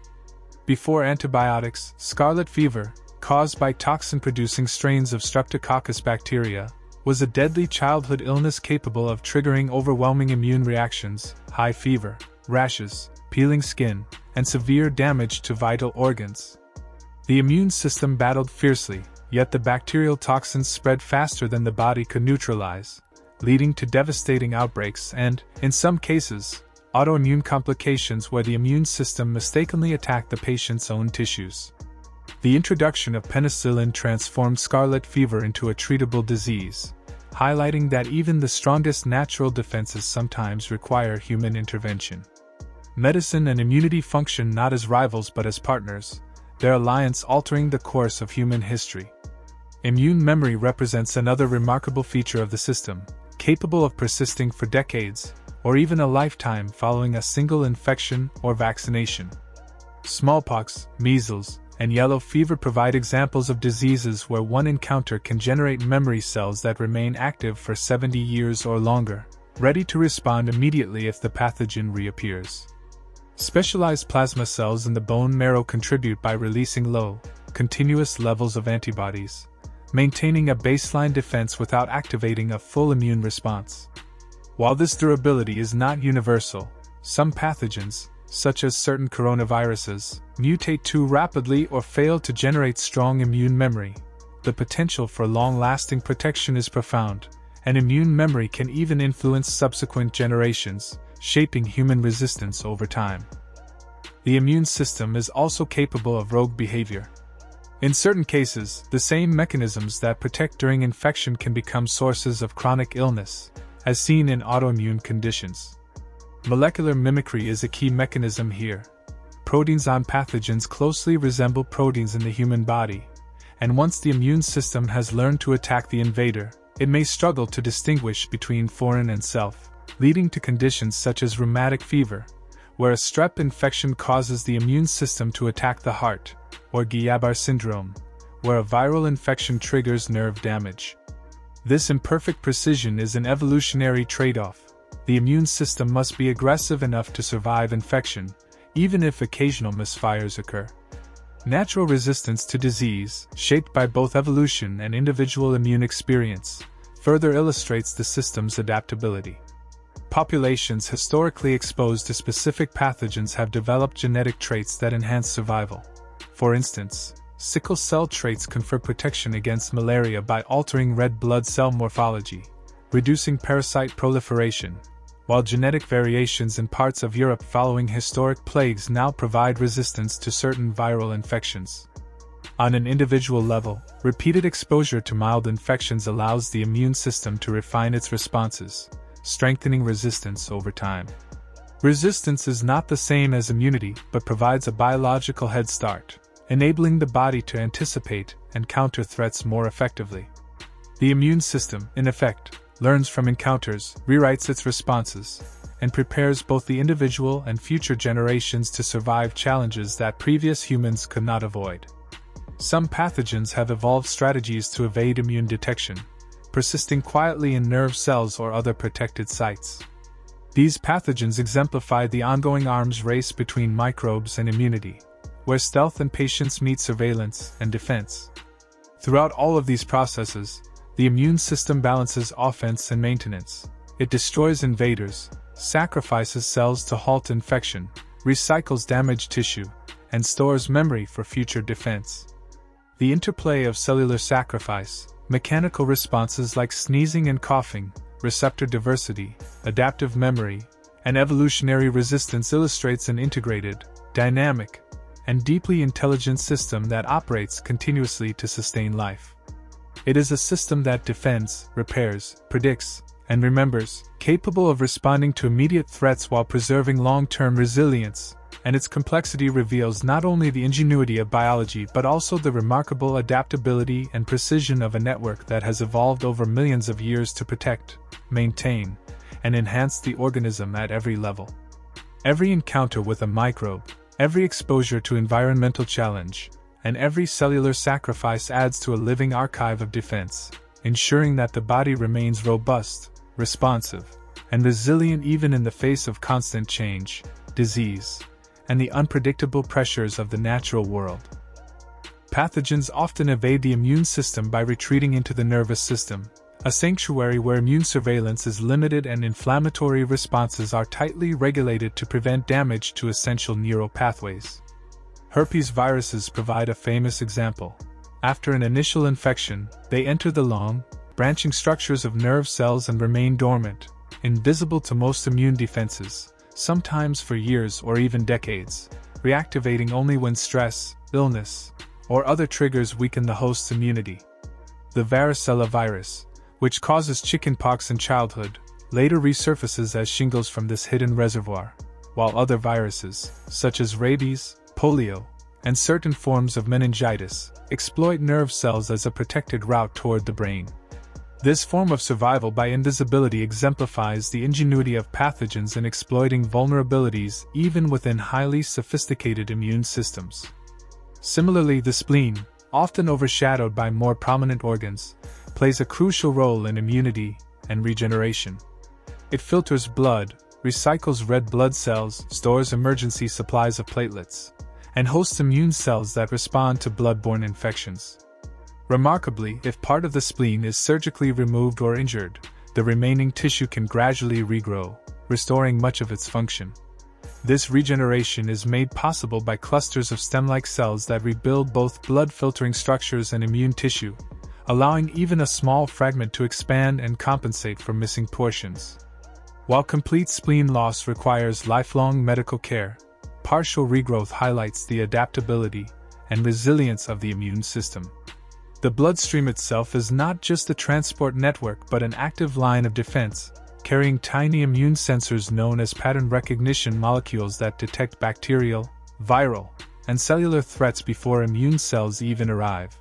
Before antibiotics, scarlet fever, caused by toxin-producing strains of Streptococcus bacteria, was a deadly childhood illness capable of triggering overwhelming immune reactions, high fever, rashes, peeling skin, and severe damage to vital organs. The immune system battled fiercely, yet the bacterial toxins spread faster than the body could neutralize, leading to devastating outbreaks and, in some cases, autoimmune complications where the immune system mistakenly attacked the patient's own tissues. The introduction of penicillin transformed scarlet fever into a treatable disease, highlighting that even the strongest natural defenses sometimes require human intervention. Medicine and immunity function not as rivals but as partners, their alliance altering the course of human history. Immune memory represents another remarkable feature of the system, capable of persisting for decades, or even a lifetime following a single infection or vaccination. Smallpox, measles, and yellow fever provide examples of diseases where one encounter can generate memory cells that remain active for 70 years or longer, ready to respond immediately if the pathogen reappears. Specialized plasma cells in the bone marrow contribute by releasing low, continuous levels of antibodies, maintaining a baseline defense without activating a full immune response. While this durability is not universal, some pathogens, such as certain coronaviruses, mutate too rapidly or fail to generate strong immune memory. The potential for long-lasting protection is profound, and immune memory can even influence subsequent generations, shaping human resistance over time. The immune system is also capable of rogue behavior. In certain cases, the same mechanisms that protect during infection can become sources of chronic illness, as seen in autoimmune conditions. Molecular mimicry is a key mechanism here. Proteins on pathogens closely resemble proteins in the human body, and once the immune system has learned to attack the invader, it may struggle to distinguish between foreign and self, leading to conditions such as rheumatic fever, where a strep infection causes the immune system to attack the heart, or Guillain-Barré syndrome, where a viral infection triggers nerve damage. This imperfect precision is an evolutionary trade-off. The immune system must be aggressive enough to survive infection, even if occasional misfires occur. Natural resistance to disease, shaped by both evolution and individual immune experience, further illustrates the system's adaptability. Populations historically exposed to specific pathogens have developed genetic traits that enhance survival. For instance, sickle cell traits confer protection against malaria by altering red blood cell morphology, reducing parasite proliferation, while genetic variations in parts of Europe following historic plagues now provide resistance to certain viral infections. On an individual level, repeated exposure to mild infections allows the immune system to refine its responses, strengthening resistance over time. Resistance is not the same as immunity but provides a biological head start, enabling the body to anticipate and counter threats more effectively. The immune system, in effect, learns from encounters, rewrites its responses, and prepares both the individual and future generations to survive challenges that previous humans could not avoid. Some pathogens have evolved strategies to evade immune detection, persisting quietly in nerve cells or other protected sites. These pathogens exemplify the ongoing arms race between microbes and immunity, where stealth and patience meet surveillance and defense. Throughout all of these processes, the immune system balances offense and maintenance. It destroys invaders, sacrifices cells to halt infection, recycles damaged tissue, and stores memory for future defense. The interplay of cellular sacrifice, mechanical responses like sneezing and coughing, receptor diversity, adaptive memory, and evolutionary resistance illustrates an integrated, dynamic, and deeply intelligent system that operates continuously to sustain life. It is a system that defends, repairs, predicts, and remembers, capable of responding to immediate threats while preserving long-term resilience, and its complexity reveals not only the ingenuity of biology but also the remarkable adaptability and precision of a network that has evolved over millions of years to protect, maintain, and enhance the organism at every level. Every encounter with a microbe, every exposure to environmental challenge, and every cellular sacrifice adds to a living archive of defense, ensuring that the body remains robust, responsive, and resilient even in the face of constant change, disease, and the unpredictable pressures of the natural world. Pathogens often evade the immune system by retreating into the nervous system, a sanctuary where immune surveillance is limited and inflammatory responses are tightly regulated to prevent damage to essential neural pathways. Herpes viruses provide a famous example. After an initial infection, they enter the long, branching structures of nerve cells and remain dormant, invisible to most immune defenses, sometimes for years or even decades, reactivating only when stress, illness, or other triggers weaken the host's immunity. The varicella virus, which causes chickenpox in childhood, later resurfaces as shingles from this hidden reservoir, while other viruses, such as rabies, polio, and certain forms of meningitis, exploit nerve cells as a protected route toward the brain. This form of survival by invisibility exemplifies the ingenuity of pathogens in exploiting vulnerabilities even within highly sophisticated immune systems. Similarly, the spleen, often overshadowed by more prominent organs, plays a crucial role in immunity and regeneration. It filters blood, recycles red blood cells, stores emergency supplies of platelets, and hosts immune cells that respond to blood-borne infections. Remarkably, if part of the spleen is surgically removed or injured, the remaining tissue can gradually regrow, restoring much of its function. This regeneration is made possible by clusters of stem-like cells that rebuild both blood-filtering structures and immune tissue, allowing even a small fragment to expand and compensate for missing portions. While complete spleen loss requires lifelong medical care, partial regrowth highlights the adaptability and resilience of the immune system. The bloodstream itself is not just a transport network but an active line of defense, carrying tiny immune sensors known as pattern recognition molecules that detect bacterial, viral, and cellular threats before immune cells even arrive.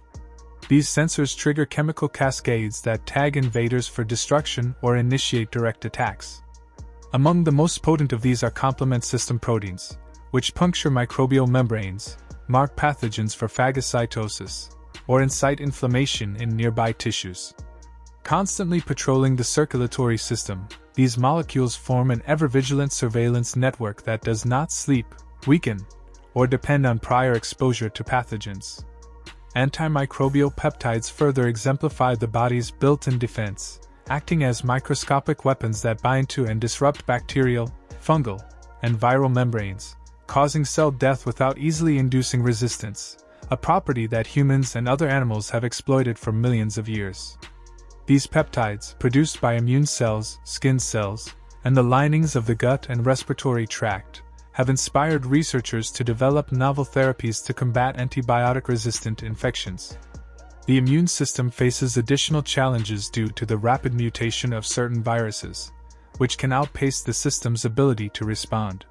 These sensors trigger chemical cascades that tag invaders for destruction or initiate direct attacks. Among the most potent of these are complement system proteins, which puncture microbial membranes, mark pathogens for phagocytosis, or incite inflammation in nearby tissues. Constantly patrolling the circulatory system, these molecules form an ever-vigilant surveillance network that does not sleep, weaken, or depend on prior exposure to pathogens. Antimicrobial peptides further exemplify the body's built-in defense, acting as microscopic weapons that bind to and disrupt bacterial, fungal, and viral membranes, causing cell death without easily inducing resistance, a property that humans and other animals have exploited for millions of years. These peptides, produced by immune cells, skin cells, and the linings of the gut and respiratory tract, have inspired researchers to develop novel therapies to combat antibiotic-resistant infections. The immune system faces additional challenges due to the rapid mutation of certain viruses, which can outpace the system's ability to respond.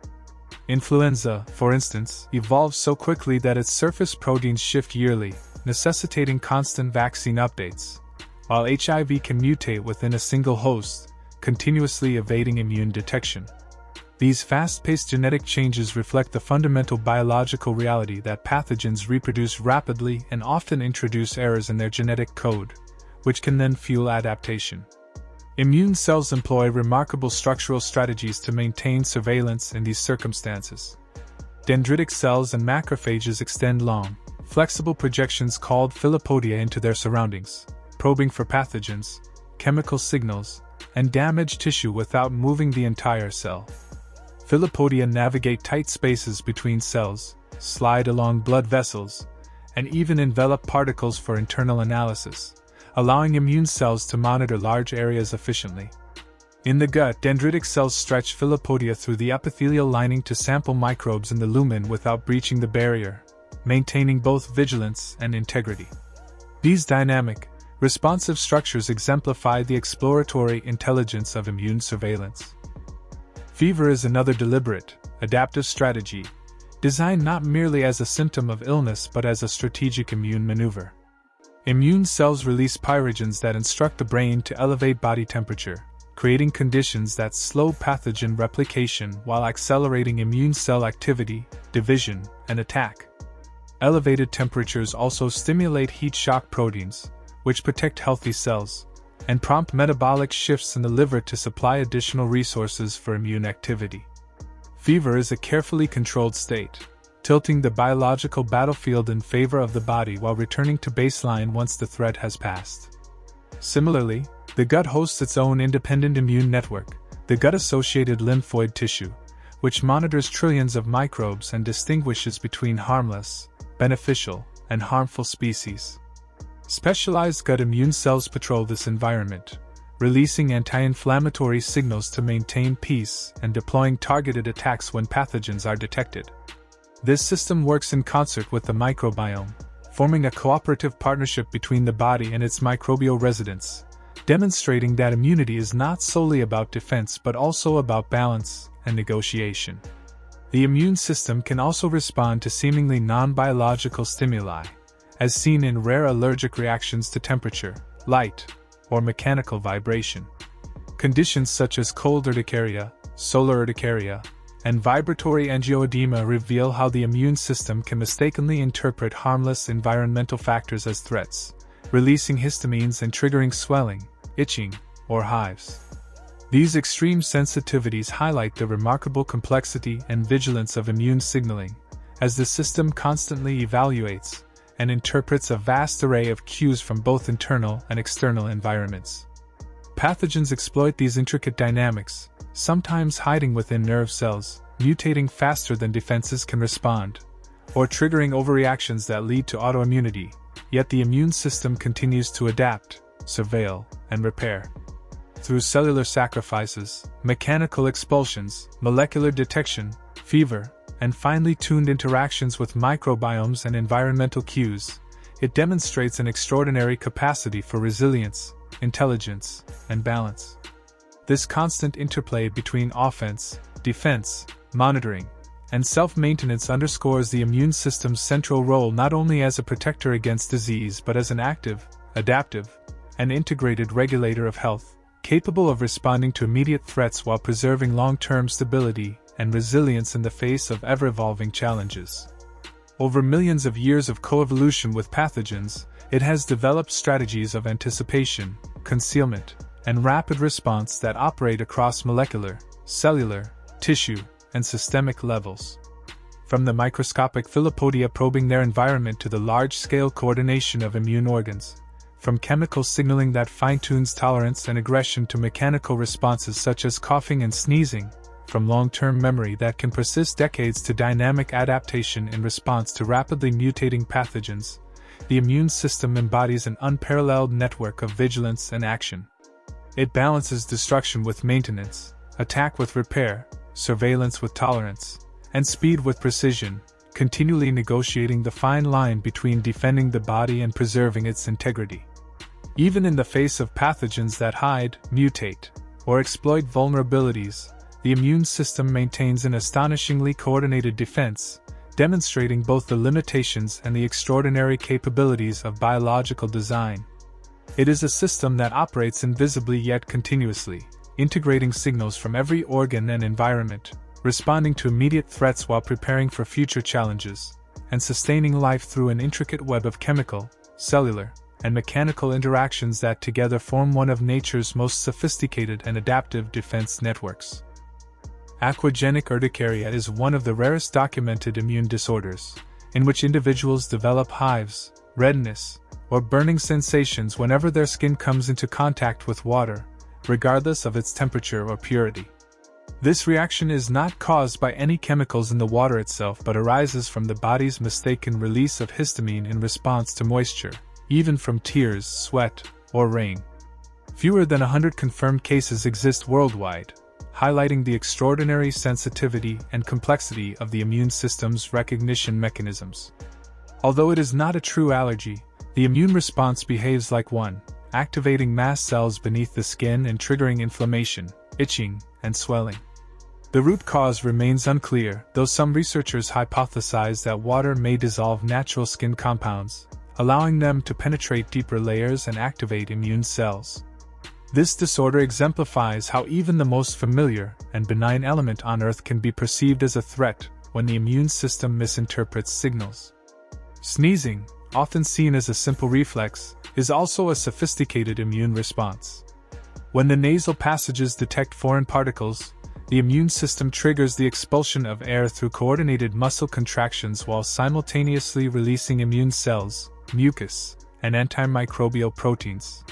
Influenza, for instance, evolves so quickly that its surface proteins shift yearly, necessitating constant vaccine updates, while HIV can mutate within a single host, continuously evading immune detection. These fast-paced genetic changes reflect the fundamental biological reality that pathogens reproduce rapidly and often introduce errors in their genetic code, which can then fuel adaptation. Immune cells employ remarkable structural strategies to maintain surveillance in these circumstances. Dendritic cells and macrophages extend long, flexible projections called filopodia into their surroundings, probing for pathogens, chemical signals, and damaged tissue without moving the entire cell. Filopodia navigate tight spaces between cells, slide along blood vessels, and even envelop particles for internal analysis, allowing immune cells to monitor large areas efficiently. In the gut, dendritic cells stretch filopodia through the epithelial lining to sample microbes in the lumen without breaching the barrier, maintaining both vigilance and integrity. These dynamic, responsive structures exemplify the exploratory intelligence of immune surveillance. Fever is another deliberate, adaptive strategy, designed not merely as a symptom of illness but as a strategic immune maneuver. Immune cells release pyrogens that instruct the brain to elevate body temperature, creating conditions that slow pathogen replication while accelerating immune cell activity, division, and attack. Elevated temperatures also stimulate heat shock proteins, which protect healthy cells, and prompt metabolic shifts in the liver to supply additional resources for immune activity. Fever is a carefully controlled state, tilting the biological battlefield in favor of the body while returning to baseline once the threat has passed. Similarly, the gut hosts its own independent immune network, the gut-associated lymphoid tissue, which monitors trillions of microbes and distinguishes between harmless, beneficial, and harmful species. Specialized gut immune cells patrol this environment, releasing anti-inflammatory signals to maintain peace and deploying targeted attacks when pathogens are detected. This system works in concert with the microbiome, forming a cooperative partnership between the body and its microbial residents, demonstrating that immunity is not solely about defense but also about balance and negotiation. The immune system can also respond to seemingly non-biological stimuli, as seen in rare allergic reactions to temperature, light, or mechanical vibration. Conditions such as cold urticaria, solar urticaria, and vibratory angioedema reveal how the immune system can mistakenly interpret harmless environmental factors as threats, releasing histamines and triggering swelling, itching, or hives. These extreme sensitivities highlight the remarkable complexity and vigilance of immune signaling, as the system constantly evaluates and interprets a vast array of cues from both internal and external environments. Pathogens exploit these intricate dynamics, sometimes hiding within nerve cells, mutating faster than defenses can respond, or triggering overreactions that lead to autoimmunity, yet the immune system continues to adapt, surveil, and repair. Through cellular sacrifices, mechanical expulsions, molecular detection, fever, and finely tuned interactions with microbiomes and environmental cues, it demonstrates an extraordinary capacity for resilience, intelligence, and balance. This constant interplay between offense, defense, monitoring, and self-maintenance underscores the immune system's central role not only as a protector against disease but as an active, adaptive, and integrated regulator of health, capable of responding to immediate threats while preserving long-term stability and resilience in the face of ever-evolving challenges. Over millions of years of coevolution with pathogens, it has developed strategies of anticipation, concealment, and rapid response that operate across molecular, cellular, tissue, and systemic levels. From the microscopic filopodia probing their environment to the large-scale coordination of immune organs, from chemical signaling that fine-tunes tolerance and aggression to mechanical responses such as coughing and sneezing, from long-term memory that can persist decades to dynamic adaptation in response to rapidly mutating pathogens, the immune system embodies an unparalleled network of vigilance and action. It balances destruction with maintenance, attack with repair, surveillance with tolerance, and speed with precision, continually negotiating the fine line between defending the body and preserving its integrity. Even in the face of pathogens that hide, mutate, or exploit vulnerabilities, the immune system maintains an astonishingly coordinated defense, demonstrating both the limitations and the extraordinary capabilities of biological design. It is a system that operates invisibly yet continuously, integrating signals from every organ and environment, responding to immediate threats while preparing for future challenges, and sustaining life through an intricate web of chemical, cellular, and mechanical interactions that together form one of nature's most sophisticated and adaptive defense networks. Aquagenic urticaria is one of the rarest documented immune disorders, in which individuals develop hives, redness, or burning sensations whenever their skin comes into contact with water, regardless of its temperature or purity. This reaction is not caused by any chemicals in the water itself but arises from the body's mistaken release of histamine in response to moisture, even from tears, sweat, or rain. Fewer than 100 confirmed cases exist worldwide, highlighting the extraordinary sensitivity and complexity of the immune system's recognition mechanisms. Although it is not a true allergy, The immune response behaves like one, activating mast cells beneath the skin and triggering inflammation, itching, and swelling. The root cause remains unclear, though some researchers hypothesize that water may dissolve natural skin compounds, allowing them to penetrate deeper layers and activate immune cells. This disorder exemplifies how even the most familiar and benign element on Earth can be perceived as a threat when the immune system misinterprets signals. Sneezing, often seen as a simple reflex, is also a sophisticated immune response. When the nasal passages detect foreign particles, the immune system triggers the expulsion of air through coordinated muscle contractions while simultaneously releasing immune cells, mucus, and antimicrobial proteins.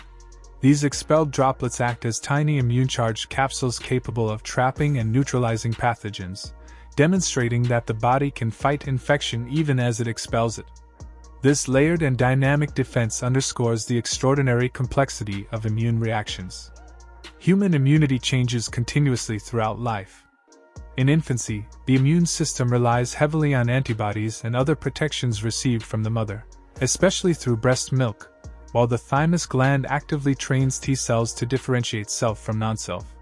These expelled droplets act as tiny immune-charged capsules capable of trapping and neutralizing pathogens, demonstrating that the body can fight infection even as it expels it. This layered and dynamic defense underscores the extraordinary complexity of immune reactions. Human immunity changes continuously throughout life. In infancy, the immune system relies heavily on antibodies and other protections received from the mother, especially through breast milk, while the thymus gland actively trains T cells to differentiate self from non-self.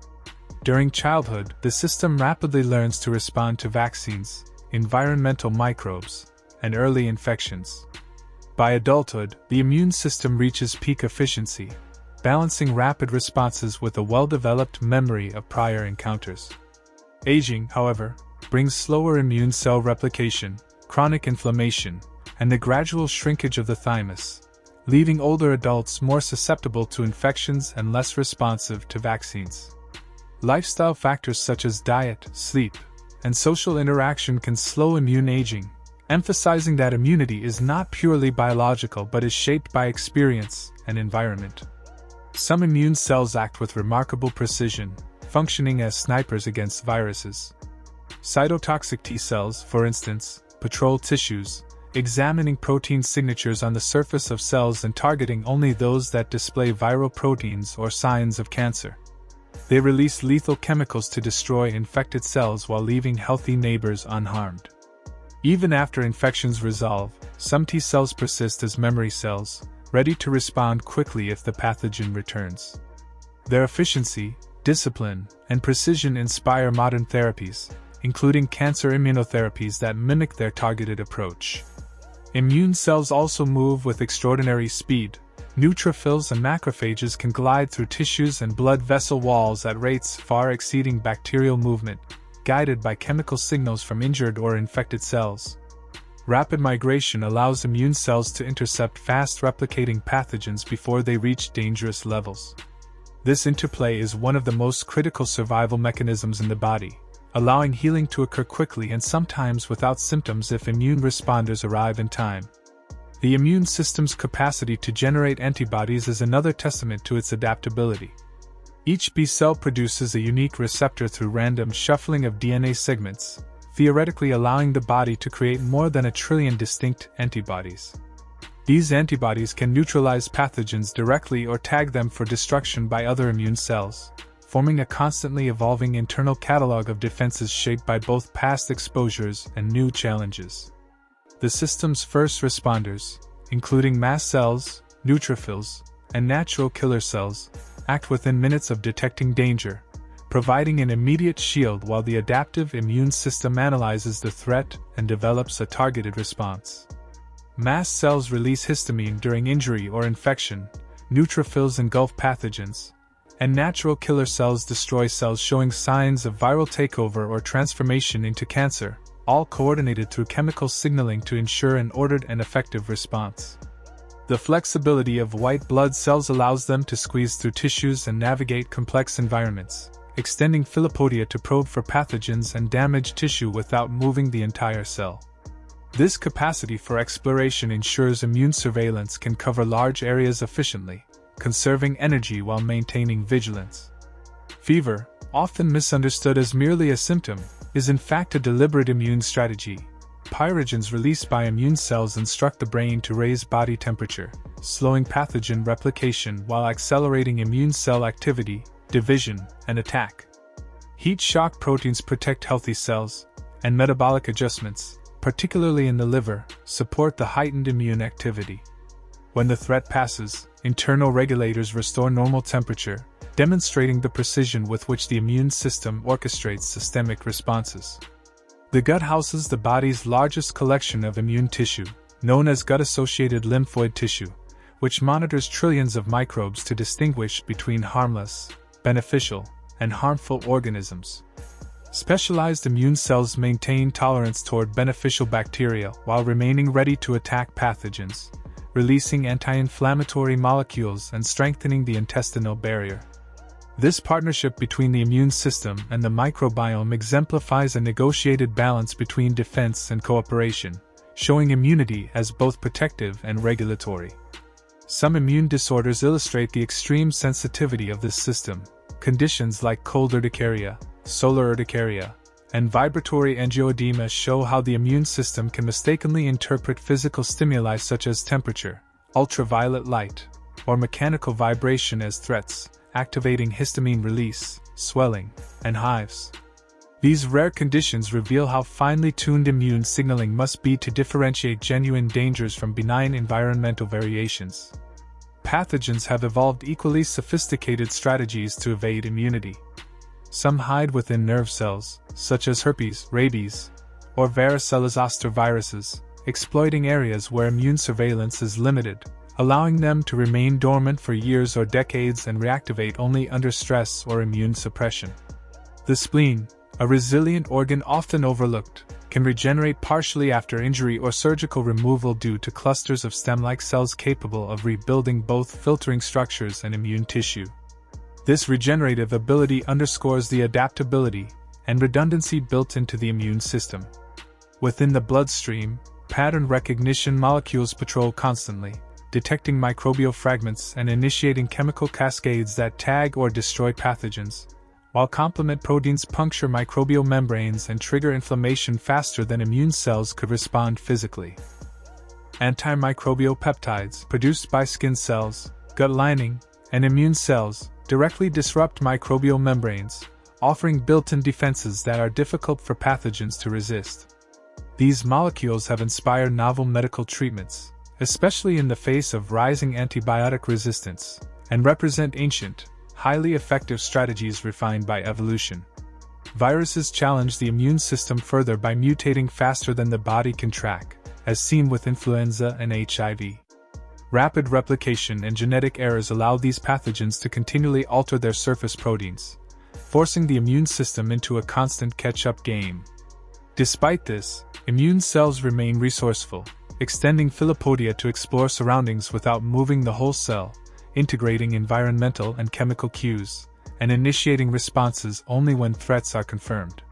During childhood, the system rapidly learns to respond to vaccines, environmental microbes, and early infections. By adulthood, the immune system reaches peak efficiency, balancing rapid responses with a well-developed memory of prior encounters. Aging, however, brings slower immune cell replication, chronic inflammation, and the gradual shrinkage of the thymus, leaving older adults more susceptible to infections and less responsive to vaccines. Lifestyle factors such as diet, sleep, and social interaction can slow immune aging, emphasizing that immunity is not purely biological but is shaped by experience and environment. Some immune cells act with remarkable precision, functioning as snipers against viruses. Cytotoxic T cells, for instance, patrol tissues, examining protein signatures on the surface of cells and targeting only those that display viral proteins or signs of cancer. They release lethal chemicals to destroy infected cells while leaving healthy neighbors unharmed. Even after infections resolve, some T cells persist as memory cells, ready to respond quickly if the pathogen returns. Their efficiency, discipline, and precision inspire modern therapies, including cancer immunotherapies that mimic their targeted approach. Immune cells also move with extraordinary speed. Neutrophils and macrophages can glide through tissues and blood vessel walls at rates far exceeding bacterial movement, guided by chemical signals from injured or infected cells. Rapid migration allows immune cells to intercept fast-replicating pathogens before they reach dangerous levels. This interplay is one of the most critical survival mechanisms in the body, allowing healing to occur quickly and sometimes without symptoms if immune responders arrive in time. The immune system's capacity to generate antibodies is another testament to its adaptability. Each B cell produces a unique receptor through random shuffling of DNA segments, theoretically allowing the body to create more than 1 trillion distinct antibodies. These antibodies can neutralize pathogens directly or tag them for destruction by other immune cells, forming a constantly evolving internal catalog of defenses shaped by both past exposures and new challenges. The system's first responders, including mast cells, neutrophils, and natural killer cells, act within minutes of detecting danger, providing an immediate shield while the adaptive immune system analyzes the threat and develops a targeted response. Mast cells release histamine during injury or infection, neutrophils engulf pathogens, and natural killer cells destroy cells showing signs of viral takeover or transformation into cancer, all coordinated through chemical signaling to ensure an ordered and effective response. The flexibility of white blood cells allows them to squeeze through tissues and navigate complex environments, extending filopodia to probe for pathogens and damaged tissue without moving the entire cell. This capacity for exploration ensures immune surveillance can cover large areas efficiently, conserving energy while maintaining vigilance. Fever, often misunderstood as merely a symptom, is in fact a deliberate immune strategy. Pyrogens released by immune cells instruct the brain to raise body temperature, slowing pathogen replication while accelerating immune cell activity, division, and attack. Heat shock proteins protect healthy cells, and metabolic adjustments, particularly in the liver, support the heightened immune activity. When the threat passes, internal regulators restore normal temperature, demonstrating the precision with which the immune system orchestrates systemic responses. The gut houses the body's largest collection of immune tissue, known as gut-associated lymphoid tissue, which monitors trillions of microbes to distinguish between harmless, beneficial, and harmful organisms. Specialized immune cells maintain tolerance toward beneficial bacteria while remaining ready to attack pathogens, releasing anti-inflammatory molecules and strengthening the intestinal barrier. This partnership between the immune system and the microbiome exemplifies a negotiated balance between defense and cooperation, showing immunity as both protective and regulatory. Some immune disorders illustrate the extreme sensitivity of this system. Conditions like cold urticaria, solar urticaria, and vibratory angioedema show how the immune system can mistakenly interpret physical stimuli such as temperature, ultraviolet light, or mechanical vibration as threats, activating histamine release, swelling, and hives. These rare conditions reveal how finely tuned immune signaling must be to differentiate genuine dangers from benign environmental variations. Pathogens have evolved equally sophisticated strategies to evade immunity. Some hide within nerve cells, such as herpes, rabies, or varicella-zoster viruses, exploiting areas where immune surveillance is limited, allowing them to remain dormant for years or decades and reactivate only under stress or immune suppression. The spleen, a resilient organ often overlooked, can regenerate partially after injury or surgical removal due to clusters of stem-like cells capable of rebuilding both filtering structures and immune tissue. This regenerative ability underscores the adaptability and redundancy built into the immune system. Within the bloodstream, pattern recognition molecules patrol constantly, detecting microbial fragments and initiating chemical cascades that tag or destroy pathogens, while complement proteins puncture microbial membranes and trigger inflammation faster than immune cells could respond physically. Antimicrobial peptides, produced by skin cells, gut lining, and immune cells, directly disrupt microbial membranes, offering built-in defenses that are difficult for pathogens to resist. These molecules have inspired novel medical treatments, especially in the face of rising antibiotic resistance, and represent ancient, highly effective strategies refined by evolution. Viruses challenge the immune system further by mutating faster than the body can track, as seen with influenza and HIV. Rapid replication and genetic errors allow these pathogens to continually alter their surface proteins, forcing the immune system into a constant catch-up game. Despite this, immune cells remain resourceful, extending philopodia to explore surroundings without moving the whole cell, integrating environmental and chemical cues, and initiating responses only when threats are confirmed.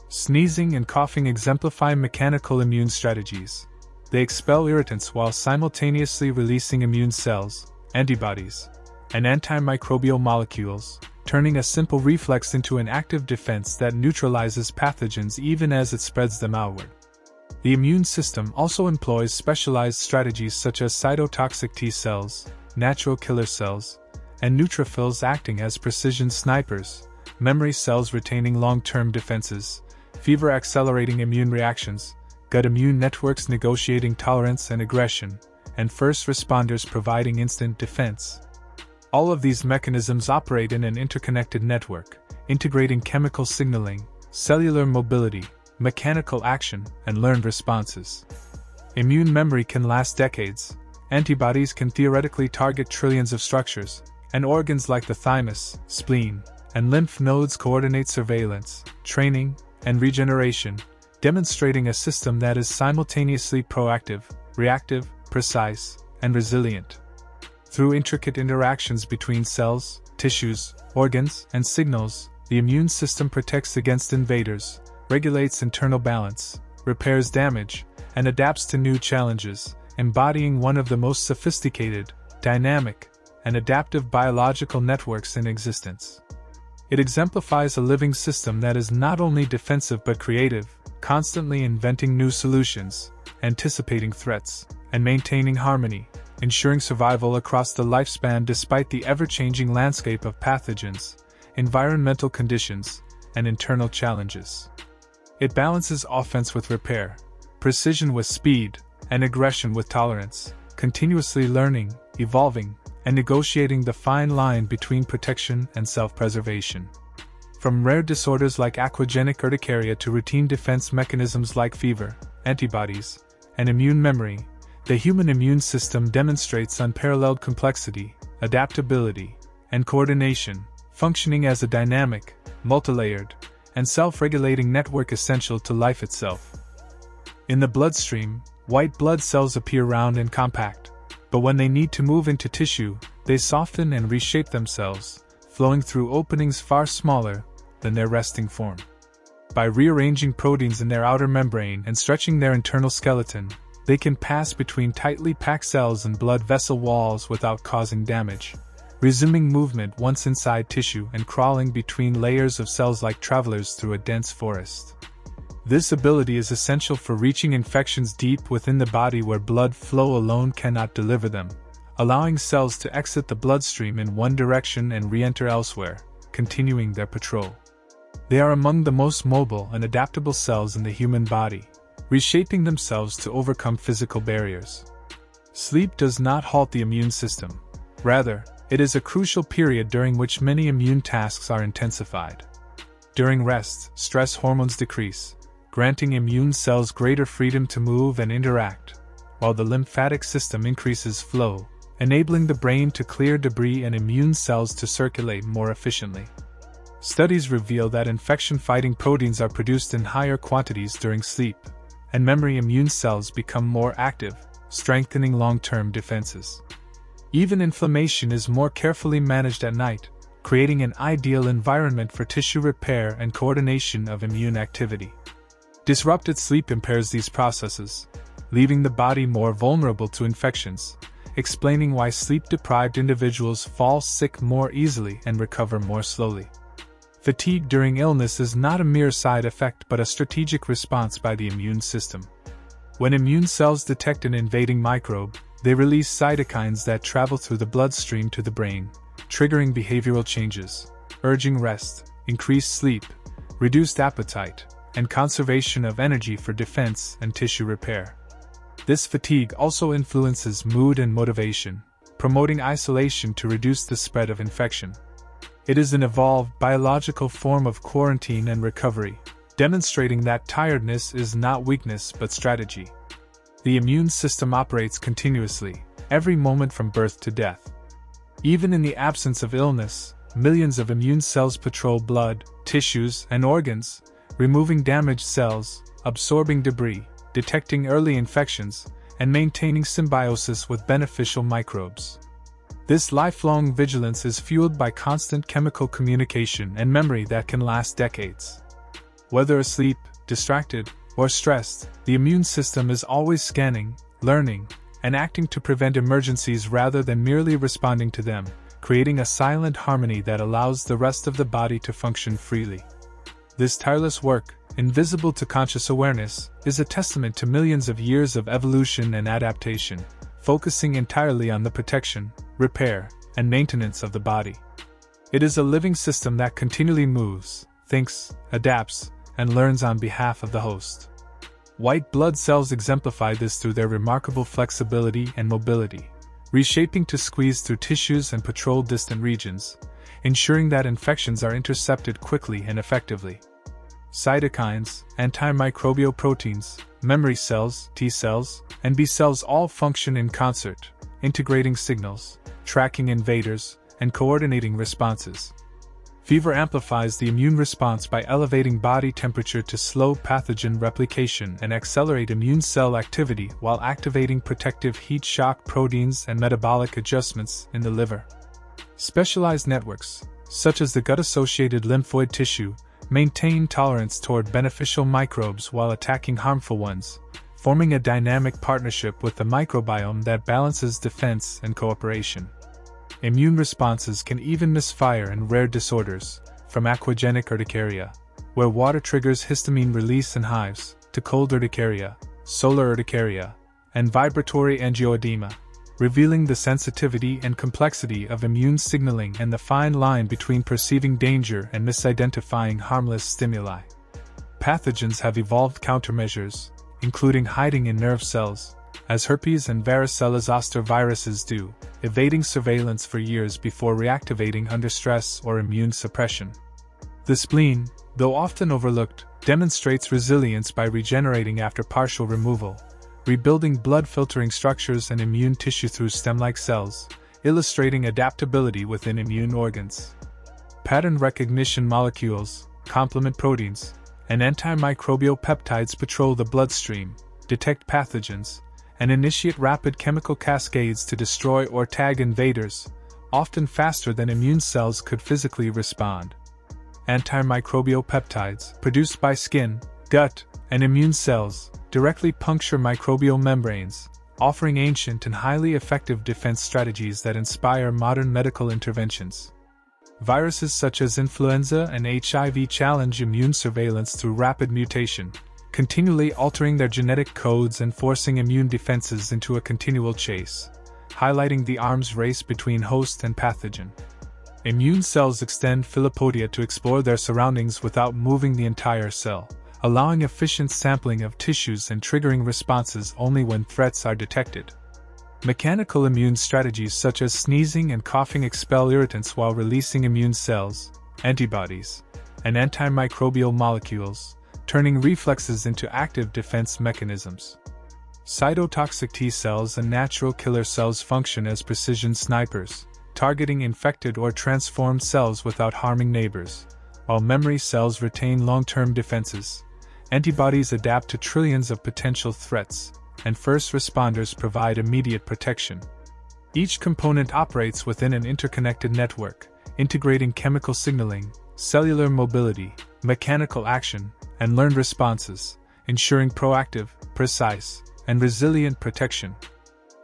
Sneezing and coughing exemplify mechanical immune strategies. They expel irritants while simultaneously releasing immune cells, antibodies, and antimicrobial molecules, turning a simple reflex into an active defense that neutralizes pathogens even as it spreads them outward. The immune system also employs specialized strategies such as cytotoxic T cells, natural killer cells, and neutrophils acting as precision snipers, memory cells retaining long-term defenses, fever-accelerating immune reactions, gut immune networks negotiating tolerance and aggression, and first responders providing instant defense. All of these mechanisms operate in an interconnected network, integrating chemical signaling, cellular mobility, mechanical action, and learned responses. Immune memory can last decades. Antibodies can theoretically target trillions of structures, and organs like the thymus, spleen, and lymph nodes coordinate surveillance, training, and regeneration, demonstrating a system that is simultaneously proactive, reactive, precise, and resilient. Through intricate interactions between cells, tissues, organs, and signals, the immune system protects against invaders, regulates internal balance, repairs damage, and adapts to new challenges, embodying one of the most sophisticated, dynamic, and adaptive biological networks in existence. It exemplifies a living system that is not only defensive but creative, constantly inventing new solutions, anticipating threats, and maintaining harmony, ensuring survival across the lifespan despite the ever-changing landscape of pathogens, environmental conditions, and internal challenges. It balances offense with repair, precision with speed, and aggression with tolerance, continuously learning, evolving, and negotiating the fine line between protection and self-preservation. From rare disorders like aquagenic urticaria to routine defense mechanisms like fever, antibodies, and immune memory, the human immune system demonstrates unparalleled complexity, adaptability, and coordination, functioning as a dynamic, multilayered, and self-regulating network essential to life itself. In the bloodstream, white blood cells appear round and compact, but when they need to move into tissue, they soften and reshape themselves, flowing through openings far smaller than their resting form. By rearranging proteins in their outer membrane and stretching their internal skeleton, they can pass between tightly packed cells and blood vessel walls without causing damage, resuming movement once inside tissue and crawling between layers of cells like travelers through a dense forest. This ability is essential for reaching infections deep within the body where blood flow alone cannot deliver them, allowing cells to exit the bloodstream in one direction and re-enter elsewhere, continuing their patrol. They are among the most mobile and adaptable cells in the human body, reshaping themselves to overcome physical barriers. Sleep does not halt the immune system. Rather, it is a crucial period during which many immune tasks are intensified. During rest, stress hormones decrease, granting immune cells greater freedom to move and interact, while the lymphatic system increases flow, enabling the brain to clear debris and immune cells to circulate more efficiently. Studies reveal that infection-fighting proteins are produced in higher quantities during sleep, and memory immune cells become more active, strengthening long-term defenses. Even inflammation is more carefully managed at night, creating an ideal environment for tissue repair and coordination of immune activity. Disrupted sleep impairs these processes, leaving the body more vulnerable to infections, explaining why sleep-deprived individuals fall sick more easily and recover more slowly. Fatigue during illness is not a mere side effect but a strategic response by the immune system. When immune cells detect an invading microbe, they release cytokines that travel through the bloodstream to the brain, triggering behavioral changes, urging rest, increased sleep, reduced appetite, and conservation of energy for defense and tissue repair. This fatigue also influences mood and motivation, promoting isolation to reduce the spread of infection. It is an evolved biological form of quarantine and recovery, demonstrating that tiredness is not weakness but strategy. The immune system operates continuously, every moment from birth to death. Even in the absence of illness, millions of immune cells patrol blood, tissues, and organs, removing damaged cells, absorbing debris, detecting early infections, and maintaining symbiosis with beneficial microbes. This lifelong vigilance is fueled by constant chemical communication and memory that can last decades. Whether asleep, distracted, or stressed, the immune system is always scanning, learning, and acting to prevent emergencies rather than merely responding to them, creating a silent harmony that allows the rest of the body to function freely. This tireless work, invisible to conscious awareness, is a testament to millions of years of evolution and adaptation, focusing entirely on the protection, repair, and maintenance of the body. It is a living system that continually moves, thinks, adapts, and learns on behalf of the host. White blood cells exemplify this through their remarkable flexibility and mobility, reshaping to squeeze through tissues and patrol distant regions, ensuring that infections are intercepted quickly and effectively. Cytokines, antimicrobial proteins, memory cells, T cells, and B cells all function in concert, integrating signals, tracking invaders, and coordinating responses. Fever amplifies the immune response by elevating body temperature to slow pathogen replication and accelerate immune cell activity while activating protective heat shock proteins and metabolic adjustments in the liver. Specialized networks, such as the gut-associated lymphoid tissue, maintain tolerance toward beneficial microbes while attacking harmful ones, forming a dynamic partnership with the microbiome that balances defense and cooperation. Immune responses can even misfire in rare disorders, from aquagenic urticaria, where water triggers histamine release in hives, to cold urticaria, solar urticaria, and vibratory angioedema, revealing the sensitivity and complexity of immune signaling and the fine line between perceiving danger and misidentifying harmless stimuli. Pathogens have evolved countermeasures, including hiding in nerve cells, as herpes and varicella zoster viruses do, evading surveillance for years before reactivating under stress or immune suppression. The spleen, though often overlooked, demonstrates resilience by regenerating after partial removal, rebuilding blood-filtering structures and immune tissue through stem-like cells, illustrating adaptability within immune organs. Pattern recognition molecules, complement proteins, and antimicrobial peptides patrol the bloodstream, detect pathogens, and initiate rapid chemical cascades to destroy or tag invaders, often faster than immune cells could physically respond. Antimicrobial peptides, produced by skin, gut, and immune cells, directly puncture microbial membranes, offering ancient and highly effective defense strategies that inspire modern medical interventions. Viruses such as influenza and HIV challenge immune surveillance through rapid mutation, continually altering their genetic codes and forcing immune defenses into a continual chase, highlighting the arms race between host and pathogen. Immune cells extend philopodia to explore their surroundings without moving the entire cell, allowing efficient sampling of tissues and triggering responses only when threats are detected. Mechanical immune strategies such as sneezing and coughing expel irritants while releasing immune cells, antibodies, and antimicrobial molecules, turning reflexes into active defense mechanisms. Cytotoxic T cells and natural killer cells function as precision snipers, targeting infected or transformed cells without harming neighbors, while memory cells retain long-term defenses. Antibodies adapt to trillions of potential threats, and first responders provide immediate protection. Each component operates within an interconnected network, integrating chemical signaling, cellular mobility, mechanical action, and learned responses, ensuring proactive, precise, and resilient protection.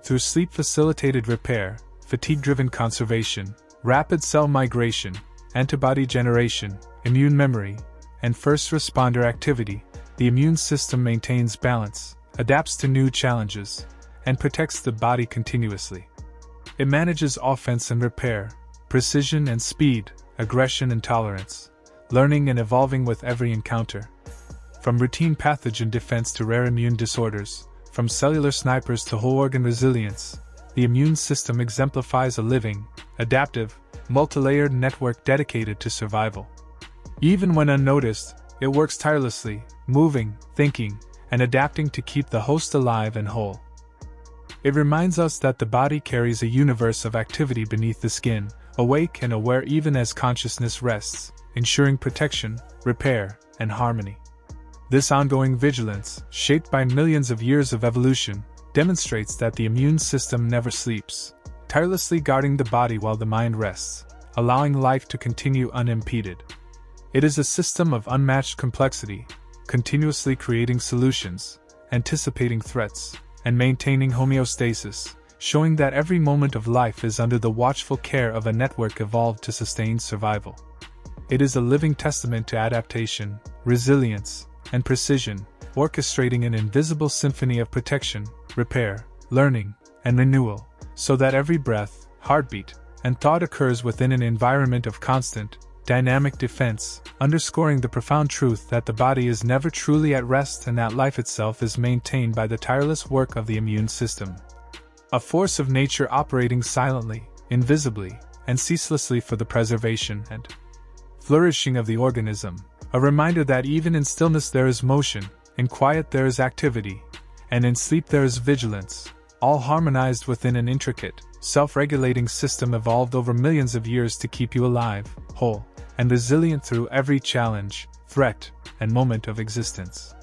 Through sleep-facilitated repair, fatigue-driven conservation, rapid cell migration, antibody generation, immune memory, and first responder activity, the immune system maintains balance, adapts to new challenges, and protects the body continuously. It manages offense and repair, precision and speed, aggression and tolerance, learning and evolving with every encounter. From routine pathogen defense to rare immune disorders, from cellular snipers to whole organ resilience, the immune system exemplifies a living, adaptive, multi-layered network dedicated to survival. Even when unnoticed, it works tirelessly, moving, thinking, and adapting to keep the host alive and whole. It reminds us that the body carries a universe of activity beneath the skin, awake and aware even as consciousness rests, ensuring protection, repair, and harmony. This ongoing vigilance, shaped by millions of years of evolution, demonstrates that the immune system never sleeps, tirelessly guarding the body while the mind rests, allowing life to continue unimpeded. It is a system of unmatched complexity, continuously creating solutions, anticipating threats, and maintaining homeostasis, showing that every moment of life is under the watchful care of a network evolved to sustain survival. It is a living testament to adaptation, resilience, and precision, orchestrating an invisible symphony of protection, repair, learning, and renewal, so that every breath, heartbeat, and thought occurs within an environment of constant, dynamic defense, underscoring the profound truth that the body is never truly at rest and that life itself is maintained by the tireless work of the immune system. A force of nature operating silently, invisibly, and ceaselessly for the preservation and flourishing of the organism, a reminder that even in stillness there is motion, in quiet there is activity, and in sleep there is vigilance, all harmonized within an intricate, self-regulating system evolved over millions of years to keep you alive, whole, and resilient through every challenge, threat, and moment of existence.